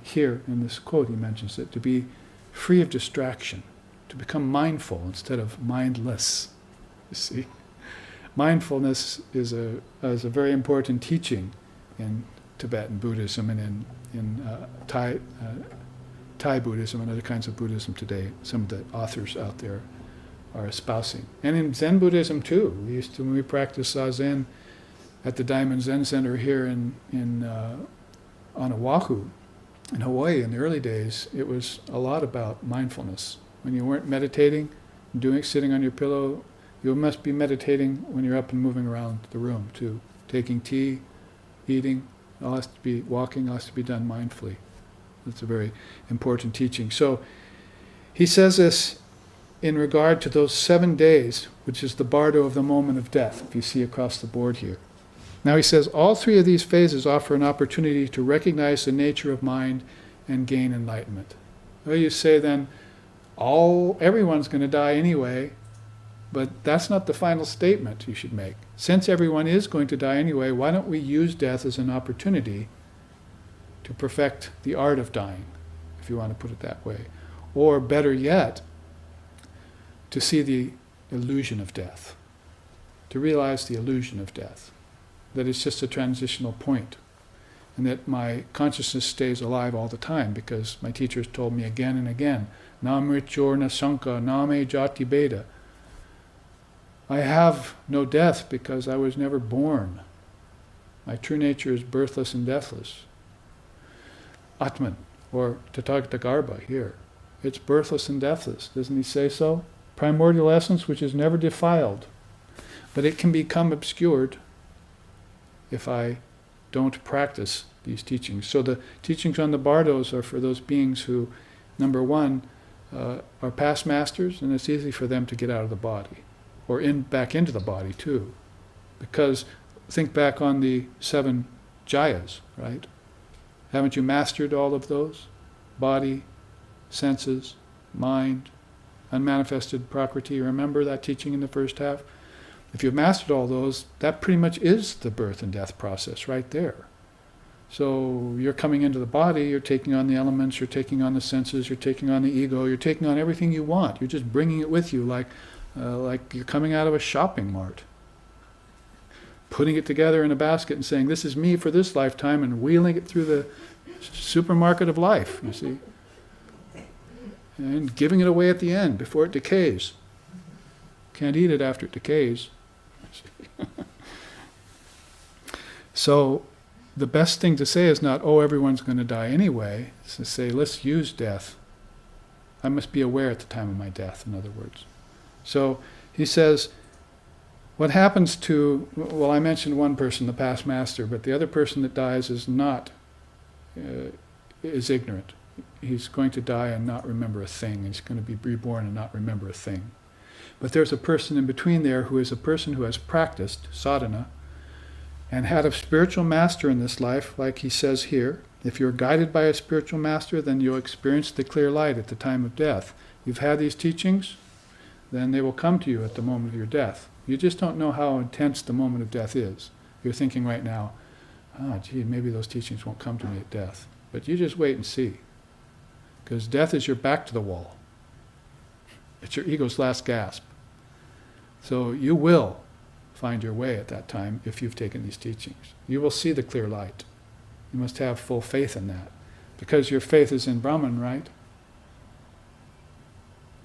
Here in this quote he mentions it, to be free of distraction, to become mindful instead of mindless. You see? Mindfulness is a very important teaching in Tibetan Buddhism and in Thai Buddhism and other kinds of Buddhism today. Some of the authors out there are espousing. And in Zen Buddhism too. When we practiced Zazen at the Diamond Zen Center here on Oahu, in Hawaii in the early days, it was a lot about mindfulness. When you weren't meditating, sitting on your pillow, you must be meditating when you're up and moving around the room too. Taking tea, eating, all has to be walking, all has to be done mindfully. That's a very important teaching. So he says this in regard to those 7 days, which is the bardo of the moment of death, if you see across the board here. Now he says, all three of these phases offer an opportunity to recognize the nature of mind and gain enlightenment. Well, you say then, everyone's going to die anyway, but that's not the final statement you should make. Since everyone is going to die anyway, why don't we use death as an opportunity to perfect the art of dying, if you want to put it that way. Or better yet, to see the illusion of death, to realize the illusion of death, that it's just a transitional point, and that my consciousness stays alive all the time, because my teachers told me again and again, Namrityur Nasanka Name Jati Beda. I have no death because I was never born. My true nature is birthless and deathless. Atman, or Tathagarbha here. It's birthless and deathless, doesn't he say so? Primordial essence which is never defiled. But it can become obscured if I don't practice these teachings. So the teachings on the bardos are for those beings who, number one, are past masters, and it's easy for them to get out of the body, or back into the body too. Because think back on the 7 jayas, right? Haven't you mastered all of those? Body, senses, mind, unmanifested prakriti. Remember that teaching in the first half? If you've mastered all those, that pretty much is the birth and death process right there. So you're coming into the body, you're taking on the elements, you're taking on the senses, you're taking on the ego, you're taking on everything you want. You're just bringing it with you like you're coming out of a shopping mart. Putting it together in a basket and saying, this is me for this lifetime, and wheeling it through the supermarket of life, you see. And giving it away at the end before it decays. Can't eat it after it decays. So the best thing to say is not, oh, everyone's going to die anyway. It's to say, let's use death. I must be aware at the time of my death, in other words. So he says, what happens to, well, I mentioned one person, the past master, but the other person that dies is not, is ignorant. He's going to die and not remember a thing. He's going to be reborn and not remember a thing. But there's a person in between there who is a person who has practiced sadhana and had a spiritual master in this life, like he says here. If you're guided by a spiritual master, then you'll experience the clear light at the time of death. You've had these teachings, then they will come to you at the moment of your death. You just don't know how intense the moment of death is. You're thinking right now, gee, maybe those teachings won't come to me at death. But you just wait and see. Because death is your back to the wall. It's your ego's last gasp. So you will find your way at that time if you've taken these teachings. You will see the clear light. You must have full faith in that. Because your faith is in Brahman, right?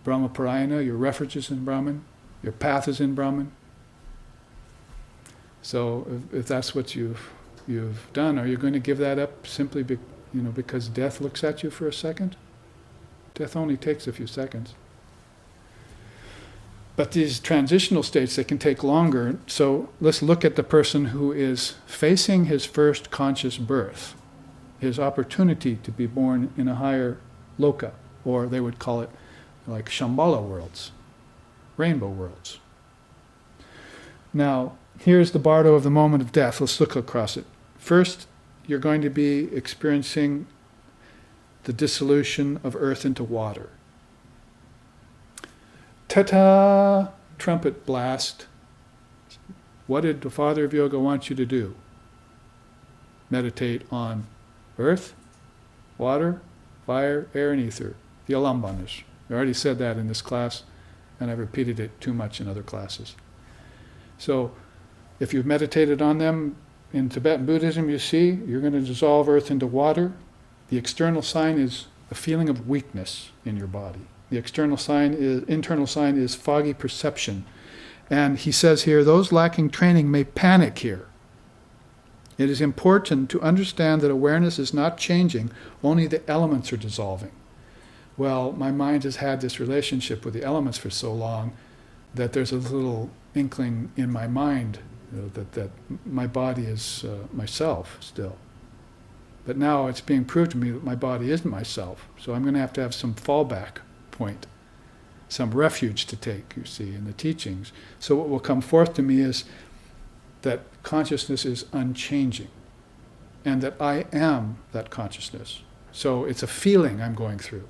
Brahma Parayana, your refuge is in Brahman. Your path is in Brahman. So if that's what you've done, are you going to give that up simply because death looks at you for a second? Death only takes a few seconds. But these transitional states, they can take longer. So let's look at the person who is facing his first conscious birth, his opportunity to be born in a higher loka, or they would call it like Shambhala worlds, rainbow worlds. Now, here's the bardo of the moment of death. Let's look across it. First, you're going to be experiencing the dissolution of earth into water. Ta-ta! Trumpet blast. What did the Father of Yoga want you to do? Meditate on earth, water, fire, air, and ether. The alambanas. I already said that in this class, and I've repeated it too much in other classes. So, if you've meditated on them in Tibetan Buddhism, you see, you're going to dissolve earth into water. The external sign is a feeling of weakness in your body. The internal sign is foggy perception. And he says here, those lacking training may panic here. It is important to understand that awareness is not changing, only the elements are dissolving. Well, my mind has had this relationship with the elements for so long that there's a little inkling in my mind that my body is myself still. But now it's being proved to me that my body isn't myself. So I'm going to have some fallback point, some refuge to take, you see, in the teachings. So what will come forth to me is that consciousness is unchanging, and that I am that consciousness. So it's a feeling I'm going through.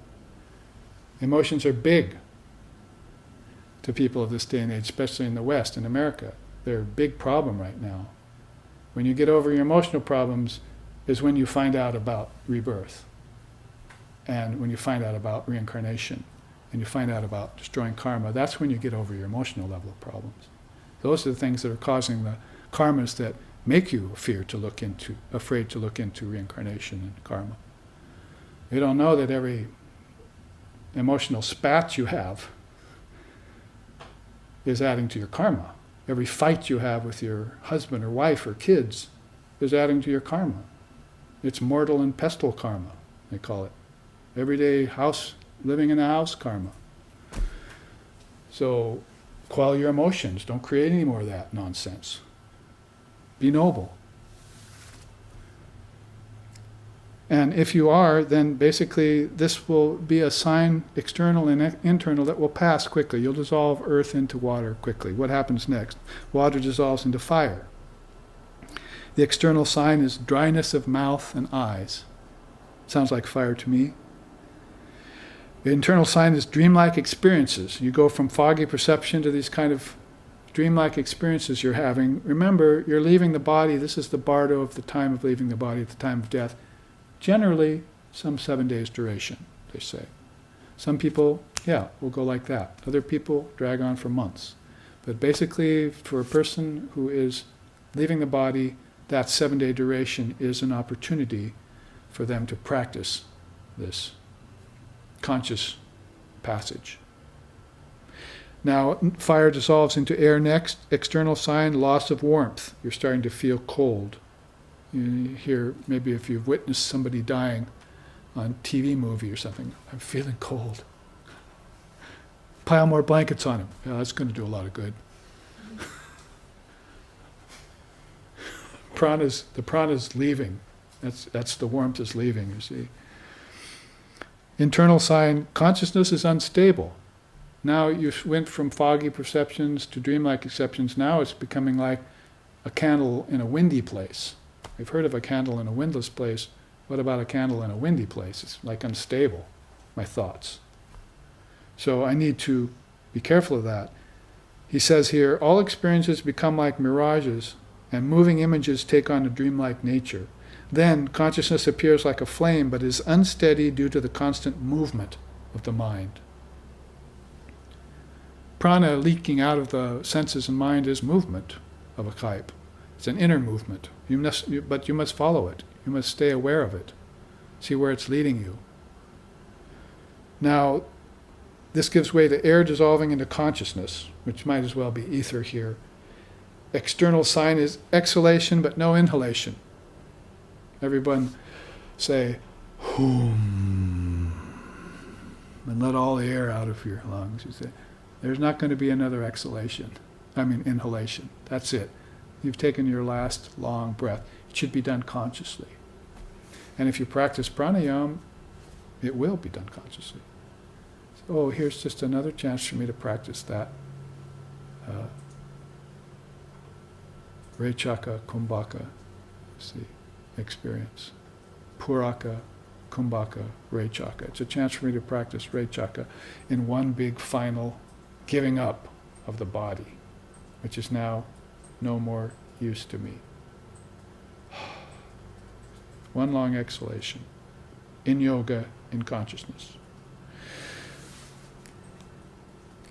Emotions are big to people of this day and age, especially in the West, in America. They're a big problem right now. When you get over your emotional problems is when you find out about rebirth, and when you find out about reincarnation, and you find out about destroying karma. That's when you get over your emotional level of problems. Those are the things that are causing the karmas that make you afraid to look into reincarnation and karma. You don't know that every emotional spat you have is adding to your karma. Every fight you have with your husband or wife or kids is adding to your karma. It's mortal and pestle karma, they call it. everyday house, living in a house karma. So quell your emotions. Don't create any more of that nonsense. Be noble. And if you are, then basically this will be a sign, external and internal, that will pass quickly. You'll dissolve earth into water quickly. What happens next? Water dissolves into fire. The external sign is dryness of mouth and eyes. Sounds like fire to me. The internal sign is dreamlike experiences. You go from foggy perception to these kind of dreamlike experiences you're having. Remember, you're leaving the body. This is the bardo of the time of leaving the body at the time of death. Generally, some 7 days duration, they say. Some people, will go like that. Other people drag on for months. But basically, for a person who is leaving the body, that 7-day duration is an opportunity for them to practice this conscious passage. Now, fire dissolves into air next. External sign, loss of warmth. You're starting to feel cold. You hear, maybe if you've witnessed somebody dying on TV movie or something, I'm feeling cold. Pile more blankets on him. Yeah, that's going to do a lot of good. The prana's leaving. That's the warmth is leaving, you see. Internal sign, consciousness is unstable. Now you went from foggy perceptions to dreamlike perceptions. Now it's becoming like a candle in a windy place. We've heard of a candle in a windless place. What about a candle in a windy place? It's like unstable, my thoughts. So I need to be careful of that. He says here, all experiences become like mirages, and moving images take on a dreamlike nature. Then consciousness appears like a flame, but is unsteady due to the constant movement of the mind. Prana leaking out of the senses and mind is movement of a type. It's an inner movement. But you must follow it. You must stay aware of it. See where it's leading you. Now, this gives way to air dissolving into consciousness, which might as well be ether here. External sign is exhalation, but no inhalation. Everyone say, "Hum," and let all the air out of your lungs. You say, there's not going to be another inhalation. That's it. You've taken your last long breath. It should be done consciously. And if you practice pranayama, it will be done consciously. So, here's just another chance for me to practice that. Rechaka, Kumbhaka, experience. Puraka, Kumbhaka, Rechaka. It's a chance for me to practice Rechaka in one big final giving up of the body, which is now no more use to me. One long exhalation. In yoga, in consciousness.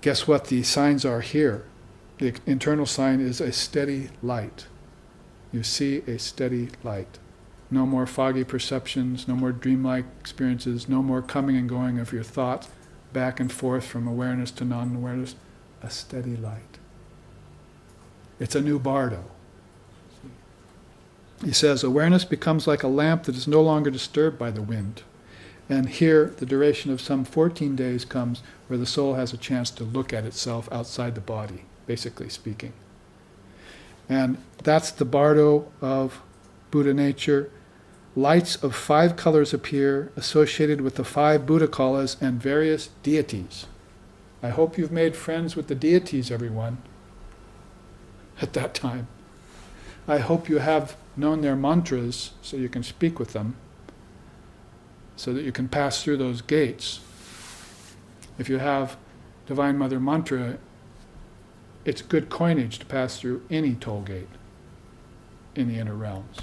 Guess what the signs are here? The internal sign is a steady light. You see a steady light. No more foggy perceptions, no more dreamlike experiences, no more coming and going of your thoughts back and forth from awareness to non-awareness. A steady light. It's a new bardo. He says, awareness becomes like a lamp that is no longer disturbed by the wind. And here, the duration of some 14 days comes where the soul has a chance to look at itself outside the body, basically speaking. And that's the bardo of Buddha nature. Lights of 5 colors appear associated with the 5 Buddha kalas and various deities. I hope you've made friends with the deities, everyone, at that time. I hope you have known their mantras so you can speak with them, so that you can pass through those gates. If you have Divine Mother mantra, it's good coinage to pass through any toll gate in the inner realms.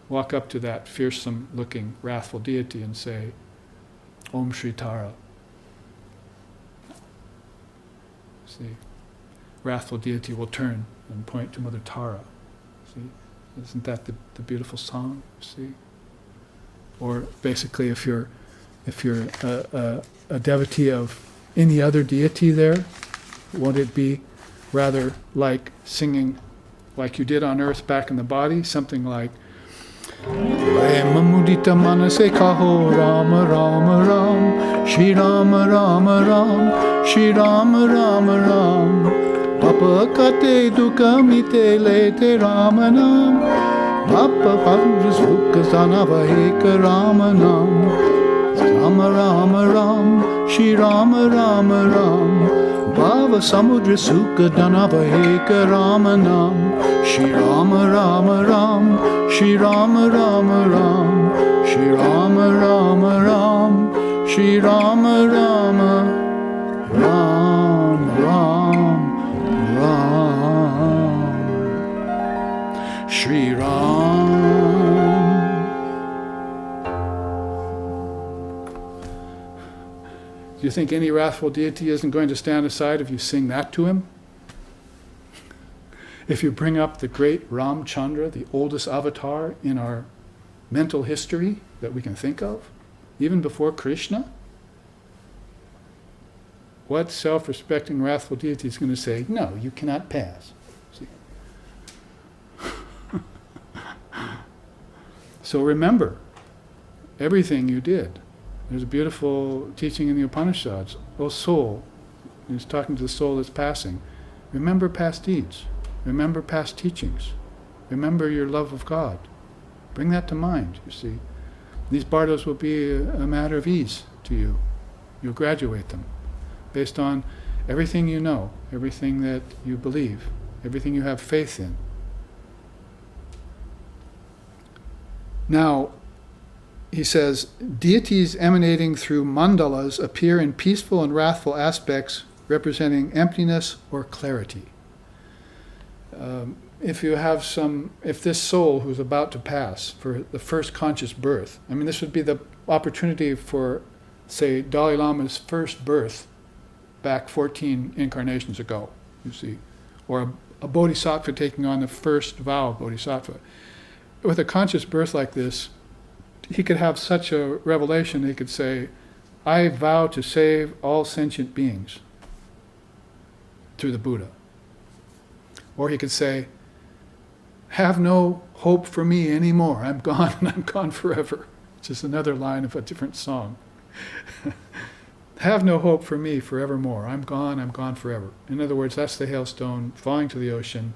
Walk up to that fearsome-looking, wrathful deity and say, Om Shri Tara. See, wrathful deity will turn and point to Mother Tara. See, isn't that the beautiful song? See, or basically, if you're a devotee of any other deity there, won't it be rather like singing like you did on earth back in the body, something like Prema mudita manase kaho Rama Rama Ram, Shri Rama Rama Ram, Shri Rama Rama Ram. Papa kate dukkha mite lete Rama Nam, Papa pandras dukkha sanavaheka Rama Nam. Rama Rama Ram, Shri Rama Rama Ram, Bhava Samudra Sukha Dhanavaheka Rama Nam, Shri Rama Rama Ram, Shri Rama Rama Ram, Shri Rama Rama Ram, Shri Rama Rama Ram Ram Ram, Shri Ram. Do you think any wrathful deity isn't going to stand aside if you sing that to him? If you bring up the great Ramchandra, the oldest avatar in our mental history that we can think of, even before Krishna? What self-respecting wrathful deity is going to say, no, you cannot pass? See? So remember everything you did. There's a beautiful teaching in the Upanishads. O soul, he's talking to the soul that's passing. Remember past deeds. Remember past teachings. Remember your love of God. Bring that to mind, you see. These bardos will be a matter of ease to you. You'll graduate them based on everything you know, everything that you believe, everything you have faith in. Now, he says, deities emanating through mandalas appear in peaceful and wrathful aspects representing emptiness or clarity. If this soul who's about to pass for the first conscious birth, I mean, this would be the opportunity for, say, Dalai Lama's first birth back 14 incarnations ago, you see, or a bodhisattva taking on the first vow of bodhisattva. With a conscious birth like this, he could have such a revelation, he could say, I vow to save all sentient beings through the Buddha. Or he could say, have no hope for me anymore, I'm gone and I'm gone forever. Which is another line of a different song. Have no hope for me forevermore, I'm gone forever. In other words, that's the hailstone falling to the ocean.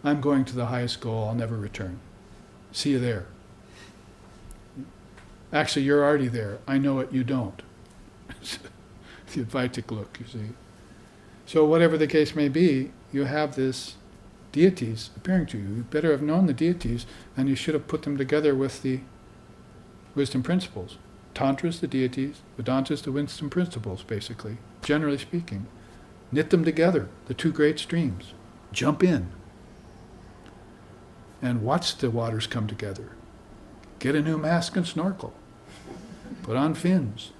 I'm going to the highest goal, I'll never return. See you there. Actually, you're already there. I know it, you don't. The Advaitic look, you see. So whatever the case may be, you have this deities appearing to you. You better have known the deities, and you should have put them together with the wisdom principles. Tantra's the deities, Vedanta's the wisdom principles, basically, generally speaking. Knit them together, the two great streams. Jump in. And watch the waters come together. Get a new mask and snorkel. Put on fins.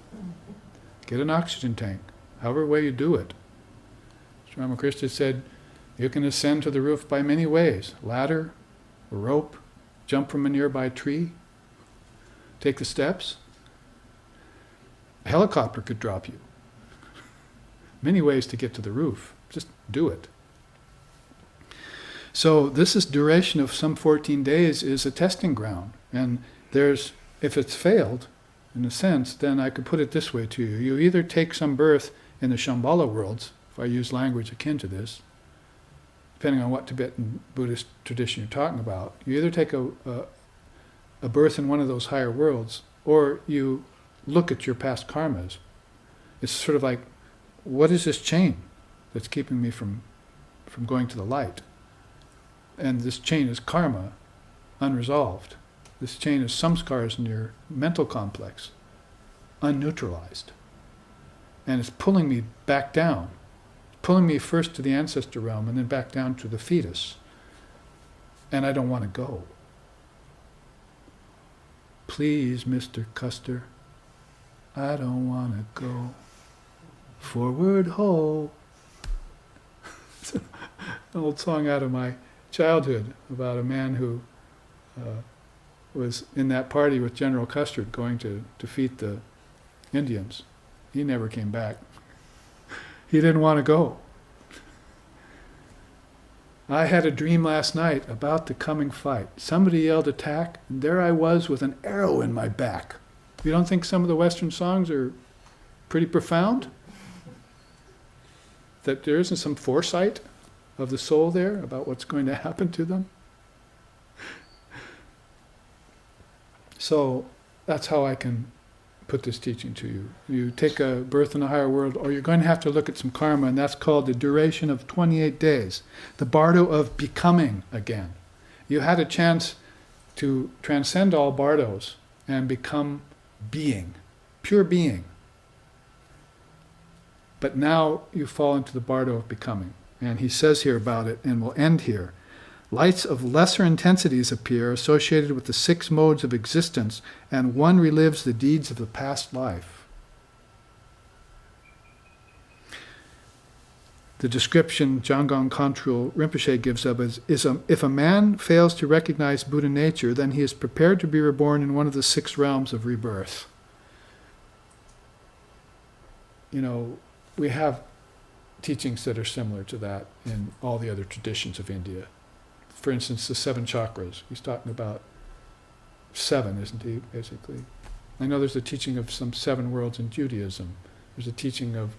Get an oxygen tank. However way you do it. Sri Ramakrishna said, you can ascend to the roof by many ways. Ladder, a rope, jump from a nearby tree, take the steps. A helicopter could drop you. Many ways to get to the roof. Just do it. So this duration of some 14 days is a testing ground. And if it's failed, in a sense, then I could put it this way to you. You either take some birth in the Shambhala worlds, if I use language akin to this, depending on what Tibetan Buddhist tradition you're talking about. You either take a birth in one of those higher worlds, or you look at your past karmas. It's sort of like, what is this chain that's keeping me from going to the light? And this chain is karma, unresolved. This chain is samskaras in your mental complex, unneutralized. And it's pulling me back down. Pulling me first to the ancestor realm and then back down to the fetus. And I don't want to go. Please, Mr. Custer, I don't want to go. Forward ho. It's an old song out of my childhood about a man who was in that party with General Custer going to defeat the Indians. He never came back. He didn't want to go. I had a dream last night about the coming fight. Somebody yelled attack, and there I was with an arrow in my back. You don't think some of the Western songs are pretty profound? That there isn't some foresight of the soul there about what's going to happen to them? So that's how I can put this teaching to you. You take a birth in a higher world, or you're going to have to look at some karma, and that's called the duration of 28 days. The bardo of becoming again. You had a chance to transcend all bardos and become being, pure being. But now you fall into the bardo of becoming. And he says here about it, and we'll end here. Lights of lesser intensities appear associated with the 6 modes of existence, and one relives the deeds of the past life. The description Jamgon Kongtrul Rinpoche gives of it is if a man fails to recognize Buddha nature, then he is prepared to be reborn in one of the 6 realms of rebirth. We have teachings that are similar to that in all the other traditions of India. For instance, the 7 chakras. He's talking about 7, isn't he, basically? I know there's a teaching of some 7 worlds in Judaism. There's a teaching of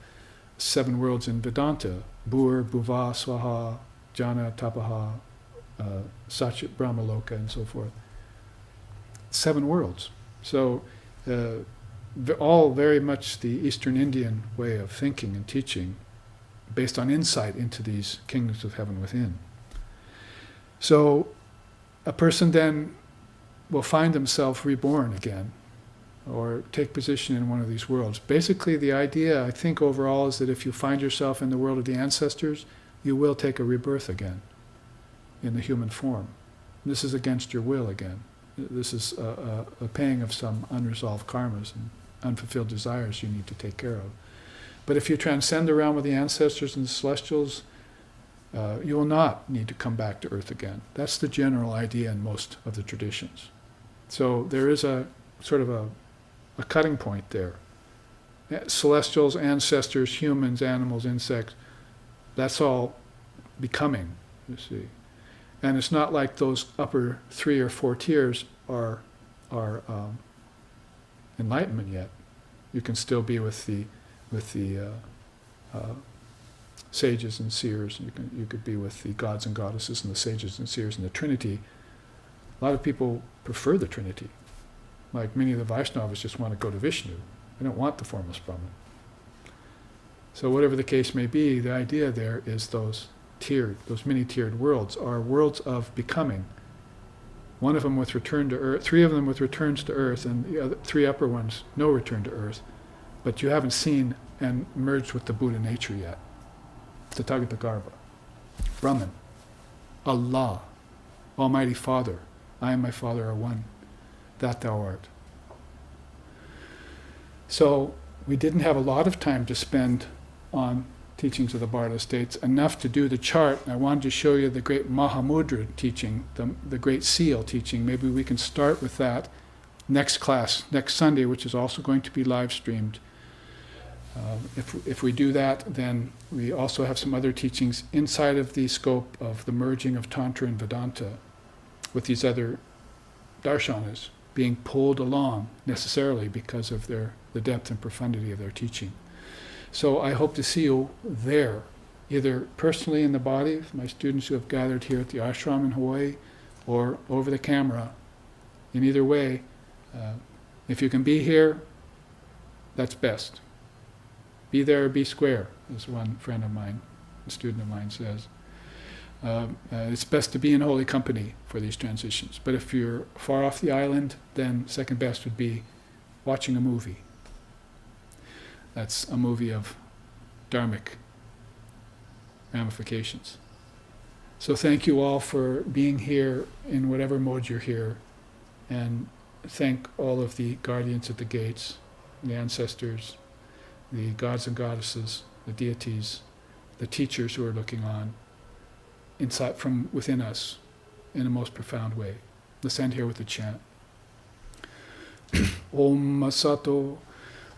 7 worlds in Vedanta. Bhur, Bhuva, Swaha, Jana, Tapaha, Satchit, Brahmaloka, and so forth. 7 worlds. So, all very much the Eastern Indian way of thinking and teaching, based on insight into these kingdoms of heaven within. So a person then will find himself reborn again, or take position in one of these worlds. Basically, the idea, I think, overall, is that if you find yourself in the world of the ancestors, you will take a rebirth again in the human form. This is against your will again. This is a paying of some unresolved karmas and unfulfilled desires you need to take care of. But if you transcend the realm of the ancestors and the celestials, you will not need to come back to earth again. That's the general idea in most of the traditions. So there is a sort of a cutting point there. Celestials, ancestors, humans, animals, insects, that's all becoming, you see. And it's not like those upper 3 or 4 tiers are enlightenment yet. You can still be with the sages and seers. You could be with the gods and goddesses and the sages and seers and the Trinity. A lot of people prefer the Trinity. Like many of the Vaishnavas just want to go to Vishnu. They don't want the formless Brahman. So whatever the case may be, the idea there is those many-tiered worlds are worlds of becoming. One of them with return to earth, 3 of them with returns to earth, and the other 3 upper ones, no return to earth. But you haven't seen and merged with the Buddha nature yet. Tathagata Brahman, Allah, Almighty Father, I and my Father are one, that thou art. So we didn't have a lot of time to spend on teachings of the Bardo states, enough to do the chart. I wanted to show you the great Mahamudra teaching, the great seal teaching. Maybe we can start with that next class, next Sunday, which is also going to be live streamed. If we do that, then we also have some other teachings inside of the scope of the merging of Tantra and Vedanta with these other darshanas being pulled along necessarily because of the depth and profundity of their teaching. So I hope to see you there, either personally in the body, my students who have gathered here at the ashram in Hawaii, or over the camera. In either way, if you can be here, that's best. Be there or be square, as one friend of mine, a student of mine says. It's best to be in holy company for these transitions. But if you're far off the island, then second best would be watching a movie. That's a movie of dharmic ramifications. So thank you all for being here in whatever mode you're here, and thank all of the guardians at the gates, the ancestors, the gods and goddesses, the deities, the teachers who are looking on, inside from within us in a most profound way. Let's end here with a chant. Om Masato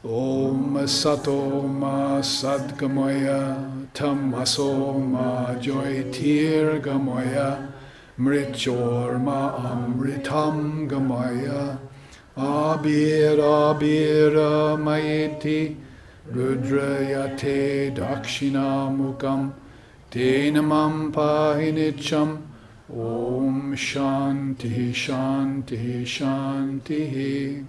Om Sato Ma Sadgamaya Tamaso Ma Joytir Gamaya Mrichor Ma Amritam Gamaya Abira Abira Maiti Rudrayate Dakshina Mukam Tenamam Pahinicham Om Shanti Shanti Shanti.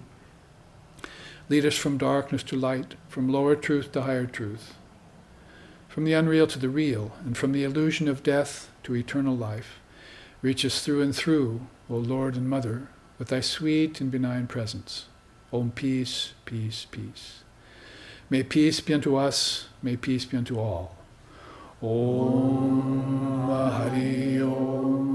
Lead us from darkness to light, from lower truth to higher truth, from the unreal to the real, and from the illusion of death to eternal life. Reach us through and through, O Lord and Mother, with thy sweet and benign presence. Om peace, peace, peace. May peace be unto us, may peace be unto all. Om Hari Om.